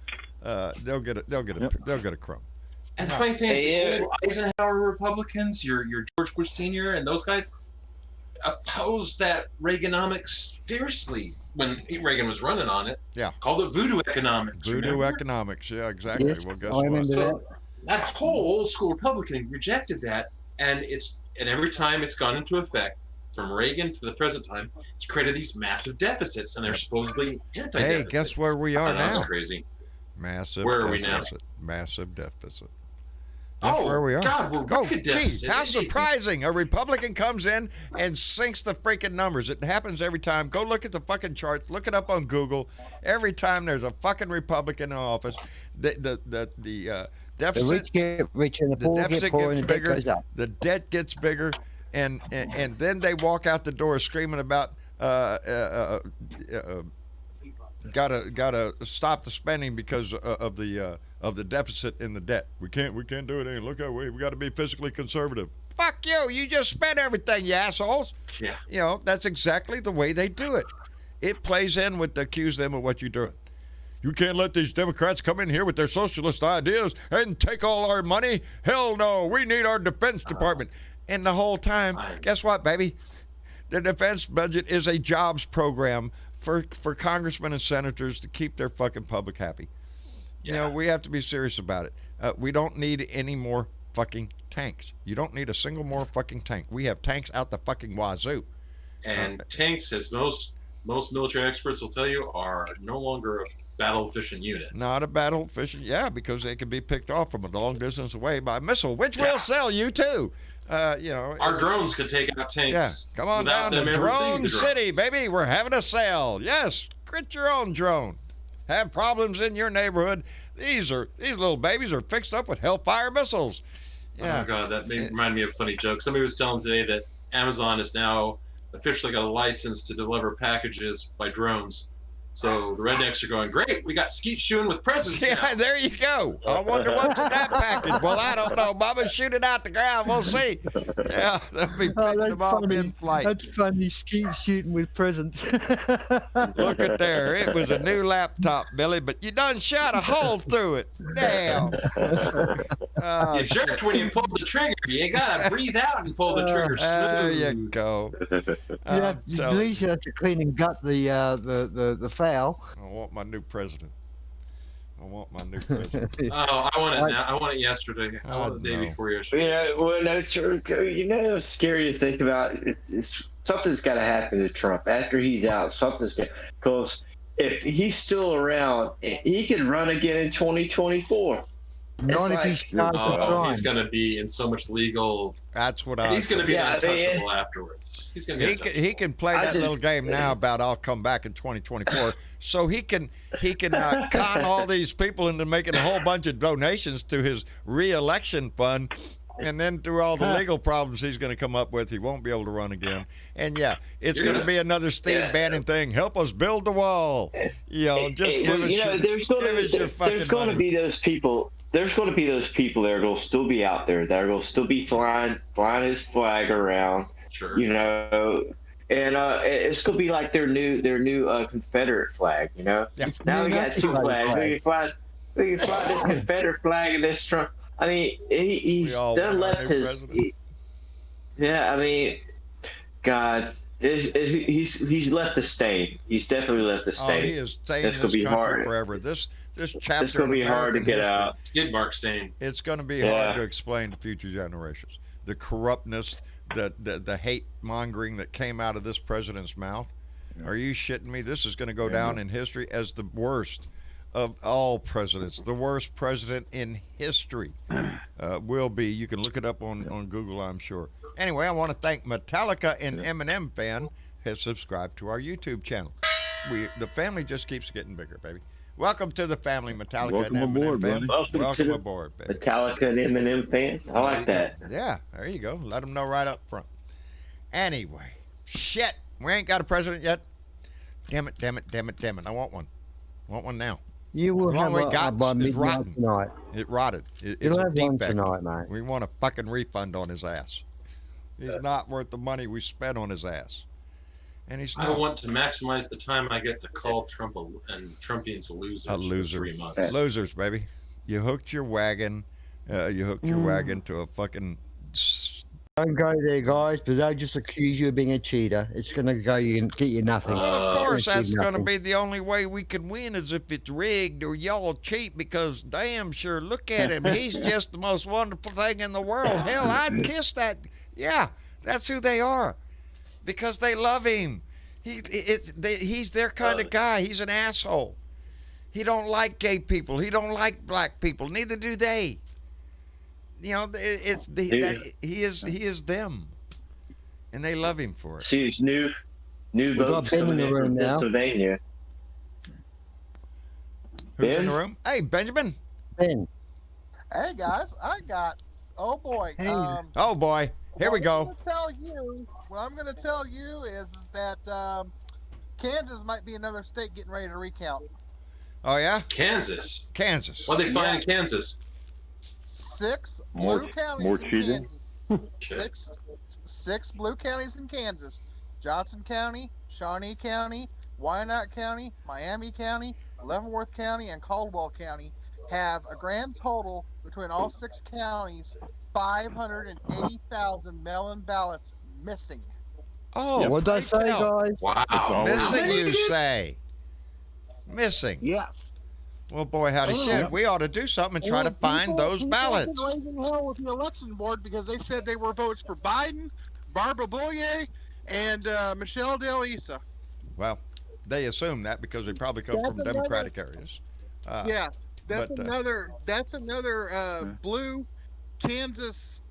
Speaker 2: They'll get a crumb.
Speaker 7: And the funny thing is, the Eisenhower Republicans, your George Bush Sr. and those guys opposed that Reaganomics fiercely when Reagan was running on it.
Speaker 2: Yeah.
Speaker 7: Called it voodoo economics.
Speaker 2: Economics. Yeah, exactly.
Speaker 6: Yes,
Speaker 2: well, guess what?
Speaker 7: So that whole old school Republican rejected that, and every time it's gone into effect, from Reagan to the present time, it's created these massive deficits, and they're supposedly anti-deficit.
Speaker 2: Hey, guess where we are now?
Speaker 7: That's crazy.
Speaker 2: Massive.
Speaker 7: Where are
Speaker 2: deficit.
Speaker 7: we now?
Speaker 2: Massive deficit. That's where we are.
Speaker 7: God, we're wicked deficit.
Speaker 2: How surprising. A Republican comes in and sinks the freaking numbers. It happens every time. Go look at the fucking charts. Look it up on Google. Every time there's a fucking Republican in office, the deficit,
Speaker 6: the rich get richer and the poor get poorer and the debt goes up.
Speaker 2: The debt gets bigger, and then they walk out the door screaming about gotta stop the spending because of the deficit and the debt. We can't do it. Look how we got to be fiscally conservative. Fuck you! You just spent everything, you assholes.
Speaker 7: Yeah.
Speaker 2: You know that's exactly the way they do it. It plays in with accuse them of what you're doing. You can't let these Democrats come in here with their socialist ideas and take all our money. Hell no! We need our Defense Department. And the whole time, guess what, baby? The defense budget is a jobs program for congressmen and senators to keep their fucking public happy. Yeah. You know, we have to be serious about it. We don't need any more fucking tanks. You don't need a single more fucking tank. We have tanks out the fucking wazoo.
Speaker 7: And tanks, as most military experts will tell you, are no longer a battle-efficient unit.
Speaker 2: Not a battle-efficient, because they can be picked off from a long distance away by a missile, which will sell you too.
Speaker 7: Our drones could take out tanks.
Speaker 2: Yeah, come on down to Drone City, baby. We're having a sale. Yes, get your own drone. Have problems in your neighborhood? These little babies are fixed up with Hellfire missiles. Yeah.
Speaker 7: Oh my God, that reminded me of a funny joke. Somebody was telling today that Amazon has now officially got a license to deliver packages by drones. So the rednecks are going, great, we got skeet shooting with presents now.
Speaker 2: Yeah, there you go. I wonder what's in that package. Well, I don't know. Mama, shoot it out the ground. We'll see. Yeah, that'll be picking them off in flight.
Speaker 6: That's funny, skeet shooting with presents.
Speaker 2: Look at there. It was a new laptop, Billy, but you done shot a hole through it. Damn.
Speaker 7: You jerked when you pulled the trigger. You got to breathe out and pull the trigger smooth.
Speaker 2: There you go.
Speaker 6: At least you have to clean and gut the foul.
Speaker 2: I want my new president. I
Speaker 7: want it now. I want it yesterday. I want it the day before yesterday.
Speaker 9: It's scary to think about. Something's got to happen to Trump after he's out. Because if he's still around, he could run again in 2024.
Speaker 6: Not if he
Speaker 9: like-
Speaker 6: starts a
Speaker 7: Oh,
Speaker 6: crime.
Speaker 7: he's going to be in so much legal.
Speaker 2: That's what
Speaker 7: He's going to be
Speaker 9: Yeah, I mean,
Speaker 7: untouchable
Speaker 9: it's-
Speaker 7: afterwards. He's going to be
Speaker 2: He
Speaker 7: untouchable.
Speaker 2: can, he can play
Speaker 9: I
Speaker 2: that
Speaker 9: just-
Speaker 2: little game now about I'll come back in 2024, so he can con all these people into making a whole bunch of donations to his re-election fund, and then through all the legal problems he's going to come up with, he won't be able to run again. And yeah, it's going to be another Steve Bannon thing. Help us build the wall. You know, just give us your,
Speaker 9: there's
Speaker 2: fucking
Speaker 9: going to
Speaker 2: money.
Speaker 9: be those people. There's going to be those people that are going to still be out there, that are going to still be flying his flag around.
Speaker 7: Sure.
Speaker 9: You know, and it's going to be like their new Confederate flag. You know.
Speaker 2: Yeah.
Speaker 9: Now we got
Speaker 6: Nazi
Speaker 9: two
Speaker 6: flag.
Speaker 9: flags. We can fly this Confederate flag and this Trump. I mean, he's
Speaker 2: We all
Speaker 9: done
Speaker 2: want our
Speaker 9: left
Speaker 2: new
Speaker 9: his.
Speaker 2: president.
Speaker 9: Yeah, I mean, God, he's left a stain. He's definitely left a
Speaker 2: Oh,
Speaker 9: stain.
Speaker 2: he is staying in
Speaker 9: That's gonna
Speaker 2: this
Speaker 9: be
Speaker 2: country
Speaker 9: hard.
Speaker 2: forever. This chapter.
Speaker 9: It's going to be
Speaker 2: in
Speaker 9: hard to
Speaker 2: American
Speaker 9: get
Speaker 2: history,
Speaker 9: out.
Speaker 7: Skid mark stain.
Speaker 2: It's going to be
Speaker 9: Yeah.
Speaker 2: hard to explain to future generations. The corruptness, the hate mongering that came out of this president's mouth. Are you shitting me? This is going to go down in history as the worst of all presidents. The worst president in history will be. You can look it up on Google, I'm sure. Anyway, I want to thank Metallica and Eminem fan has subscribed to our YouTube channel. The family just keeps getting bigger, baby. Welcome to the family, Metallica
Speaker 5: Welcome
Speaker 2: and Eminem
Speaker 5: aboard,
Speaker 2: fan.
Speaker 5: buddy.
Speaker 9: Welcome to the
Speaker 2: aboard, baby.
Speaker 9: Metallica and Eminem fans. I like that.
Speaker 2: Yeah, there you go. Let them know right up front. Anyway, shit. We ain't got a president yet. Damn it. I want one. Now.
Speaker 6: You will
Speaker 2: The
Speaker 6: have
Speaker 2: one we
Speaker 6: one
Speaker 2: got
Speaker 6: by
Speaker 2: is
Speaker 6: midnight
Speaker 2: rotten.
Speaker 6: tonight.
Speaker 2: It rotted. It's
Speaker 6: You'll
Speaker 2: a
Speaker 6: have one
Speaker 2: defect.
Speaker 6: tonight, mate.
Speaker 2: We want a fucking refund on his ass. He's not worth the money we spent on his ass. And he's
Speaker 7: I
Speaker 2: not
Speaker 7: want to maximize the time I get to call Trump and Trumpians losers
Speaker 2: a loser.
Speaker 7: for 3 months.
Speaker 2: Losers, baby. You hooked your wagon. Wagon to a fucking.
Speaker 6: Don't go there, guys, but they'll just accuse you of being a cheater. It's going to get you nothing.
Speaker 2: Well, of course,
Speaker 6: It's
Speaker 2: that's going to
Speaker 6: nothing.
Speaker 2: be the only way we can win is if it's rigged or y'all cheat because damn sure, look at him. He's just the most wonderful thing in the world. Hell, I'd kiss that. Yeah, that's who they are because they love him. He's their kind of guy. He's an asshole. He don't like gay people. He don't like black people. Neither do they. You know, he is them, and they love him for it.
Speaker 9: See these new
Speaker 6: We've got
Speaker 9: votes
Speaker 6: Ben in
Speaker 9: coming
Speaker 6: the
Speaker 9: in
Speaker 6: room
Speaker 9: from
Speaker 6: now.
Speaker 9: Pennsylvania.
Speaker 2: Who's in
Speaker 9: Ben?
Speaker 2: the room? Hey, Benjamin.
Speaker 6: Ben,
Speaker 12: Hey guys, I got. Oh boy.
Speaker 6: Hey.
Speaker 2: Oh boy, here we go.
Speaker 12: What I'm going to tell you is that Kansas might be another state getting ready to recount.
Speaker 2: Oh yeah,
Speaker 7: Kansas.
Speaker 2: Kansas.
Speaker 7: What are they find in Kansas?
Speaker 12: 6
Speaker 5: More-
Speaker 12: blue counties
Speaker 5: more
Speaker 12: in
Speaker 5: cheating?
Speaker 12: Kansas. Six blue counties in Kansas. Johnson County, Shawnee County, Wyandotte County, Miami County, Leavenworth County, and Caldwell County have a grand total between all 6 counties 580,000 mail-in ballots missing.
Speaker 2: Oh,
Speaker 6: what'd I
Speaker 2: pray
Speaker 6: say,
Speaker 2: tell.
Speaker 6: guys?
Speaker 7: Wow.
Speaker 2: Missing, you say? Missing.
Speaker 12: Yes.
Speaker 2: Well, boy, howdy shit. We ought to do something and try to find those ballots.
Speaker 12: Raising hell with the election board because they said they were votes for Biden, Barbara Boyer, and Michelle DeLisa.
Speaker 2: Well, they assume that because they probably come from
Speaker 12: That's
Speaker 2: Democratic areas.
Speaker 12: Yes, that's
Speaker 2: but,
Speaker 12: another. That's another blue Kansas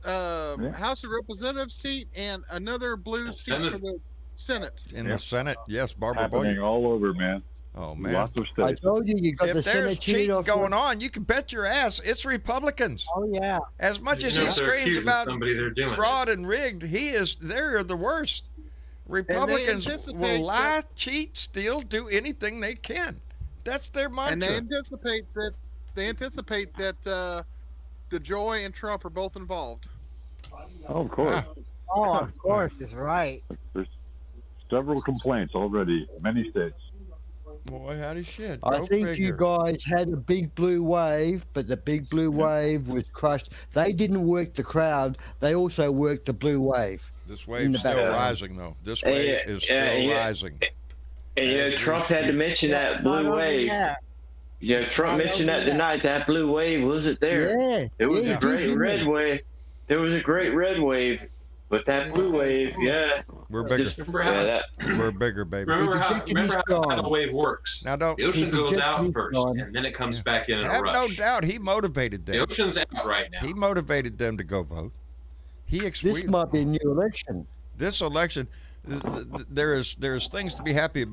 Speaker 12: House of Representatives seat and another blue seat
Speaker 7: Senate.
Speaker 12: for the Senate.
Speaker 2: In the Senate, yes, Barbara
Speaker 5: Happening
Speaker 2: Boyer.
Speaker 5: all over, man.
Speaker 2: Oh, man.
Speaker 5: Lots of
Speaker 6: I
Speaker 5: states.
Speaker 6: told you got the
Speaker 2: If there's
Speaker 6: Senate cheated
Speaker 2: cheating
Speaker 6: off.
Speaker 2: going on, you can bet your ass it's Republicans.
Speaker 8: Oh yeah.
Speaker 2: As much as
Speaker 7: You know,
Speaker 2: he
Speaker 7: if they're
Speaker 2: screams
Speaker 7: accusing
Speaker 2: about
Speaker 7: somebody, they're doing it.
Speaker 2: fraud and rigged, they're the worst. Republicans
Speaker 12: anticipate
Speaker 2: will lie,
Speaker 12: that-
Speaker 2: cheat, steal, do anything they can. That's their
Speaker 12: And they
Speaker 2: mantra.
Speaker 12: anticipate that the Joy and Trump are both involved.
Speaker 5: Oh, of course.
Speaker 8: Oh, of course, is right.
Speaker 5: There's several complaints already, many states.
Speaker 2: Boy, howdy shit.
Speaker 6: I
Speaker 2: Go
Speaker 6: think
Speaker 2: figure.
Speaker 6: you guys had a big blue wave, but the big blue wave was crushed. They didn't work the crowd. They also worked the blue wave.
Speaker 2: This
Speaker 6: in
Speaker 2: wave's
Speaker 6: the
Speaker 2: still
Speaker 6: background.
Speaker 2: rising, though. This wave is still rising.
Speaker 9: And you know, Trump had to mention that blue wave.
Speaker 8: Yeah.
Speaker 9: You know, Trump mentioned that tonight. That blue wave wasn't there.
Speaker 6: Yeah.
Speaker 9: It was
Speaker 6: yeah,
Speaker 9: a great
Speaker 6: didn't
Speaker 9: red
Speaker 6: it?
Speaker 9: wave. There was a great red wave,
Speaker 11: With that blue wave, yeah.
Speaker 2: We're bigger.
Speaker 7: Just remember
Speaker 11: Yeah,
Speaker 7: how,
Speaker 2: We're bigger, baby.
Speaker 7: remember how,
Speaker 6: projected
Speaker 7: remember
Speaker 6: his
Speaker 7: how the
Speaker 6: gone.
Speaker 7: wave works.
Speaker 2: Now don't
Speaker 7: The ocean
Speaker 6: He
Speaker 7: goes
Speaker 6: projected
Speaker 7: out
Speaker 6: his
Speaker 7: first,
Speaker 6: gone.
Speaker 7: and then it comes back in a
Speaker 2: have no
Speaker 7: rush.
Speaker 2: doubt he motivated
Speaker 7: The
Speaker 2: them.
Speaker 7: ocean's out right now.
Speaker 2: He motivated them to go vote.
Speaker 6: This might be a new election.
Speaker 2: This election, there's things to be happy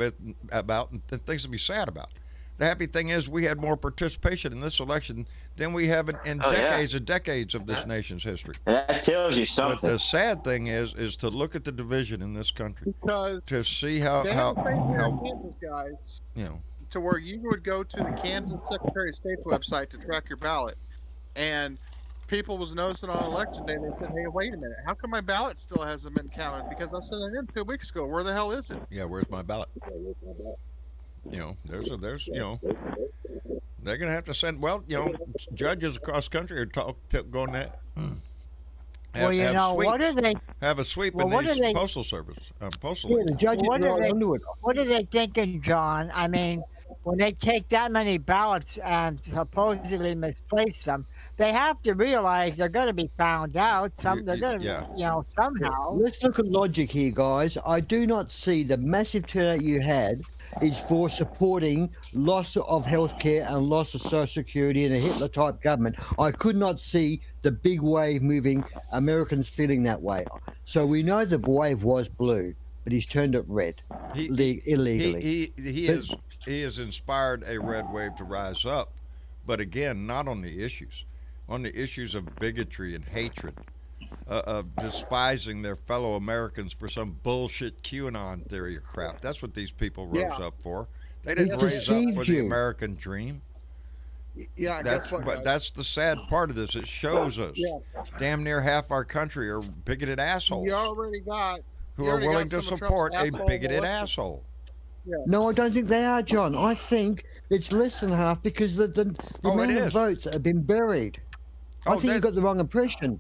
Speaker 2: about and things to be sad about. The happy thing is we had more participation in this election than we have in decades and decades of this nation's history.
Speaker 11: That tells you
Speaker 2: But
Speaker 11: something.
Speaker 2: the sad thing is to look at the division in this country,
Speaker 12: Because
Speaker 2: to see how
Speaker 12: they have a thing here in
Speaker 2: how
Speaker 12: Kansas, guys,
Speaker 2: you know.
Speaker 12: to where you would go to the Kansas Secretary of State's website to track your ballot, and people was noticing on election day. They said, "Hey, wait a minute, how come my ballot still hasn't been counted? Because I sent it in 2 weeks ago. Where the hell is it?"
Speaker 2: Yeah, where's my ballot? You know, there's you know, they're gonna have to send. Well, you know, judges across the country are going that.
Speaker 8: Well, you know, what do they?
Speaker 2: Have a sweep
Speaker 8: Well,
Speaker 2: in
Speaker 8: what
Speaker 2: these
Speaker 8: do they?
Speaker 2: postal service, postal.
Speaker 6: Yeah, the judges
Speaker 8: What
Speaker 6: are
Speaker 8: are
Speaker 6: right
Speaker 8: they?
Speaker 6: onto it.
Speaker 8: What are they thinking, John? I mean, when they take that many ballots and supposedly misplace them, they have to realize they're going to be found out. They're going to,
Speaker 2: yeah.
Speaker 8: you know, somehow.
Speaker 6: Let's look at logic here, guys. I do not see the massive turnout you had is for supporting loss of healthcare and loss of social security in a Hitler-type government. I could not see the big wave moving Americans feeling that way. So we know the wave was blue, but he's turned it red illegally.
Speaker 2: He has inspired a red wave to rise up, but again, not on the issues of bigotry and hatred, of despising their fellow Americans for some bullshit QAnon theory of crap. That's what these people rose up for. They didn't raise up for the American dream.
Speaker 12: Yeah,
Speaker 2: That's the sad part of this. It shows us damn near half our country are bigoted assholes
Speaker 12: You already got
Speaker 2: who are willing to support a bigoted asshole.
Speaker 12: Yeah.
Speaker 6: No, I don't think they are, John. I think it's less than half because the amount of votes have been buried. I think you got the wrong impression.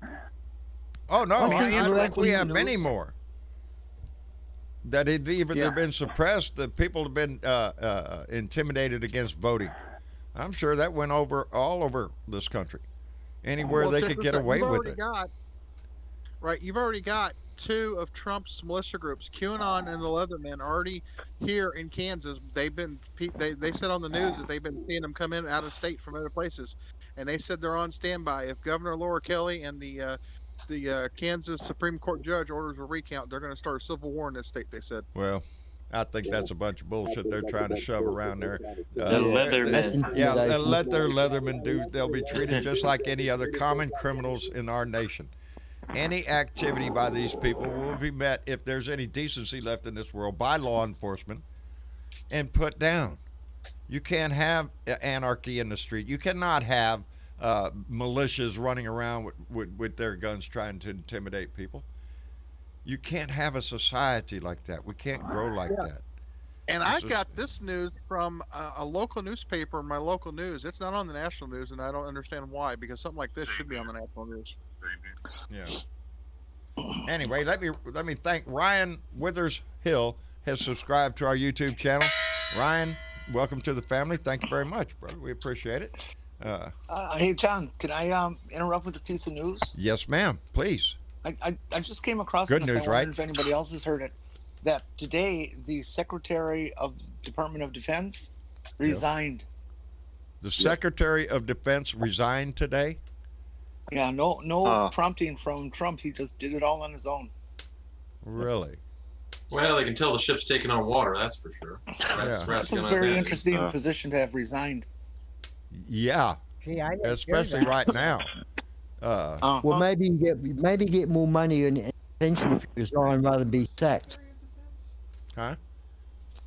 Speaker 2: Oh no, I think we have
Speaker 6: knows.
Speaker 2: many more. That have either been suppressed, that people have been intimidated against voting. I'm sure that went over all over this country, anywhere they could get away with it.
Speaker 12: You've already got 2 of Trump's militia groups, QAnon and the Leathermen, already here in Kansas. They said on the news that they've been seeing them come in out of state from other places, and they said they're on standby. If Governor Laura Kelly and the Kansas Supreme Court judge orders a recount, they're going to start a civil war in this state. They said.
Speaker 2: Well, I think that's a bunch of bullshit they're trying to shove around there.
Speaker 11: The Leathermen.
Speaker 2: Yeah, let their Leathermen do. They'll be treated just like any other common criminals in our nation. Any activity by these people will be met, if there's any decency left in this world, by law enforcement and put down. You can't have anarchy in the street. You cannot have militias running around with their guns trying to intimidate people. You can't have a society like that. We can't grow like that.
Speaker 12: And I got this news from a local newspaper in my local news. It's not on the national news, and I don't understand why, because something like this should be on the national news.
Speaker 2: Yeah. Anyway, let me thank Ryan Withers Hill has subscribed to our YouTube channel. Ryan, welcome to the family. Thank you very much, brother. We appreciate it.
Speaker 10: Hey, John, can I interrupt with a piece of news?
Speaker 2: Yes, ma'am. Please.
Speaker 10: I just came across
Speaker 2: Good
Speaker 10: this.
Speaker 2: news,
Speaker 10: I wonder
Speaker 2: right?
Speaker 10: if anybody else has heard it. That today the Secretary of Department of Defense resigned.
Speaker 2: The Secretary of Defense resigned today?
Speaker 10: Yeah, no prompting from Trump. He just did it all on his own.
Speaker 2: Really?
Speaker 7: Well, they can tell the ship's taking on water, that's for sure.
Speaker 10: That's a very interesting position to have resigned.
Speaker 2: Yeah.
Speaker 8: Gee, I didn't
Speaker 2: Especially
Speaker 8: hear that.
Speaker 2: right now.
Speaker 6: Well, maybe you get more money and attention if you resign rather than be sacked.
Speaker 2: Huh?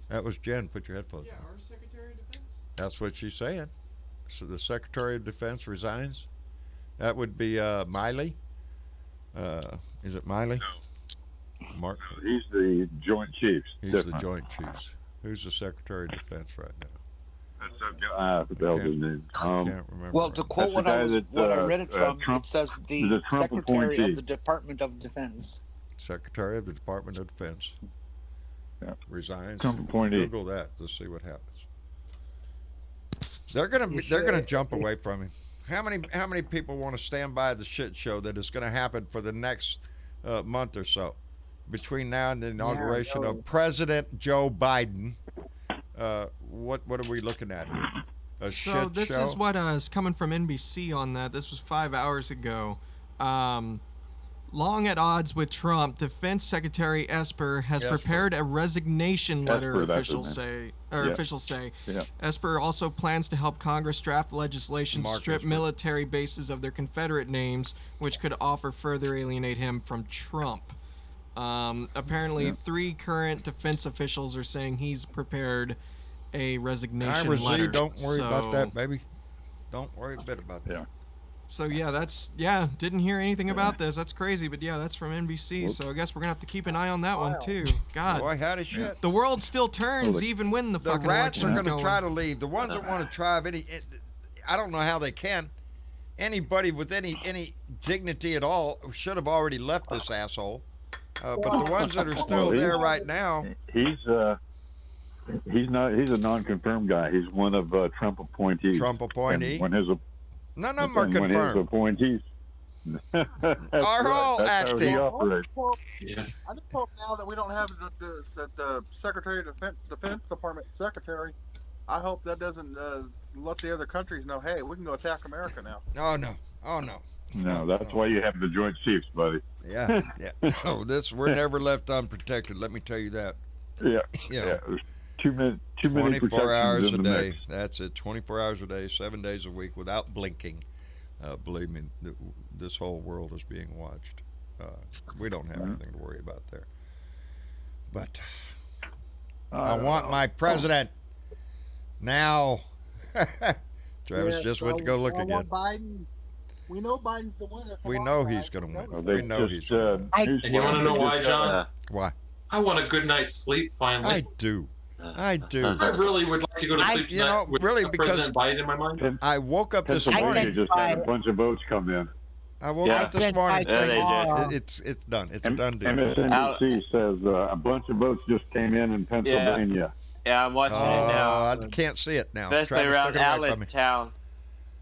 Speaker 2: That was Jen. Put your headphones on.
Speaker 3: Our Secretary of Defense.
Speaker 2: That's what she's saying. So the Secretary of Defense resigns? That would be Miley? Is it Miley?
Speaker 5: No.
Speaker 2: Mark?
Speaker 5: No, he's the Joint Chiefs.
Speaker 2: He's
Speaker 5: Different.
Speaker 2: the Joint Chiefs. Who's the Secretary of Defense right now?
Speaker 5: That's that guy. I forgot his name.
Speaker 2: I can't remember.
Speaker 10: Well, to quote
Speaker 5: That's the
Speaker 10: what
Speaker 5: guy
Speaker 10: I read it from,
Speaker 5: Trump-
Speaker 10: it says
Speaker 5: the
Speaker 10: the
Speaker 5: Trump
Speaker 10: Secretary
Speaker 5: appointee.
Speaker 10: of the Department of Defense.
Speaker 2: Secretary of the Department of Defense.
Speaker 5: Yeah.
Speaker 2: Resigns.
Speaker 5: Trump appointee.
Speaker 2: Google that to see what happens. They're gonna jump away from him. How many people want to stand by the shit show that is going to happen for the next month or so, between now and the inauguration of President Joe Biden. What are we looking at here? A
Speaker 3: So
Speaker 2: shit
Speaker 3: this
Speaker 2: show?
Speaker 3: is what is coming from NBC on that. This was 5 hours ago. Long at odds with Trump, Defense Secretary Esper has prepared a resignation letter. Officials say.
Speaker 5: Yeah.
Speaker 3: Esper also plans to help Congress draft legislation to strip military bases of their Confederate names, which could offer further alienate him from Trump. Apparently, 3 current defense officials are saying he's prepared a resignation letter.
Speaker 2: Don't worry about that, baby. Don't worry a bit about that.
Speaker 5: Yeah.
Speaker 3: So didn't hear anything about this. That's crazy, but yeah, that's from NBC. So I guess we're gonna have to keep an eye on that one too. God,
Speaker 2: boy, howdy shit.
Speaker 3: The world still turns even when the fucking
Speaker 2: rats are
Speaker 3: election's
Speaker 2: going to try to leave. The ones that want to try I don't know how they can. Anybody with any dignity at all should have already left this asshole. But the ones that are still there right now,
Speaker 5: he's a non-confirmed guy. He's one of Trump appointees.
Speaker 2: Trump appointee.
Speaker 5: None
Speaker 2: of them are confirmed.
Speaker 5: When his appointees
Speaker 2: are all acting.
Speaker 12: I just hope now that we don't have the Secretary of Defense Department secretary. I hope that doesn't let the other countries know, hey, we can go attack America now.
Speaker 2: Oh no.
Speaker 5: No, that's why you have the Joint Chiefs, buddy.
Speaker 2: Yeah. Oh, we're never left unprotected. Let me tell you that.
Speaker 5: Yeah.
Speaker 2: There's
Speaker 5: too many
Speaker 2: 24 hours a day.
Speaker 5: Mix.
Speaker 2: That's it. 24 hours a day, 7 days a week, without blinking. Believe me, this whole world is being watched. We don't have anything to worry about there. But I want my president now. Travis just went to go look again.
Speaker 12: Biden. We know Biden's the winner.
Speaker 2: We know he's going to win. We know he's going to win.
Speaker 7: And you want to know why, John?
Speaker 2: Why?
Speaker 7: I want a good night's sleep finally.
Speaker 2: I do.
Speaker 7: I really would like to go to sleep tonight with President Biden in my mind.
Speaker 2: I woke up this morning.
Speaker 5: Pennsylvania just had a bunch of votes come in.
Speaker 2: I woke up this morning thinking it's done. It's a done deal.
Speaker 5: MSNBC says a bunch of votes just came in Pennsylvania.
Speaker 11: Yeah, I'm watching it now.
Speaker 2: I can't see it now.
Speaker 11: Especially around Allentown.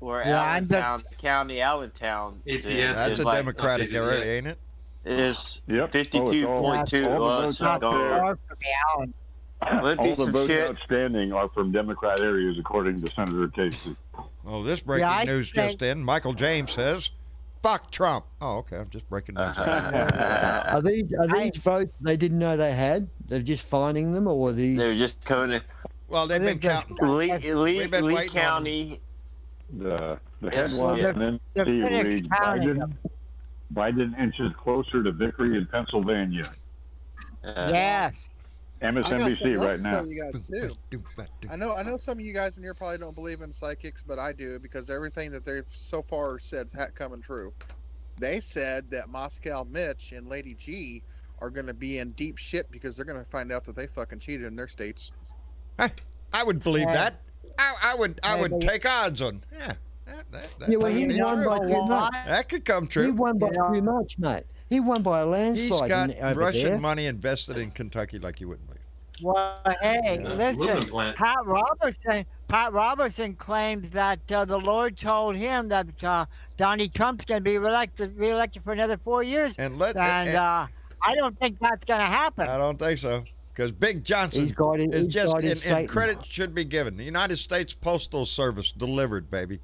Speaker 11: Allentown County, Allentown.
Speaker 2: That's a Democratic area, ain't it?
Speaker 11: It is 52.2.
Speaker 5: All the votes outstanding are from Democrat areas, according to Senator Casey.
Speaker 2: Oh, this breaking news just in. Michael James says, "Fuck Trump." Oh, okay. I'm just breaking news.
Speaker 6: Are these votes they didn't know they had? They're just finding them, or are these?
Speaker 11: They're just coming.
Speaker 2: Well, they've been counting.
Speaker 11: Lee County.
Speaker 5: The headline reads Biden inches closer to victory in Pennsylvania.
Speaker 8: Yes.
Speaker 5: MSNBC right now.
Speaker 12: Tell you guys too. I know some of you guys in here probably don't believe in psychics, but I do, because everything that they've so far said is coming true. They said that Moscow Mitch and Lady G are going to be in deep shit because they're going to find out that they fucking cheated in their states.
Speaker 2: I would believe that. I would take odds on. Yeah.
Speaker 6: He won by too much.
Speaker 2: That could come true.
Speaker 6: He won by too much, mate. He won by a landslide.
Speaker 2: He's got Russian money invested in Kentucky like you wouldn't believe.
Speaker 8: Well, hey, listen, Pat Robertson claims that the Lord told him that Donald Trump's going to be reelected for another 4 years, and I don't think that's going to happen.
Speaker 2: I don't think so, because Big Johnson is just, and credit should be given. The United States Postal Service delivered, baby.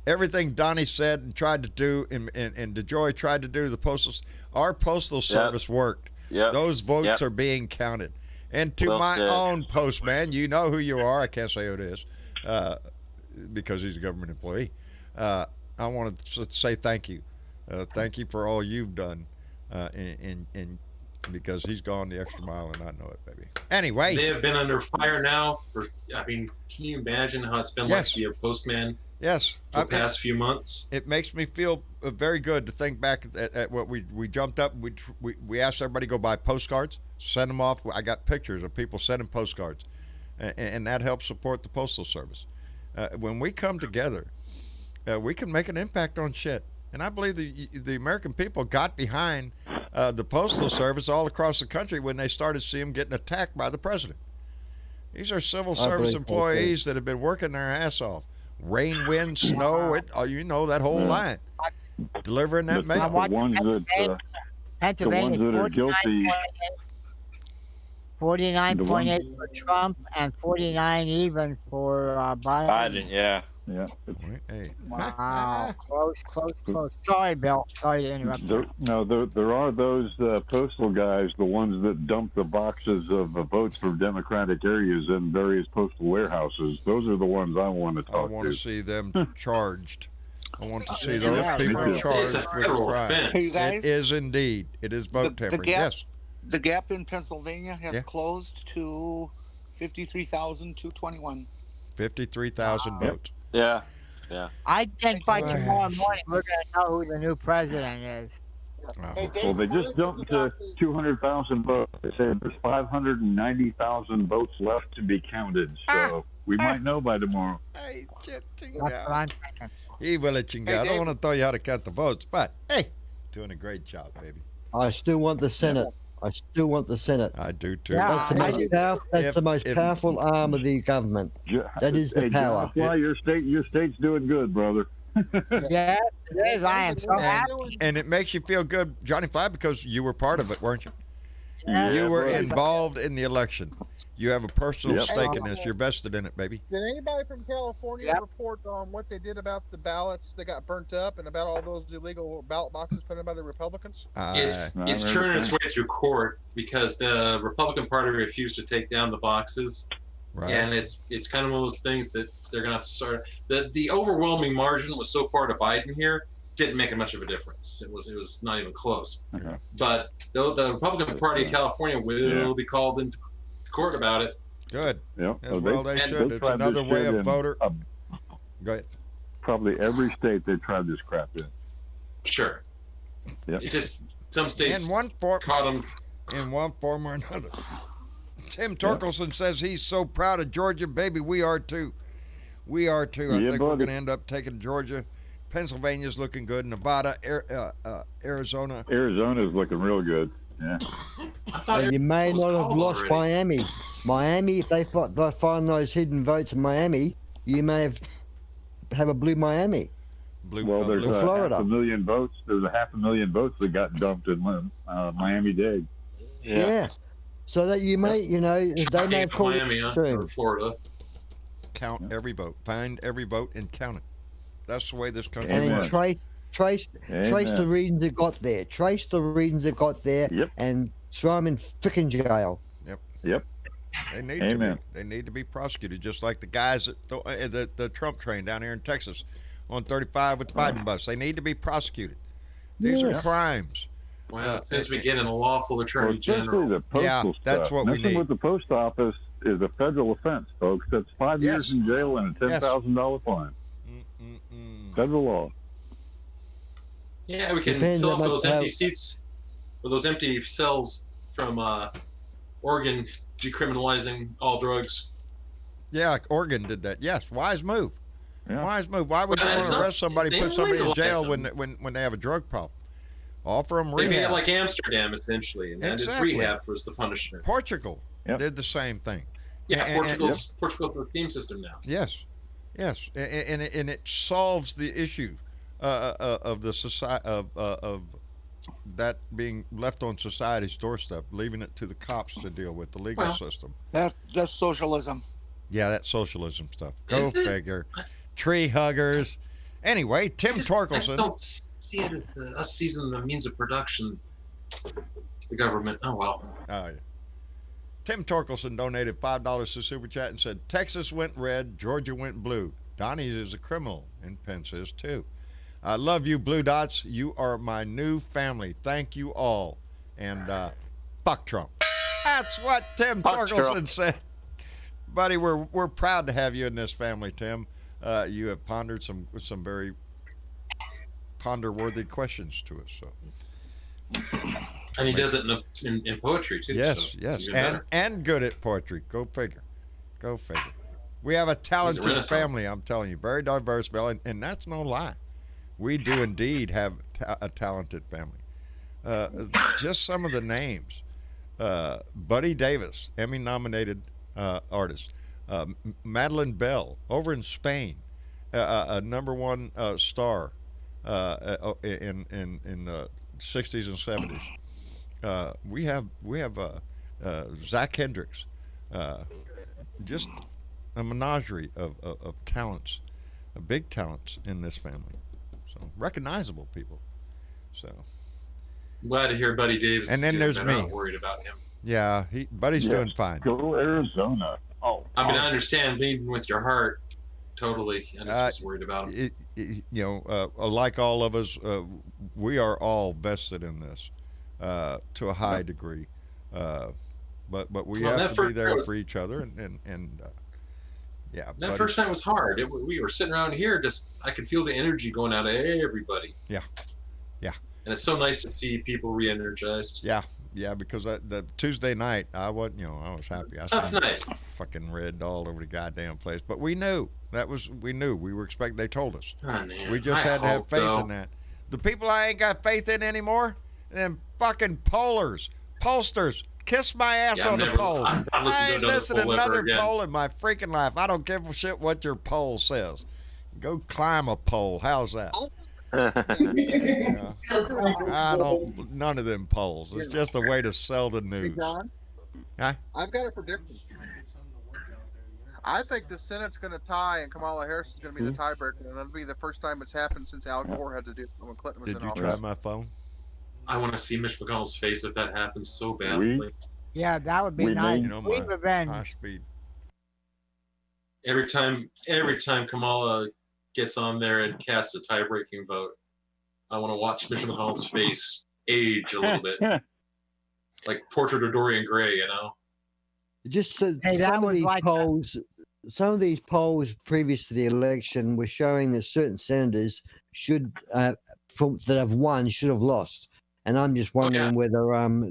Speaker 2: Everything Donnie said and tried to do, and DeJoy tried to do, our Postal Service worked.
Speaker 11: Yep.
Speaker 2: Those votes are being counted. And to my own postman, you know who you are. I can't say who it is because he's a government employee. I want to say thank you. Thank you for all you've done. And because he's gone the extra mile, and I know it, baby. Anyway.
Speaker 7: They have been under fire now can you imagine how it's been like to be a postman?
Speaker 2: Yes.
Speaker 7: For the past few months.
Speaker 2: It makes me feel very good to think back at what we jumped up. We asked everybody to go buy postcards, send them off. I got pictures of people sending postcards, and that helps support the Postal Service. When we come together, we can make an impact on shit. And I believe the American people got behind the Postal Service all across the country when they started seeing them getting attacked by the president. These are civil service employees that have been working their ass off. Rain, wind, snow, that whole line. Delivering that mail.
Speaker 8: Pennsylvania,
Speaker 5: that are guilty.
Speaker 8: 49.8 for Trump and 49 even for Biden.
Speaker 11: Biden, yeah.
Speaker 5: Yeah.
Speaker 2: Hey.
Speaker 8: Wow, close. Sorry, Bill. Sorry to interrupt you.
Speaker 5: There are those postal guys, the ones that dump the boxes of votes for Democratic areas in various postal warehouses. Those are the ones I want to talk to.
Speaker 2: I want to see them charged. I want to see
Speaker 8: Yeah,
Speaker 2: those
Speaker 8: yeah,
Speaker 2: people
Speaker 8: it's
Speaker 2: charged
Speaker 7: a
Speaker 2: with
Speaker 7: federal
Speaker 2: crime.
Speaker 7: offense.
Speaker 10: Hey, you guys?
Speaker 2: It is indeed. It is vote tampering. Yes.
Speaker 10: The gap in Pennsylvania has
Speaker 2: Yeah.
Speaker 10: closed to 53,221.
Speaker 2: 53,000 votes.
Speaker 11: Yeah.
Speaker 8: I think by tomorrow morning we're going to know who the new president is.
Speaker 5: Well, they just jumped to 200,000 votes. They say there's 590,000 votes left to be counted. So we might know by tomorrow.
Speaker 2: Hey,
Speaker 8: That's what I'm thinking.
Speaker 2: Evil chinga. I don't want to tell you how to count the votes, but hey, doing a great job, baby.
Speaker 6: I still want the Senate. I still want the Senate.
Speaker 2: I do too.
Speaker 8: Yeah.
Speaker 6: That's the most powerful. That's
Speaker 2: If-
Speaker 6: the most
Speaker 2: if-
Speaker 6: powerful arm of the government. That is the
Speaker 5: Hey,
Speaker 6: power.
Speaker 5: John Fly, your state's doing good, brother.
Speaker 8: Yes, it is. I am so happy.
Speaker 2: And it makes you feel good, Johnny Fly, because you were part of it, weren't you?
Speaker 8: Yeah,
Speaker 2: You were
Speaker 8: it is.
Speaker 2: involved in the election. You have a personal
Speaker 5: Yep.
Speaker 2: stake in this. You're vested in it, baby.
Speaker 12: Did anybody from California report on what they did about the ballots that got burnt up and about all those illegal ballot boxes put in by the Republicans?
Speaker 7: It's turning its way through court because the Republican Party refused to take down the boxes,
Speaker 2: Right.
Speaker 7: and it's kind of one of those things that they're going to have to start. The overwhelming margin was so far to Biden here didn't make much of a difference. It was not even close.
Speaker 5: Okay.
Speaker 7: But though the Republican Party of California will be called into court about it.
Speaker 2: Good.
Speaker 5: Yeah.
Speaker 2: As well, they should. It's another way of voter. Go ahead.
Speaker 5: Probably every state they tried this crap in.
Speaker 7: Sure.
Speaker 5: Yeah.
Speaker 7: It just some states
Speaker 2: In one form,
Speaker 7: caught them.
Speaker 2: in one form or another. Tim Torkelson says he's so proud of Georgia, baby. We are too. We are too. I
Speaker 5: Yeah,
Speaker 2: think we're
Speaker 5: buddy.
Speaker 2: going to end up taking Georgia. Pennsylvania's looking good. Nevada, Arizona.
Speaker 5: Arizona's looking real good. Yeah.
Speaker 6: And you may not have lost Miami. Miami, if they find those hidden votes in Miami, you may have a blue Miami.
Speaker 5: Well, there's
Speaker 6: blue
Speaker 5: a
Speaker 6: Florida.
Speaker 5: 500,000 votes. There's a 500,000 votes that got dumped in Miami-Dade.
Speaker 6: Yeah. So that you may, they may have called
Speaker 7: Miami,
Speaker 6: it
Speaker 7: huh?
Speaker 6: soon.
Speaker 7: Or Florida.
Speaker 2: Count every vote. Find every vote and count it. That's the way this country
Speaker 6: And then
Speaker 2: works.
Speaker 6: trace the reasons it got there. Trace the reasons it got there, and throw them in frickin' jail.
Speaker 5: Yep.
Speaker 2: They need
Speaker 5: Amen.
Speaker 2: to be. They need to be prosecuted, just like the guys at the Trump train down here in Texas on 35 with the Biden bus. They need to be prosecuted. These are
Speaker 6: Yes.
Speaker 2: crimes.
Speaker 7: Well, as we get an lawful attorney
Speaker 5: Well, especially
Speaker 7: general.
Speaker 5: the postal
Speaker 2: Yeah,
Speaker 5: stuff.
Speaker 2: that's what we
Speaker 5: Messing
Speaker 2: need.
Speaker 5: with the post office is a federal offense, folks. That's 5 years in jail and a $10,000 fine. Federal law.
Speaker 7: Yeah, we can
Speaker 6: Depends
Speaker 7: fill
Speaker 6: on
Speaker 7: up those
Speaker 6: how-
Speaker 7: empty seats or those empty cells from Oregon decriminalizing all drugs.
Speaker 2: Yeah, Oregon did that. Yes, wise move.
Speaker 5: Yeah.
Speaker 2: Wise move. Why would
Speaker 7: Well,
Speaker 2: you want
Speaker 7: it's
Speaker 2: to
Speaker 7: not-
Speaker 2: arrest somebody,
Speaker 7: they
Speaker 2: put somebody in
Speaker 7: legalized
Speaker 2: jail
Speaker 7: them.
Speaker 2: when they have a drug problem? Offer them
Speaker 7: They made it
Speaker 2: rehab.
Speaker 7: like Amsterdam, essentially, and that is
Speaker 2: Exactly.
Speaker 7: rehab was the punishment.
Speaker 2: Portugal did the same thing.
Speaker 7: Yeah,
Speaker 2: And-
Speaker 7: Portugal's the theme system now.
Speaker 2: Yes, yes, and it solves the issue of the society of that being left on society's doorstep, leaving it to the cops to deal with the legal system.
Speaker 10: That's socialism.
Speaker 2: Yeah, that socialism stuff. Go
Speaker 7: Is it?
Speaker 2: figure. Tree huggers. Anyway, Tim
Speaker 7: I
Speaker 2: Torkelson.
Speaker 7: don't see it as us seizing the means of production to the government. Oh, well.
Speaker 2: Oh, yeah. Tim Torkelson donated $5 to Super Chat and said, Texas went red, Georgia went blue. Donnie is a criminal, and Pence is too. I love you, Blue Dots. You are my new family. Thank you all. And fuck Trump. That's what Tim
Speaker 11: Fuck
Speaker 2: Torkelson
Speaker 11: Trump.
Speaker 2: said. Buddy, we're proud to have you in this family, Tim. You have pondered some very ponder-worthy questions to us. So.
Speaker 7: And he does it in poetry, too.
Speaker 2: Yes,
Speaker 7: so
Speaker 2: yes,
Speaker 7: even better.
Speaker 2: and good at poetry. Go figure. Go figure. We have a talented
Speaker 7: Renaissance.
Speaker 2: family, I'm telling you, very diverse, and that's no lie. We do indeed have a talented family. Just some of the names: Buddy Davis, Emmy-nominated artist; Madeline Bell, over in Spain, a #1 star in the '60s and '70s. we have Zach Hendricks, just a menagerie of talents, big talents in this family. So recognizable people. So
Speaker 7: Glad to hear Buddy Davis.
Speaker 2: And then there's
Speaker 7: I'm
Speaker 2: me.
Speaker 7: not worried about him.
Speaker 2: yeah, Buddy's doing fine.
Speaker 5: Go Arizona. Oh,
Speaker 7: I mean, I understand leading with your heart, totally. I just was worried about him.
Speaker 2: Like all of us, we are all vested in this to a high degree. But we
Speaker 7: Well,
Speaker 2: have
Speaker 7: that
Speaker 2: to be
Speaker 7: first
Speaker 2: there
Speaker 7: night was-
Speaker 2: for each other, and yeah.
Speaker 7: That
Speaker 2: Buddy-
Speaker 7: first night was hard. We were sitting around here, just I could feel the energy going out of everybody.
Speaker 2: Yeah.
Speaker 7: And it's so nice to see people re-energized.
Speaker 2: Yeah, because the Tuesday night, I wasn't, I was happy. I
Speaker 7: Tough
Speaker 2: seen
Speaker 7: night.
Speaker 2: fucking red all over the goddamn place. But we knew we were expecting. They told us.
Speaker 7: Oh, man.
Speaker 2: We just
Speaker 7: I
Speaker 2: had to have
Speaker 7: hope,
Speaker 2: faith
Speaker 7: though.
Speaker 2: in that. The people I ain't got faith in anymore, them fucking pollsters. Kiss my ass
Speaker 7: Yeah,
Speaker 2: on the polls.
Speaker 7: I'm not listening
Speaker 2: I
Speaker 7: to
Speaker 2: ain't
Speaker 7: another
Speaker 2: listening to
Speaker 7: poll ever
Speaker 2: another
Speaker 7: again.
Speaker 2: poll in my freaking life. I don't give a shit what your poll says. Go climb a pole. How's that? Yeah. I don't. None of them polls. It's just a way to sell the
Speaker 12: Hey,
Speaker 2: news.
Speaker 12: John,
Speaker 2: Huh?
Speaker 12: I've got a prediction. I think the Senate's going to tie, and Kamala Harris is going to be the tiebreaker, and that'll be the first time it's happened since Al Gore had to do it when Clinton was
Speaker 2: Did
Speaker 12: in
Speaker 2: you
Speaker 12: office.
Speaker 2: try my phone?
Speaker 7: I want to see Mitch McConnell's face if that happens so badly.
Speaker 8: Yeah, that would be
Speaker 5: We
Speaker 8: nice.
Speaker 5: need-
Speaker 8: Sweet revenge.
Speaker 2: High speed.
Speaker 7: Every time Kamala gets on there and casts a tie-breaking vote, I want to watch Mitch McConnell's face age a little bit, like Portrait of Dorian Gray.
Speaker 6: Just
Speaker 8: Hey, that
Speaker 6: some of
Speaker 8: was
Speaker 6: these
Speaker 8: like
Speaker 6: polls, some of these polls previous to the election were showing that certain senators should, that have won, should have lost. And I'm just wondering whether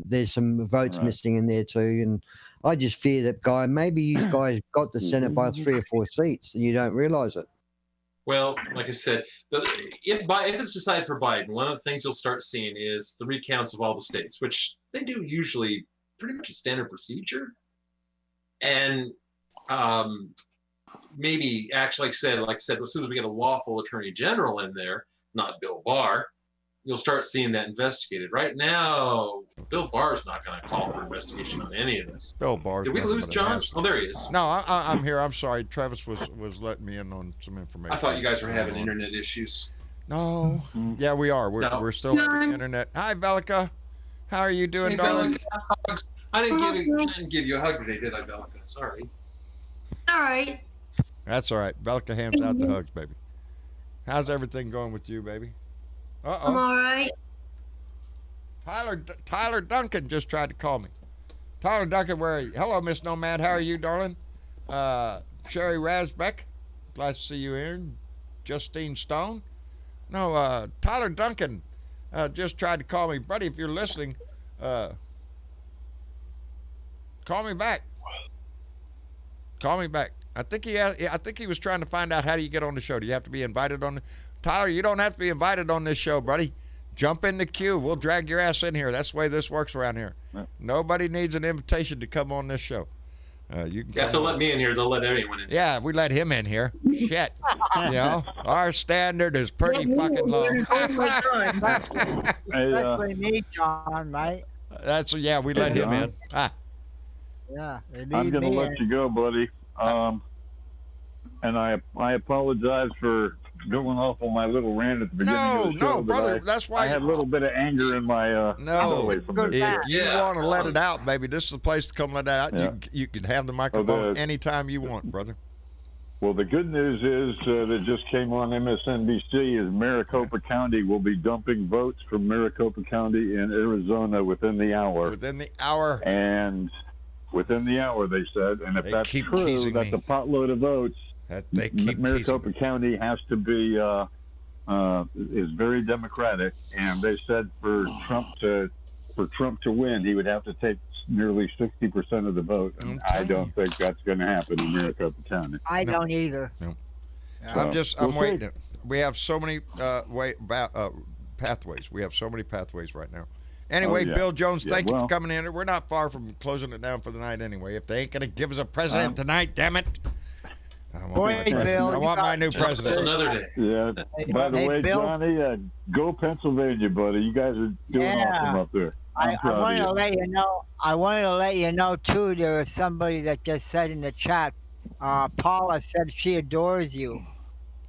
Speaker 6: there's some votes missing in there too. And I just fear that maybe you guys got the Senate by 3 or 4 seats and you don't realize it.
Speaker 7: Well, like I said, if it's decided for Biden, one of the things you'll start seeing is the recounts of all the states, which they do usually pretty much a standard procedure. And maybe actually, like I said, as soon as we get a lawful attorney general in there, not Bill Barr, you'll start seeing that investigated. Right now, Bill Barr's not going to call for investigation on any of this.
Speaker 2: Bill Barr's.
Speaker 7: Did we
Speaker 2: nothing
Speaker 7: lose
Speaker 2: but a
Speaker 7: John?
Speaker 2: ass.
Speaker 7: Oh, there he is.
Speaker 2: No, I'm here. I'm sorry. Travis was letting me in on some information.
Speaker 7: I thought you guys were having internet issues.
Speaker 2: No. Yeah, we are. We're still having internet. Hi, Velica. How are you doing,
Speaker 7: Hey,
Speaker 2: darling?
Speaker 7: Velica, I didn't give you a hug today, did I, Velica? Sorry.
Speaker 13: All right.
Speaker 2: That's all right. Velica hands out the hugs, baby. How's everything going with you, baby?
Speaker 13: I'm all right.
Speaker 2: Tyler Duncan just tried to call me. Tyler Duncan, where are you? Hello, Miss Nomad. How are you, darling? Sherry Rasbeck. Glad to see you here. Justine Stone. No, Tyler Duncan just tried to call me. Buddy, if you're listening, call me back. Call me back. I think he was trying to find out how do you get on the show. Do you have to be invited on? Tyler, you don't have to be invited on this show, buddy. Jump in the queue. We'll drag your ass in here. That's the way this works around here. Nobody needs an invitation to come on this show. You
Speaker 7: have to let me in here. They'll let anyone in.
Speaker 2: Yeah, we let him in here. Shit. Our standard is pretty fucking low.
Speaker 8: Especially me, John, right?
Speaker 2: We let him in.
Speaker 8: Yeah, they need
Speaker 5: I'm going to
Speaker 8: me
Speaker 5: let
Speaker 8: in.
Speaker 5: you go, buddy. And I apologize for going off on my little rant at the beginning of the show.
Speaker 2: No, brother. That's why
Speaker 5: I had a little bit of anger in my belly from this.
Speaker 2: If you want to let it out, baby, this is the place to come let that out.
Speaker 5: Yeah.
Speaker 2: You can have the microphone anytime you want, brother.
Speaker 5: Well, the good news is that just came on MSNBC is Maricopa County will be dumping votes from Maricopa County in Arizona within the hour.
Speaker 2: Within the hour.
Speaker 5: And within the hour, they said. And if that's true, that's a potload of votes.
Speaker 2: They keep
Speaker 5: Maricopa County has to be is very democratic, and they said for Trump to win, he would have to take nearly 60% of the vote. And I don't think that's going to happen in Maricopa County.
Speaker 8: I don't either.
Speaker 2: No.
Speaker 5: So,
Speaker 2: I'm
Speaker 5: we'll
Speaker 2: waiting. We have so many pathways. We have so many pathways right now. Anyway, Bill Jones, thank you for coming in. We're not far from closing it down for the night anyway. If they ain't going to give us a president tonight, damn it.
Speaker 8: Boy, Bill,
Speaker 2: I want my new president.
Speaker 7: That's another day.
Speaker 5: Yeah. By the
Speaker 8: Hey,
Speaker 5: way,
Speaker 8: Bill.
Speaker 5: Johnny, go Pennsylvania, buddy. You guys are doing awesome up there. I'm
Speaker 8: I
Speaker 5: proud
Speaker 8: wanted
Speaker 5: of
Speaker 8: to
Speaker 5: you.
Speaker 8: let you know. I wanted to let you know too. There was somebody that just said in the chat. Paula said she adores you.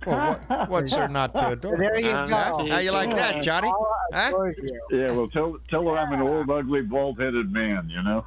Speaker 2: Well, what's there not to
Speaker 8: So
Speaker 2: adore?
Speaker 8: there you
Speaker 11: Uh,
Speaker 8: go.
Speaker 2: How you like that, Johnny?
Speaker 8: Paula
Speaker 2: Huh?
Speaker 8: adores you.
Speaker 5: Yeah, well, tell her I'm an old, ugly, bald-headed man. You know.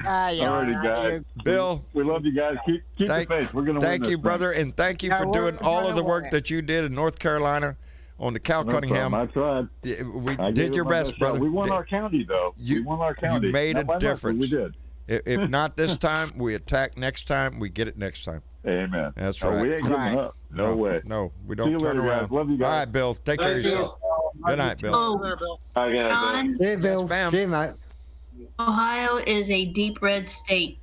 Speaker 5: Alrighty, guys.
Speaker 2: Bill,
Speaker 5: we love you guys. Keep the faith. We're gonna win
Speaker 2: thank
Speaker 5: this
Speaker 2: you,
Speaker 5: thing.
Speaker 2: brother, and thank you
Speaker 8: Yeah,
Speaker 2: for
Speaker 8: we're
Speaker 2: doing all of
Speaker 8: gonna
Speaker 2: the work
Speaker 8: win.
Speaker 2: that you did in North Carolina on the Cal
Speaker 5: No
Speaker 2: Cunningham.
Speaker 5: problem. I tried.
Speaker 2: We
Speaker 5: I
Speaker 2: did
Speaker 5: gave
Speaker 2: your
Speaker 5: it my
Speaker 2: best,
Speaker 5: shot.
Speaker 2: brother.
Speaker 5: We won our county, though. We won our county.
Speaker 2: You made
Speaker 5: Not
Speaker 2: a
Speaker 5: by much, but
Speaker 2: difference.
Speaker 5: we did.
Speaker 2: If not this time, we attack next time. We get it next time.
Speaker 5: Amen.
Speaker 2: That's
Speaker 5: Oh,
Speaker 2: right.
Speaker 5: we ain't giving up. No way.
Speaker 2: No, we
Speaker 5: See
Speaker 2: don't
Speaker 5: you
Speaker 2: turn
Speaker 5: later,
Speaker 2: around.
Speaker 5: guys. Love you guys.
Speaker 2: All right, Bill. Take care of yourself. Good night, Bill.
Speaker 13: Oh,
Speaker 12: There, Bill.
Speaker 11: I gotta go.
Speaker 13: John,
Speaker 6: See you, Bill.
Speaker 2: Yes, ma'am.
Speaker 6: See you, mate.
Speaker 13: Ohio is a deep red state.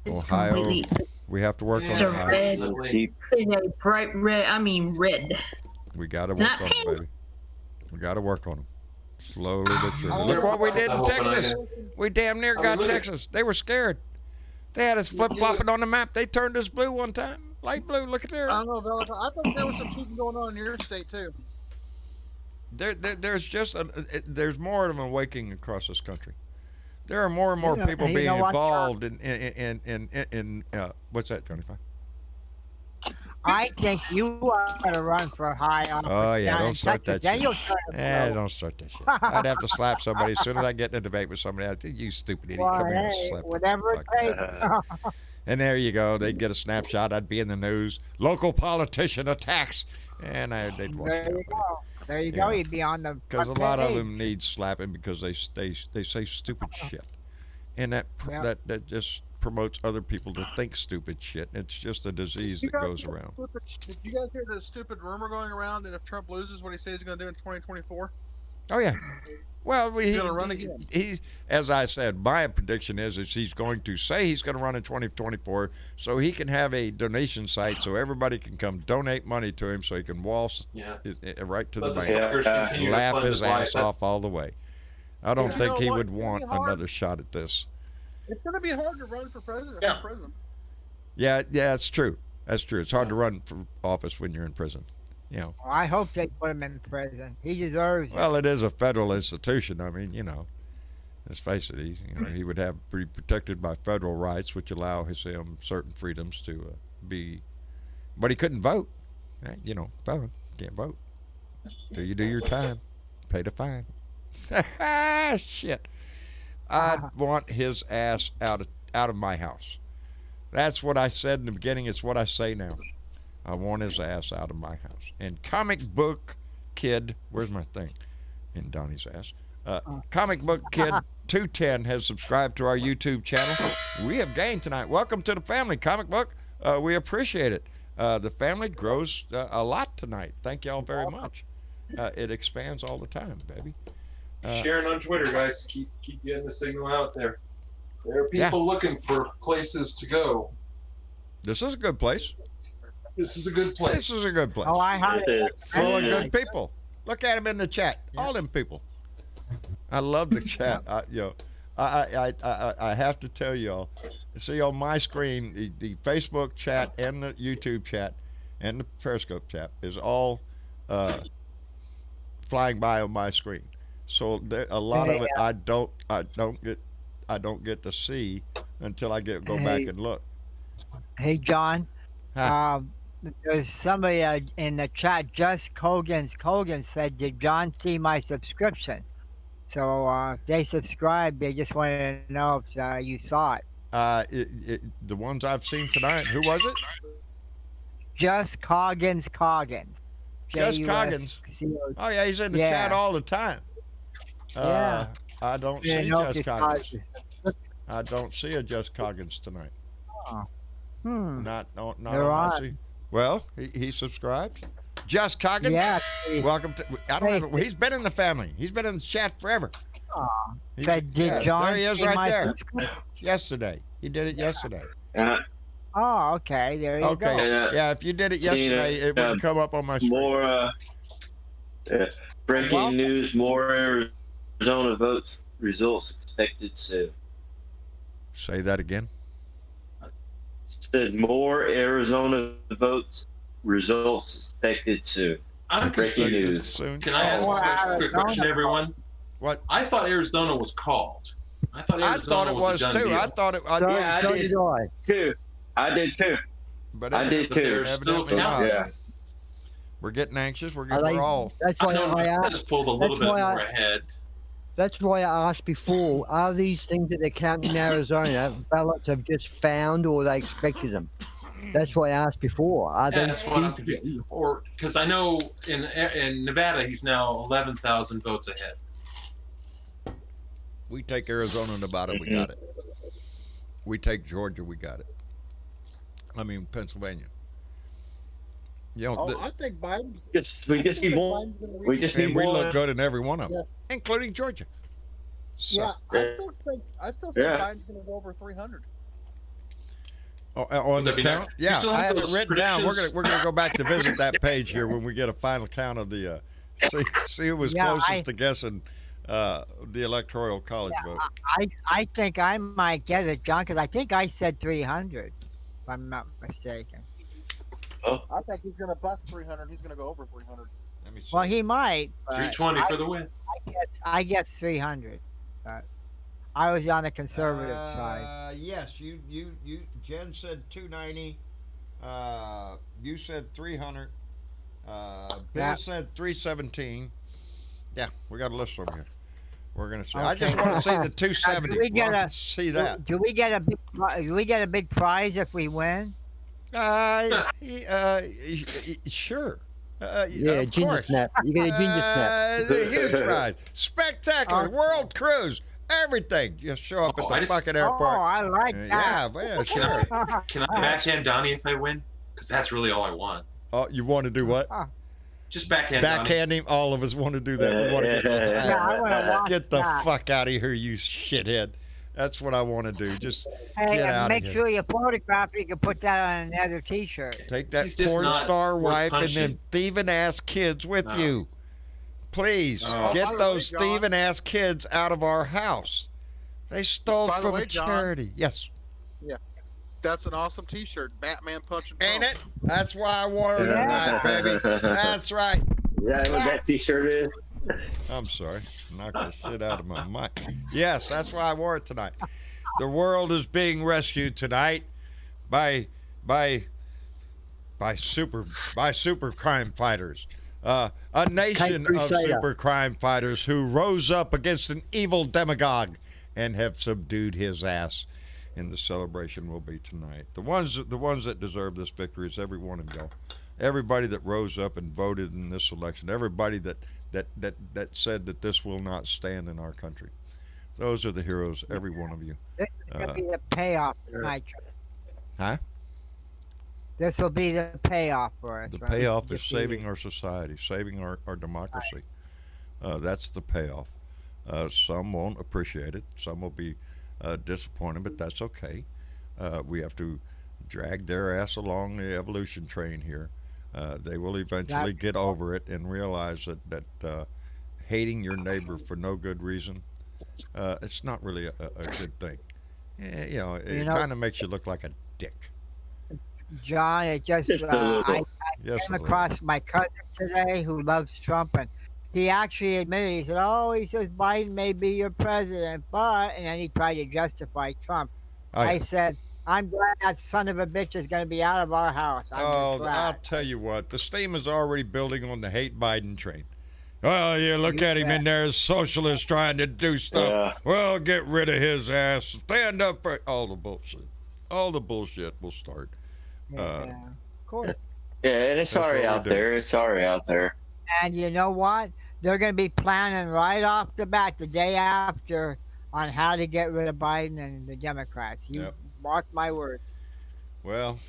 Speaker 13: It's
Speaker 2: Ohio,
Speaker 13: completely-
Speaker 2: we have to work on
Speaker 13: It's a
Speaker 2: it.
Speaker 13: red.
Speaker 11: Deep.
Speaker 13: It's a bright red. I mean red.
Speaker 2: We got to
Speaker 13: Not
Speaker 2: work on them,
Speaker 13: pink.
Speaker 2: baby. We got to work on them. Slowly but surely.
Speaker 12: Oh,
Speaker 2: Look what we did
Speaker 7: I
Speaker 2: in
Speaker 7: hope
Speaker 2: Texas. We damn near got
Speaker 7: look at-
Speaker 2: Texas. They were scared. They had us flip-flopping on the map. They turned us blue one time. Light blue. Look at there.
Speaker 12: I don't know, Valentine. I think there was some cheating going on in your state too.
Speaker 2: There's just there's more of an awakening across this country. There are more and more people
Speaker 8: you
Speaker 2: being
Speaker 8: know what,
Speaker 2: involved in what's that, Johnny Fine?
Speaker 8: I think you ought to run for high office.
Speaker 2: Oh yeah,
Speaker 8: down
Speaker 2: don't
Speaker 8: in
Speaker 2: start
Speaker 8: Texas.
Speaker 2: that
Speaker 8: Then
Speaker 2: shit.
Speaker 8: you'll start to blow.
Speaker 2: Don't start that shit. I'd have to slap somebody as soon as I get in a debate with somebody. I'd say, you stupid idiot,
Speaker 8: Well,
Speaker 2: come here and
Speaker 8: hey,
Speaker 2: slap the
Speaker 8: whatever it
Speaker 2: fuck
Speaker 8: takes.
Speaker 2: out of me. And there you go. They'd get a snapshot. I'd be in the news. Local politician attacks, and they'd watch
Speaker 8: There
Speaker 2: that.
Speaker 8: you go. There you go.
Speaker 2: Yeah.
Speaker 8: You'd be on the
Speaker 2: Because a
Speaker 8: front
Speaker 2: lot of
Speaker 8: page.
Speaker 2: them need slapping because they say stupid shit, and
Speaker 8: Yeah.
Speaker 2: that just promotes other people to think stupid shit. It's just a disease
Speaker 12: You
Speaker 2: that
Speaker 12: guys
Speaker 2: goes
Speaker 12: hear
Speaker 2: around.
Speaker 12: Did you guys hear the stupid rumor going around that if Trump loses, what he says he's going to do in 2024?
Speaker 2: Oh yeah. Well,
Speaker 12: He's gonna run again.
Speaker 2: He's, as I said, my prediction is he's going to say he's going to run in 2024, so he can have a donation site, so everybody can come donate money to him, so he can waltz right to the
Speaker 7: Let the
Speaker 2: bank,
Speaker 7: suckers continue to
Speaker 2: laugh
Speaker 7: fund
Speaker 2: his
Speaker 7: his life.
Speaker 2: ass
Speaker 7: That's-
Speaker 2: off all the way. I don't
Speaker 12: You
Speaker 2: think
Speaker 12: know
Speaker 2: he
Speaker 12: what?
Speaker 2: would
Speaker 12: It's
Speaker 2: want
Speaker 12: gonna be hard.
Speaker 2: another shot at this.
Speaker 12: It's going to be hard to run for president.
Speaker 7: Yeah.
Speaker 12: For prison.
Speaker 2: Yeah, that's true. That's true. It's hard to run for office when you're in prison. You know.
Speaker 8: I hope they put him in prison. He deserves it.
Speaker 2: Well, it is a federal institution. I mean, let's face it. He would have be protected by federal rights, which allow him certain freedoms to be. But he couldn't vote. Felon can't vote. Till you do your time, pay the fine. Shit. I want his ass out of my house. That's what I said in the beginning. It's what I say now. I want his ass out of my house. And Comic Book Kid, where's my thing? In Donnie's ass. Comic Book Kid 210 has subscribed to our YouTube channel. We have gained tonight. Welcome to the family, Comic Book. We appreciate it. The family grows a lot tonight. Thank y'all very much. It expands all the time, baby.
Speaker 7: Sharing on Twitter, guys. Keep getting the signal out there. There are people looking for places to go.
Speaker 2: This is a good place.
Speaker 7: This is a good place.
Speaker 2: This is a good place.
Speaker 8: Oh, I highly
Speaker 2: Full of
Speaker 8: recommend
Speaker 2: good
Speaker 8: it.
Speaker 2: people. Look at them in the chat. All them people. I love the chat. I have to tell y'all. See on my screen, the Facebook chat and the YouTube chat and the Periscope chat is all flying by on my screen. So there, a lot of it I don't get to see until I go back and look.
Speaker 8: Hey, John.
Speaker 2: Huh.
Speaker 8: There's somebody in the chat, just Kogan said, did John see my subscription? So if they subscribed, they just wanted to know if you saw it.
Speaker 2: The ones I've seen tonight. Who was it?
Speaker 8: Just Coggins.
Speaker 2: Just Coggins. Oh yeah, he's in the chat all the time.
Speaker 8: Yeah.
Speaker 2: I don't
Speaker 8: Yeah,
Speaker 2: see
Speaker 8: no,
Speaker 2: Just Coggins. I don't see a Just Coggins tonight. Not
Speaker 8: They're
Speaker 2: on my
Speaker 8: on.
Speaker 2: see. Well, he subscribed. Just Coggins.
Speaker 8: Yeah.
Speaker 2: Welcome to. I don't know. He's been in the family. He's been in the chat forever.
Speaker 8: Said, did John
Speaker 2: There he is,
Speaker 8: see
Speaker 2: right
Speaker 8: my
Speaker 2: there.
Speaker 8: subscription?
Speaker 2: Yesterday. He did it yesterday.
Speaker 8: Oh, okay. There you
Speaker 2: Okay.
Speaker 8: go.
Speaker 2: Yeah, if you did it yesterday, it would come up on my screen.
Speaker 9: More breaking news: more Arizona votes results expected soon.
Speaker 2: Say that again.
Speaker 9: said more Arizona votes results expected soon.
Speaker 7: I'm
Speaker 9: Breaking
Speaker 2: Expected
Speaker 9: news.
Speaker 2: soon.
Speaker 7: Can I ask a quick question, everyone?
Speaker 2: What?
Speaker 7: I thought Arizona was called. I thought
Speaker 2: I
Speaker 7: Arizona
Speaker 2: thought it was
Speaker 7: a done
Speaker 2: too.
Speaker 7: deal.
Speaker 2: I thought it.
Speaker 9: Yeah,
Speaker 6: So
Speaker 9: I
Speaker 6: did
Speaker 9: did
Speaker 6: I.
Speaker 9: too. I did too.
Speaker 2: But
Speaker 9: I did
Speaker 7: But
Speaker 9: too.
Speaker 7: they're still
Speaker 2: Evidently not.
Speaker 7: counting.
Speaker 9: Yeah.
Speaker 2: We're getting anxious. We're
Speaker 6: Are they,
Speaker 2: all.
Speaker 6: that's
Speaker 7: I
Speaker 6: why
Speaker 7: know
Speaker 6: I
Speaker 7: that's
Speaker 6: asked.
Speaker 7: pulled a little
Speaker 6: That's
Speaker 7: bit
Speaker 6: why
Speaker 7: more ahead.
Speaker 6: That's why I asked before. Are these things that they're counting in Arizona ballots have just found, or they expected them? That's why I asked before. Are
Speaker 7: Yeah,
Speaker 6: they?
Speaker 7: that's what I'm confused. Or because I know in Nevada he's now 11,000 votes ahead.
Speaker 2: We take Arizona and Nevada, we got it. We take Georgia, we got it. I mean Pennsylvania. You know,
Speaker 14: I think Biden.
Speaker 9: We just need one. We just need
Speaker 2: and we
Speaker 9: one.
Speaker 2: look good in every one of them,
Speaker 14: Yeah.
Speaker 2: including Georgia. So,
Speaker 14: Yeah, I still say
Speaker 9: Yeah.
Speaker 14: Biden's going to go over 300.
Speaker 2: on the
Speaker 7: that be
Speaker 2: count,
Speaker 7: nice? You
Speaker 2: yeah,
Speaker 7: still
Speaker 2: I
Speaker 7: have
Speaker 2: have it
Speaker 7: those
Speaker 2: written down.
Speaker 7: predictions?
Speaker 2: We're gonna go back to visit that page here when we get a final count of the see who was
Speaker 8: Yeah,
Speaker 2: closest to guessing the electoral college vote.
Speaker 8: I think I might get it, John, because I think I said 300, if I'm not mistaken.
Speaker 14: I think he's going to bust 300. He's going to go over 300.
Speaker 2: Let me see.
Speaker 8: Well, he might. But
Speaker 7: 320 for the win.
Speaker 8: I guess 300. But I was on the conservative side.
Speaker 2: Yes, you Jen said 290. You said 300. Bill
Speaker 8: Yeah.
Speaker 2: said 317. Yeah, we got a list over here. We're gonna see.
Speaker 8: Okay.
Speaker 2: I just want to see the 270.
Speaker 8: Do we get
Speaker 2: Well,
Speaker 8: a-
Speaker 2: see that.
Speaker 8: Do we get a big? Do we get a big prize if we win?
Speaker 2: Sure.
Speaker 6: Yeah,
Speaker 2: of
Speaker 6: ginger
Speaker 2: course.
Speaker 6: snap. You get a ginger snap.
Speaker 2: A huge prize. Spectacular. World cruise. Everything. Just show up at the fucking airport.
Speaker 8: Oh, I like
Speaker 2: Yeah,
Speaker 8: that.
Speaker 2: yeah, sure.
Speaker 7: Can I backhand Donnie if I win? Because that's really all I want.
Speaker 2: Oh, you want to do what?
Speaker 7: Just backhand Donnie.
Speaker 2: Backhand him. All of us want to do that. We want to
Speaker 8: Yeah, I wanna watch
Speaker 2: get the
Speaker 8: that.
Speaker 2: fuck out of here, you shithead. That's what I want to do. Just
Speaker 8: Hey,
Speaker 2: get
Speaker 8: and
Speaker 2: out
Speaker 8: make
Speaker 2: of here.
Speaker 8: sure you photograph it. You can put that on another T-shirt.
Speaker 2: Take that
Speaker 7: He's just
Speaker 2: porn
Speaker 7: not
Speaker 2: star
Speaker 7: worth
Speaker 2: wife and
Speaker 7: punching.
Speaker 2: them thieving ass kids with
Speaker 7: No.
Speaker 2: you. Please
Speaker 7: Oh.
Speaker 2: get
Speaker 14: By the
Speaker 2: those
Speaker 14: way, John-
Speaker 2: thieving ass kids out of our house. They stole
Speaker 12: By the
Speaker 2: from
Speaker 12: way,
Speaker 2: a
Speaker 12: John-
Speaker 2: charity. Yes.
Speaker 12: That's an awesome T-shirt. Batman punching.
Speaker 2: Ain't
Speaker 12: Trump.
Speaker 2: it? That's why I wore it tonight, baby. That's right.
Speaker 9: Yeah, what that T-shirt is.
Speaker 2: I'm sorry. Knocked the shit out of my mic. Yes, that's why I wore it tonight. The world is being rescued tonight by super crime fighters. A nation of
Speaker 6: Crusader.
Speaker 2: super crime fighters who rose up against an evil demagogue and have subdued his ass. And the celebration will be tonight. The ones that deserve this victory is every one of y'all. Everybody that rose up and voted in this election. Everybody that said that this will not stand in our country. Those are the heroes, every one of you.
Speaker 8: This is going to be the payoff tonight.
Speaker 2: Huh?
Speaker 8: This will be the payoff for us.
Speaker 2: The
Speaker 8: when we
Speaker 2: payoff is
Speaker 8: defeat
Speaker 2: saving
Speaker 8: it.
Speaker 2: our society, saving our democracy. That's the payoff. Some won't appreciate it. Some will be disappointed, but that's okay. We have to drag their ass along the evolution train here. They will eventually get over it and realize that hating your neighbor for no good reason, it's not really a good thing. It kind of makes you look like a dick.
Speaker 8: John, it just
Speaker 9: Just a little.
Speaker 8: I
Speaker 2: Yes,
Speaker 8: came
Speaker 2: a little.
Speaker 8: across my cousin today who loves Trump, and he actually admitted, he said, he says Biden may be your president, and then he tried to justify Trump. I said, I'm glad that son of a bitch is going to be out of our house. I'm just
Speaker 2: I'll
Speaker 8: glad.
Speaker 2: tell you what, the steam is already building on the hate Biden train. Oh, yeah, look at him in there, a socialist trying to do stuff.
Speaker 9: Yeah.
Speaker 2: Well, get rid of his ass. Stand up for all the bullshit. All the bullshit will start.
Speaker 8: Yeah, of course.
Speaker 9: Yeah, and it's
Speaker 2: That's what
Speaker 9: already
Speaker 2: we
Speaker 9: out
Speaker 2: do.
Speaker 9: there. It's already out there.
Speaker 8: And you know what? They're going to be planning right off the bat, the day after, on how to get rid of Biden and the Democrats. You
Speaker 2: Yep.
Speaker 8: mark my words.
Speaker 2: Well,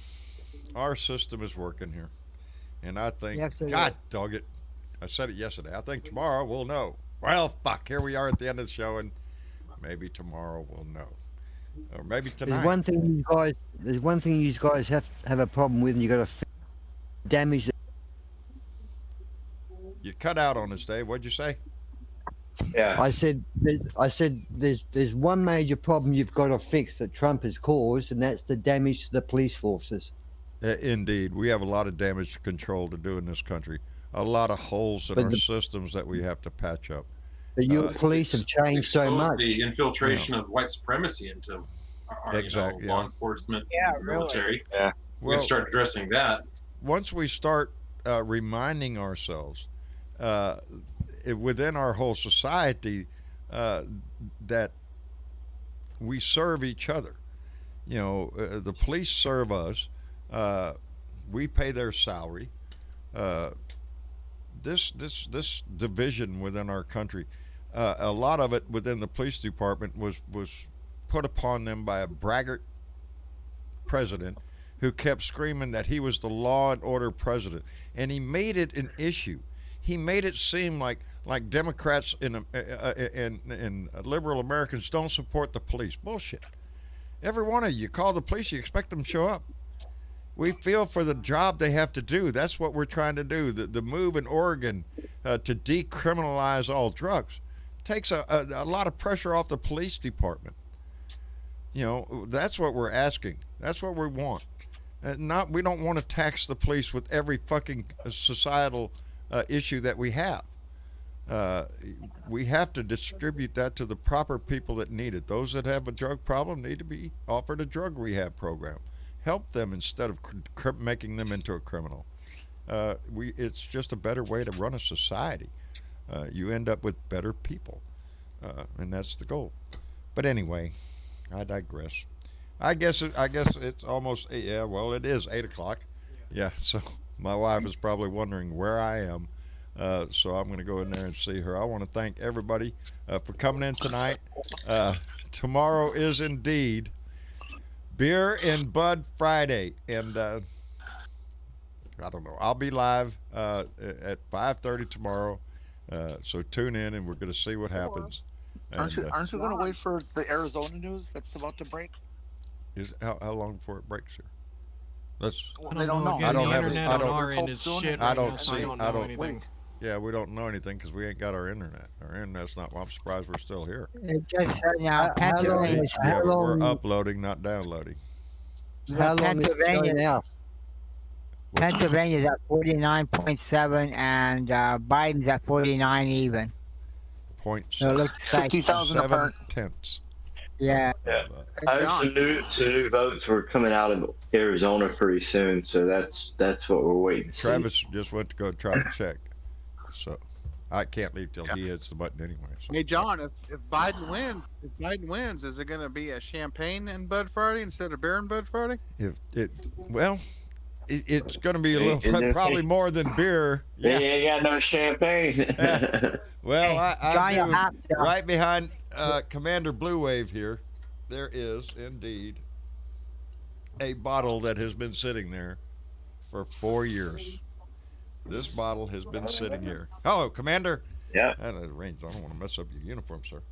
Speaker 2: our system is working here. And I think,
Speaker 8: Yes, it
Speaker 2: God dog it. I said it yesterday. I think tomorrow we'll know. Well, fuck, here we are at the end of the show, and maybe tomorrow we'll know. Or maybe tonight.
Speaker 6: There's one thing you guys have a problem with, and you got to damage.
Speaker 2: You cut out on us, Dave. What'd you say?
Speaker 9: Yeah.
Speaker 6: I said there's one major problem you've got to fix that Trump has caused, and that's the damage to the police forces.
Speaker 2: Indeed, we have a lot of damage control to do in this country. A lot of holes in our systems that we have to patch up.
Speaker 6: The U.S. police have changed so
Speaker 7: Expose
Speaker 6: much.
Speaker 7: the infiltration of white supremacy into our law enforcement, military.
Speaker 9: Yeah.
Speaker 7: We have to start addressing that.
Speaker 2: Once we start reminding ourselves within our whole society that we serve each other. The police serve us. We pay their salary. This division within our country, a lot of it within the police department was put upon them by a braggart president who kept screaming that he was the law and order president, and he made it an issue. He made it seem like Democrats and liberal Americans don't support the police. Bullshit. Every one of you call the police, you expect them to show up. We feel for the job they have to do. That's what we're trying to do. The move in Oregon to decriminalize all drugs takes a lot of pressure off the police department. That's what we're asking. That's what we want. We don't want to tax the police with every fucking societal issue that we have. We have to distribute that to the proper people that need it. Those that have a drug problem need to be offered a drug rehab program. Help them instead of making them into a criminal. It's just a better way to run a society. You end up with better people, and that's the goal. But anyway, I digress. I guess it's almost it is 8 o'clock. Yeah, so my wife is probably wondering where I am. So I'm going to go in there and see her. I want to thank everybody for coming in tonight. Tomorrow is indeed Beer and Bud Friday, and I don't know. I'll be live at 5:30 tomorrow. So tune in, and we're going to see what happens.
Speaker 10: Aren't you going to wait for the Arizona news that's about to break?
Speaker 2: How long before it breaks here?
Speaker 10: They don't know.
Speaker 2: I don't have
Speaker 3: internet on our end is shit.
Speaker 2: I don't
Speaker 3: right
Speaker 2: see.
Speaker 3: now, so
Speaker 2: I don't.
Speaker 3: anything.
Speaker 2: Yeah, we don't know anything because we ain't got our internet. Our internet's not. I'm surprised we're still here.
Speaker 8: It just said now Pennsylvania.
Speaker 2: We're uploading, not downloading.
Speaker 6: How long is it going out?
Speaker 8: Pennsylvania's at 49.7 and Biden's at 49 even. So it looks like
Speaker 10: 50,000 apart.
Speaker 2: tenths.
Speaker 8: Yeah.
Speaker 9: I heard some new votes were coming out of Arizona pretty soon, so that's what we're waiting to see.
Speaker 2: Travis just went to go try to check, so I can't leave till he hits the button anyway. So.
Speaker 12: Hey John, if Biden wins, is it going to be a champagne and Bud Friday instead of beer and Bud Friday?
Speaker 2: It's going to be a little probably more than beer.
Speaker 9: Yeah, you ain't got no champagne.
Speaker 2: Well, I do. Right behind Commander Blue Wave here, there is indeed a bottle that has been sitting there for 4 years. This bottle has been sitting here. Hello, Commander.
Speaker 9: Yeah.
Speaker 2: That rains. I don't want to mess up your uniform, sir.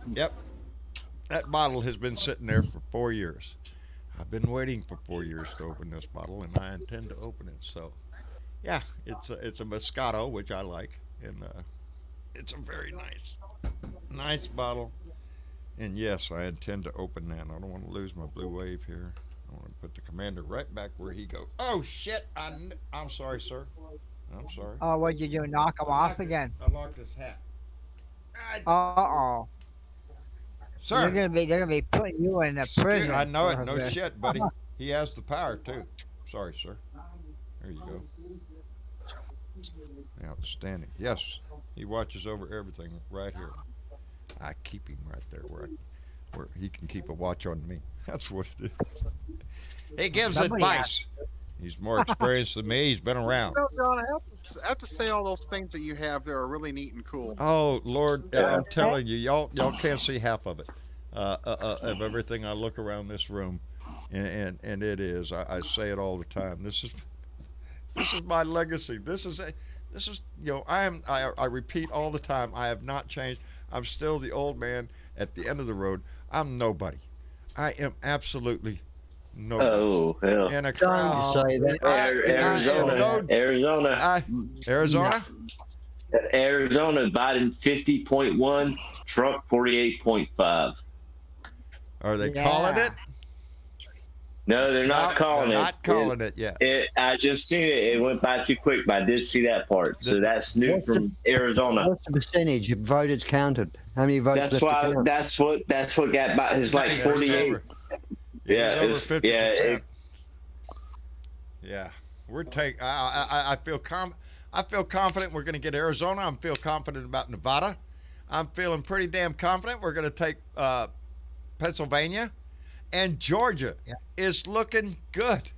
Speaker 2: Yep. That bottle has been sitting there for 4 years. I've been waiting for 4 years to open this bottle, and I intend to open it. So, yeah, it's a Moscato, which I like, and it's a very nice bottle. And yes, I intend to open that. I don't want to lose my Blue Wave here. I want to put the Commander right back where he goes. Oh shit! I'm sorry, sir. I'm sorry.
Speaker 8: Oh, what'd you do? Knock him off again?
Speaker 2: I locked his hat.
Speaker 8: Uh-oh.
Speaker 2: Sir,
Speaker 8: they're gonna be putting you in a prison.
Speaker 2: I know it. No shit, buddy. He has the power too. Sorry, sir. There you go. Outstanding. Yes, he watches over everything right here. I keep him right there where he can keep a watch on me. That's what it is. He gives advice. He's more experienced than me. He's been around.
Speaker 12: No, John, I have to say all those things that you have there are really neat and cool.
Speaker 2: Oh Lord, I'm telling you, y'all can't see half of it. Of everything I look around this room, and it is. I say it all the time. This is my legacy. This is I repeat all the time. I have not changed. I'm still the old man at the end of the road. I'm nobody. I am absolutely nobody.
Speaker 9: Oh, hell.
Speaker 2: In a crowd.
Speaker 9: Arizona.
Speaker 2: Arizona.
Speaker 9: Arizona, Biden 50.1, Trump 48.5.
Speaker 2: Are they calling it?
Speaker 9: No, they're not calling
Speaker 2: they're
Speaker 9: it.
Speaker 2: not calling it yet.
Speaker 9: I just seen it. It went by too quick, but I did see that part. So that's new from Arizona.
Speaker 6: What's the percentage of votes counted? How many votes?
Speaker 9: That's why. That's what got by. It's like 48. Yeah,
Speaker 2: it's over 50%. Yeah, we're taking. I feel confident we're going to get Arizona. I feel confident about Nevada. I'm feeling pretty damn confident we're going to take Pennsylvania, and Georgia is looking good.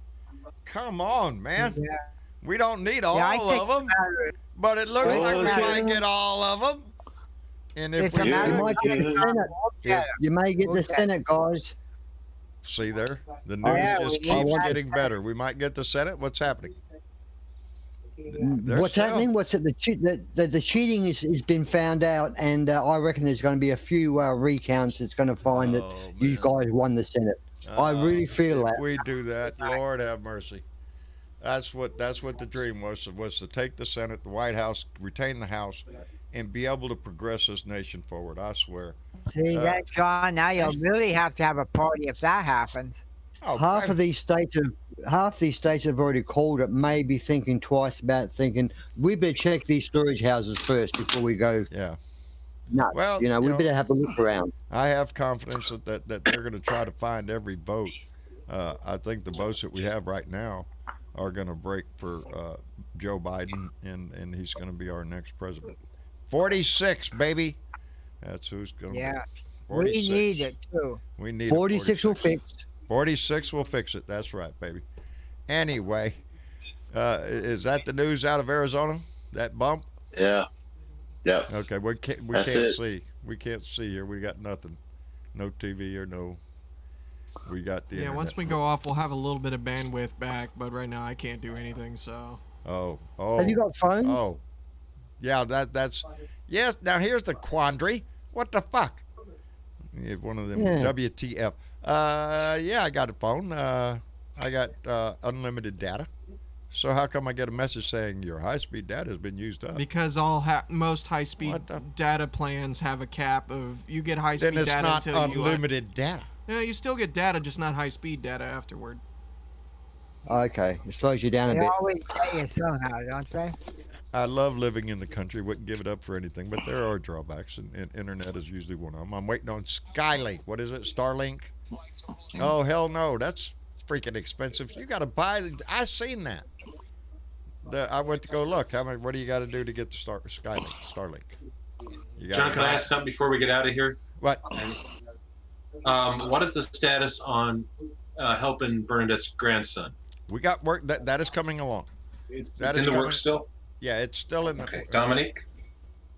Speaker 2: Come on, man. Yeah. We don't need all of them, but it looks like we might get all of them. And if we
Speaker 6: you may get the Senate, guys.
Speaker 2: See there, the news just keeps getting better. We might get the Senate. What's happening?
Speaker 6: What's happening? What's it? The cheating has been found out, and I reckon there's going to be a few recounts that's going to find that you guys won the Senate. I really feel that.
Speaker 2: If we do that, Lord have mercy. That's what the dream was to take the Senate, the White House, retain the House, and be able to progress this nation forward. I swear.
Speaker 8: See that, John? Now you'll really have to have a party if that happens.
Speaker 6: Half these states have already called it, maybe thinking twice about thinking we better check these storage houses first before we go.
Speaker 2: Yeah.
Speaker 6: Nuts.
Speaker 2: Well,
Speaker 6: we better have a look around.
Speaker 2: I have confidence that they're going to try to find every vote. I think the votes that we have right now are going to break for Joe Biden, and he's going to be our next president. 46, baby. That's who's going to be. 46.
Speaker 8: We need it too.
Speaker 2: We need
Speaker 6: 46 will fix.
Speaker 2: 46 will fix it. That's right, baby. Anyway, is that the news out of Arizona? That bump?
Speaker 9: Yeah. Yep.
Speaker 2: Okay, we can't see. We can't see here. We got nothing. No TV or no. We got the internet.
Speaker 3: Once we go off, we'll have a little bit of bandwidth back, but right now I can't do anything, so.
Speaker 2: Oh.
Speaker 6: Have you got phone?
Speaker 2: Oh. Yeah, that's. Yes, now here's the quandary. What the fuck? One of them WTF. Yeah, I got a phone. I got unlimited data. So how come I get a message saying your high-speed data has been used up?
Speaker 3: Because most high-speed data plans have a cap of you get high-speed data
Speaker 2: until
Speaker 3: until
Speaker 2: it's not unlimited data.
Speaker 3: No, you still get data, just not high-speed data afterward.
Speaker 6: Okay, it slows you down a bit.
Speaker 8: They always say it somehow, don't they?
Speaker 2: I love living in the country. Wouldn't give it up for anything, but there are drawbacks, and internet is usually one of them. I'm waiting on Skylink. What is it? Starlink? Oh, hell no. That's freaking expensive. You got to buy. I seen that. I went to go look. What do you got to do to get the Starlink?
Speaker 7: John, can I ask something before we get out of here?
Speaker 2: What?
Speaker 7: What is the status on helping Bernadette's grandson?
Speaker 2: We got work. That is coming along.
Speaker 7: It's in the works still?
Speaker 2: Yeah, it's still in the.
Speaker 7: Okay, Dominique.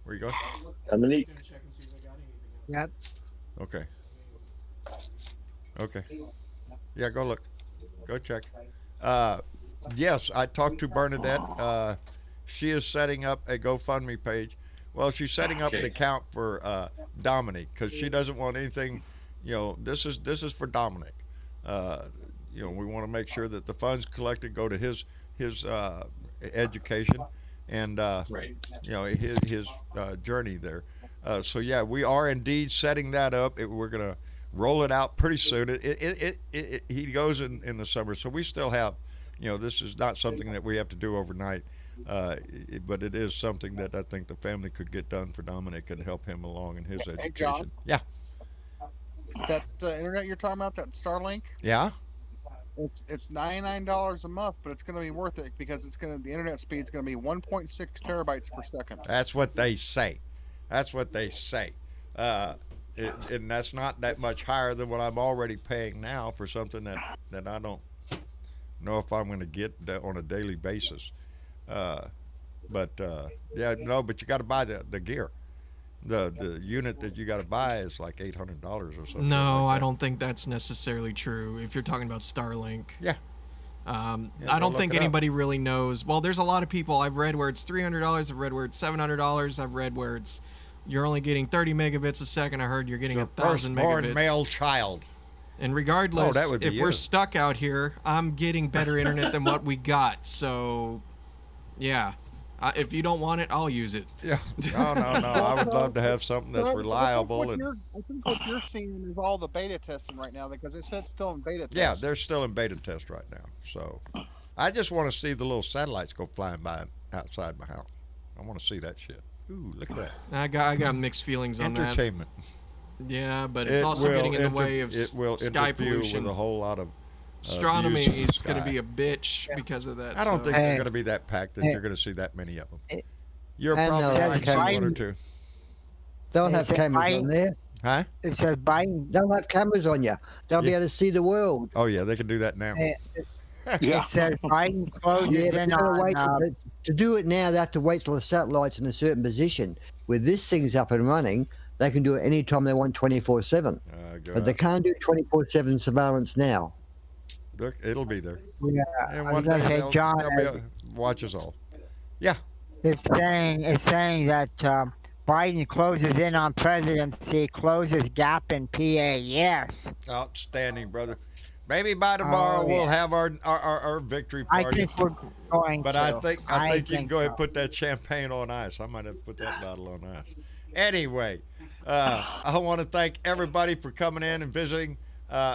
Speaker 2: Where you go?
Speaker 9: Dominique.
Speaker 8: Yep.
Speaker 2: Okay. Yeah, go look. Go check. Yes, I talked to Bernadette. She is setting up a GoFundMe page. Well, she's setting up an account for Dominic because she doesn't want anything. This is for Dominic. We want to make sure that the funds collected go to his education and his journey there. So yeah, we are indeed setting that up. We're gonna roll it out pretty soon. He goes in the summer, so we still have. This is not something that we have to do overnight, but it is something that I think the family could get done for Dominic and help him along in his education.
Speaker 12: Hey, John?
Speaker 2: Yeah.
Speaker 12: That internet you're talking about, that Starlink?
Speaker 2: Yeah.
Speaker 12: It's $99 a month, but it's going to be worth it because the internet speed's going to be 1.6 terabytes per second.
Speaker 2: That's what they say. And that's not that much higher than what I'm already paying now for something that I don't know if I'm going to get on a daily basis. But you got to buy the gear. The unit that you got to buy is like $800 or something.
Speaker 3: No, I don't think that's necessarily true. If you're talking about Starlink.
Speaker 2: Yeah.
Speaker 3: I don't think anybody really knows. Well, there's a lot of people. I've read where it's $300. I've read where it's $700. I've read where you're only getting 30 megabits a second. I heard you're getting 1,000 megabits.
Speaker 2: Firstborn male child.
Speaker 3: And regardless, if
Speaker 2: you.
Speaker 3: we're stuck out here, I'm getting better internet than what we got. So, yeah. If you don't want it, I'll use it.
Speaker 2: Yeah. No. I would love to have something that's reliable.
Speaker 12: I think what you're seeing is all the beta testing right now because it said still in beta test.
Speaker 2: Yeah, they're still in beta test right now. So I just want to see the little satellites go flying by outside my house. I want to see that shit. Ooh, look at that.
Speaker 3: I got mixed feelings on that.
Speaker 2: Entertainment.
Speaker 3: Yeah, but it's also getting in the way of
Speaker 2: it will
Speaker 3: sky
Speaker 2: interfere
Speaker 3: pollution.
Speaker 2: with a whole lot of
Speaker 3: astronomy
Speaker 2: views of the
Speaker 3: is going to
Speaker 2: sky.
Speaker 3: be a bitch because of that.
Speaker 2: I don't
Speaker 3: so.
Speaker 2: think they're going to be that packed that you're going to see that many of them. You're
Speaker 6: And
Speaker 2: probably
Speaker 6: they'll
Speaker 2: right,
Speaker 6: have
Speaker 2: one or two.
Speaker 6: They'll have cameras on there.
Speaker 2: Huh?
Speaker 8: It says Biden.
Speaker 6: They'll have cameras on you. They'll be able to see the world.
Speaker 2: Oh yeah, they can do that now.
Speaker 8: It says Biden closes
Speaker 6: Yeah, but
Speaker 8: in
Speaker 6: they gotta
Speaker 8: on.
Speaker 6: wait to do it now. They have to wait till the satellite's in a certain position. Where this thing's up and running, they can do it anytime they want, 24/7. But they can't do 24/7 surveillance now.
Speaker 2: It'll be there.
Speaker 8: Yeah,
Speaker 2: And
Speaker 8: I
Speaker 2: one
Speaker 8: was
Speaker 2: day
Speaker 8: gonna say,
Speaker 2: they'll
Speaker 8: John,
Speaker 2: be able to watch us all. Yeah.
Speaker 8: It's saying that Biden closes in on presidency, closes gap in PA. Yes.
Speaker 2: Outstanding, brother. Maybe by tomorrow we'll have our victory party.
Speaker 8: I think we're going
Speaker 2: But
Speaker 8: to.
Speaker 2: I think you can go ahead and
Speaker 8: so.
Speaker 2: put that champagne on ice. I might have to put that bottle on ice. Anyway, I want to thank everybody for coming in and visiting.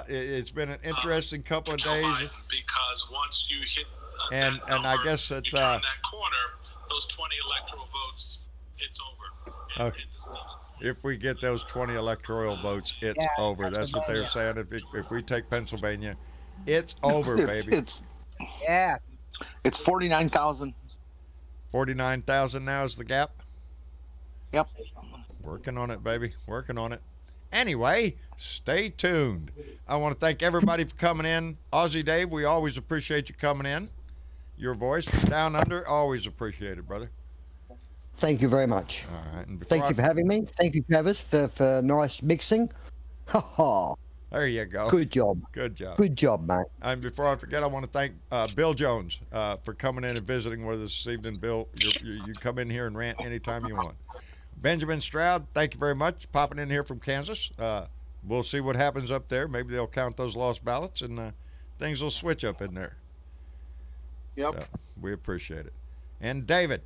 Speaker 2: It's been an interesting couple of days.
Speaker 15: Because once you hit
Speaker 2: And I guess that
Speaker 15: you turn that corner, those 20 electoral votes, it's over.
Speaker 2: okay. If we get those 20 electoral votes, it's over. That's what they're saying. If we take Pennsylvania, it's over, baby.
Speaker 10: It's 49,000.
Speaker 2: 49,000 now is the gap.
Speaker 10: Yep.
Speaker 2: Working on it, baby. Working on it. Anyway, stay tuned. I want to thank everybody for coming in. Aussie Dave, we always appreciate you coming in. Your voice from down under, always appreciated, brother.
Speaker 6: Thank you very much.
Speaker 2: All right. And
Speaker 6: Thank you for having me. Thank you, Travis, for nice mixing. Ha ha.
Speaker 2: There you go.
Speaker 6: Good job.
Speaker 2: Good job.
Speaker 6: Good job, mate.
Speaker 2: And before I forget, I want to thank Bill Jones for coming in and visiting with us this evening. Bill, you come in here and rant anytime you want. Benjamin Stroud, thank you very much. Popping in here from Kansas. We'll see what happens up there. Maybe they'll count those lost ballots and things will switch up in there.
Speaker 14: Yep.
Speaker 2: So, we appreciate it. And David,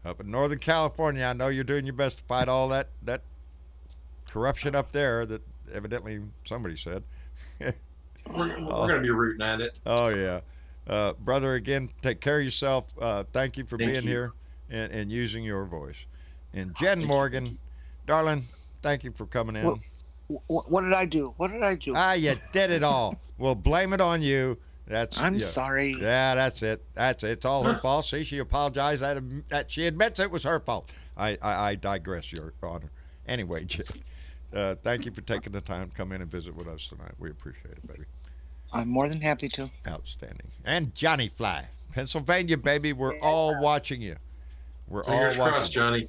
Speaker 2: up in Northern California, I know you're doing your best to fight all that corruption up there that evidently somebody said.
Speaker 7: We're going to be rooting at it.
Speaker 2: Oh, yeah. Brother, again, take care of yourself. Thank you for
Speaker 7: Thank
Speaker 2: being
Speaker 7: you.
Speaker 2: here and using your voice. And Jen Morgan, darling, thank you for coming in.
Speaker 10: What did I do? What did I do?
Speaker 2: You did it all. We'll blame it on you.
Speaker 10: I'm sorry.
Speaker 2: Yeah, that's it. It's all her fault. See, she apologized. That she admits it was her fault. I digress, Your Honor. Anyway, Jen, thank you for taking the time to come in and visit with us tonight. We appreciate it, baby.
Speaker 10: I'm more than happy to.
Speaker 2: Outstanding. And Johnny Fly, Pennsylvania, baby. We're all watching you. We're
Speaker 7: Fingers
Speaker 2: all watching
Speaker 7: crossed,
Speaker 2: you.
Speaker 7: Johnny.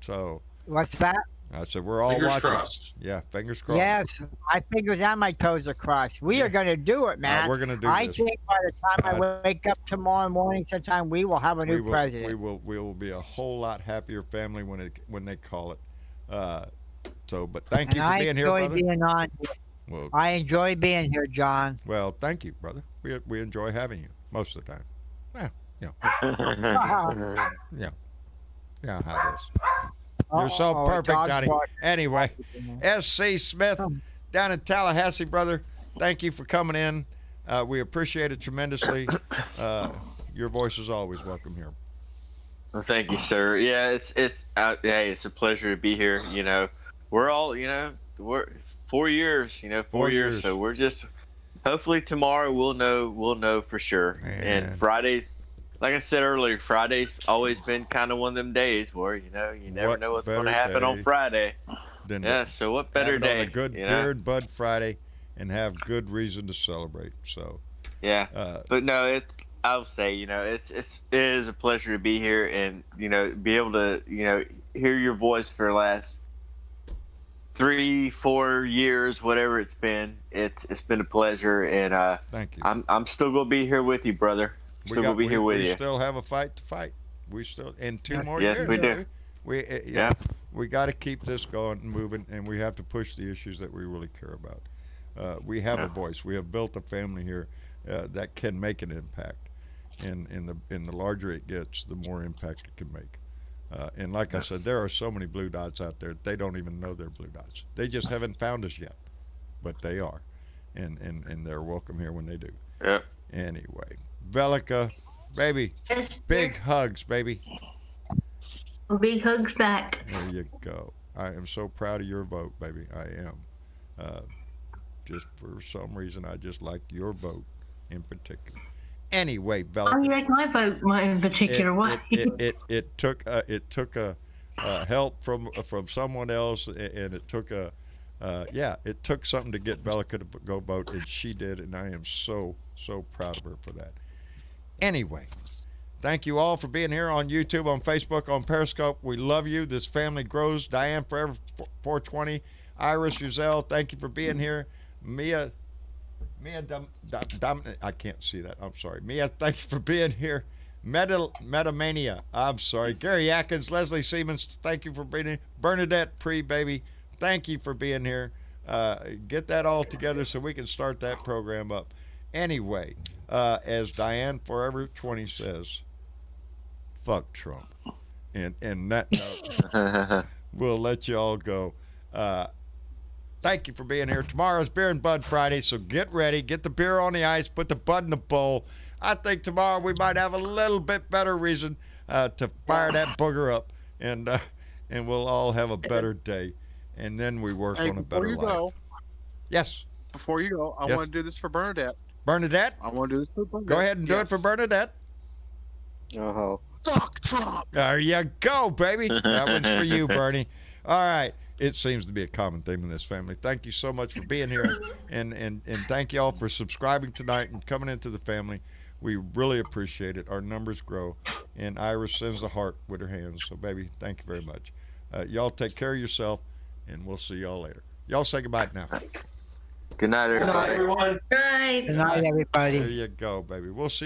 Speaker 2: So
Speaker 8: What's that?
Speaker 2: I said we're all
Speaker 7: Fingers
Speaker 2: watching.
Speaker 7: crossed.
Speaker 2: Yeah, fingers crossed.
Speaker 8: Yes, my fingers and my toes are crossed. We are going to do it, man.
Speaker 2: we're gonna do
Speaker 8: I
Speaker 2: this.
Speaker 8: think by the time I wake up tomorrow morning, sometime we will have a new president.
Speaker 2: We will be a whole lot happier family when they call it. But thank you for being here,
Speaker 8: I enjoy
Speaker 2: brother.
Speaker 8: being on here.
Speaker 2: Well,
Speaker 8: I enjoy being here, John.
Speaker 2: well, thank you, brother. We enjoy having you most of the time. Yeah, yeah, how this. You're so perfect,
Speaker 8: dog
Speaker 2: Johnny.
Speaker 8: bark.
Speaker 2: Anyway, S.C. Smith down in Tallahassee, brother. Thank you for coming in. We appreciate it tremendously. Your voice is always welcome here.
Speaker 11: Well, thank you, sir. Yeah, it's a pleasure to be here. You know, we're all, we're 4 years. 4 years. So we're just hopefully tomorrow we'll know for sure.
Speaker 2: Man.
Speaker 11: And Fridays, like I said earlier, Friday's always been kind of one of them days where you never know what's going to happen on Friday. So what better
Speaker 2: have it
Speaker 11: day?
Speaker 2: on a good Beard Bud Friday and have good reason to celebrate. So
Speaker 11: yeah, but no, I'll say it is a pleasure to be here and be able to hear your voice for the last 3-4 years, whatever it's been. It's been a pleasure, and
Speaker 2: thank you.
Speaker 11: I'm still gonna be here with you, brother. Still gonna be here with you.
Speaker 2: We still have a fight to fight. We still in 2 more
Speaker 11: Yes,
Speaker 2: years.
Speaker 11: we do.
Speaker 2: Baby. We got to keep this going and moving, and we have to push the issues that we really care about. We have a voice. We have built a family here that can make an impact, and the larger it gets, the more impact it can make. And like I said, there are so many blue dots out there, they don't even know they're blue dots. They just haven't found us yet, but they are, and they're welcome here when they do.
Speaker 11: Yeah.
Speaker 2: Anyway, Velica, baby, big hugs, baby.
Speaker 13: Big hugs back.
Speaker 2: There you go. I am so proud of your vote, baby. I am. Just for some reason, I just like your vote in particular. Anyway, Velica.
Speaker 13: Oh, you like my vote in particular? Why?
Speaker 2: It took a help from someone else, and it took it took something to get Velica to go vote, and she did, and I am so proud of her for that. Anyway, thank you all for being here on YouTube, on Facebook, on Periscope. We love you. This family grows. Diane Forever 420, Iris Giselle, thank you for being here. Mia, I can't see that. I'm sorry. Mia, thank you for being here. Metamania, I'm sorry. Gary Atkins, Leslie Siemens, thank you for being here. Bernadette baby, thank you for being here. Get that all together so we can start that program up. Anyway, as Diane Forever 20 says, fuck Trump. And that note, we'll let you all go. Thank you for being here. Tomorrow's Beer and Bud Friday, so get ready. Get the beer on the ice. Put the bud in the bowl. I think tomorrow we might have a little bit better reason to fire that booger up, and we'll all have a better day. And then we work on a better life.
Speaker 12: Go,
Speaker 2: yes.
Speaker 12: Before you go, I want to do this for Bernadette.
Speaker 2: Bernadette?
Speaker 12: I want to do this for Bernadette.
Speaker 2: Go ahead and do it for Bernadette.
Speaker 6: Oh.
Speaker 12: Fuck Trump.
Speaker 2: There you go, baby. That one's for you, Bernie. All right. It seems to be a common theme in this family. Thank you so much for being here, and thank you all for subscribing tonight and coming into the family. We really appreciate it. Our numbers grow, and Iris sends the heart with her hands. So, baby, thank you very much. Y'all take care of yourself, and we'll see y'all later. Y'all say goodbye now.
Speaker 11: Good night, everybody.
Speaker 8: Good night, everybody.
Speaker 2: There you go, baby. We'll see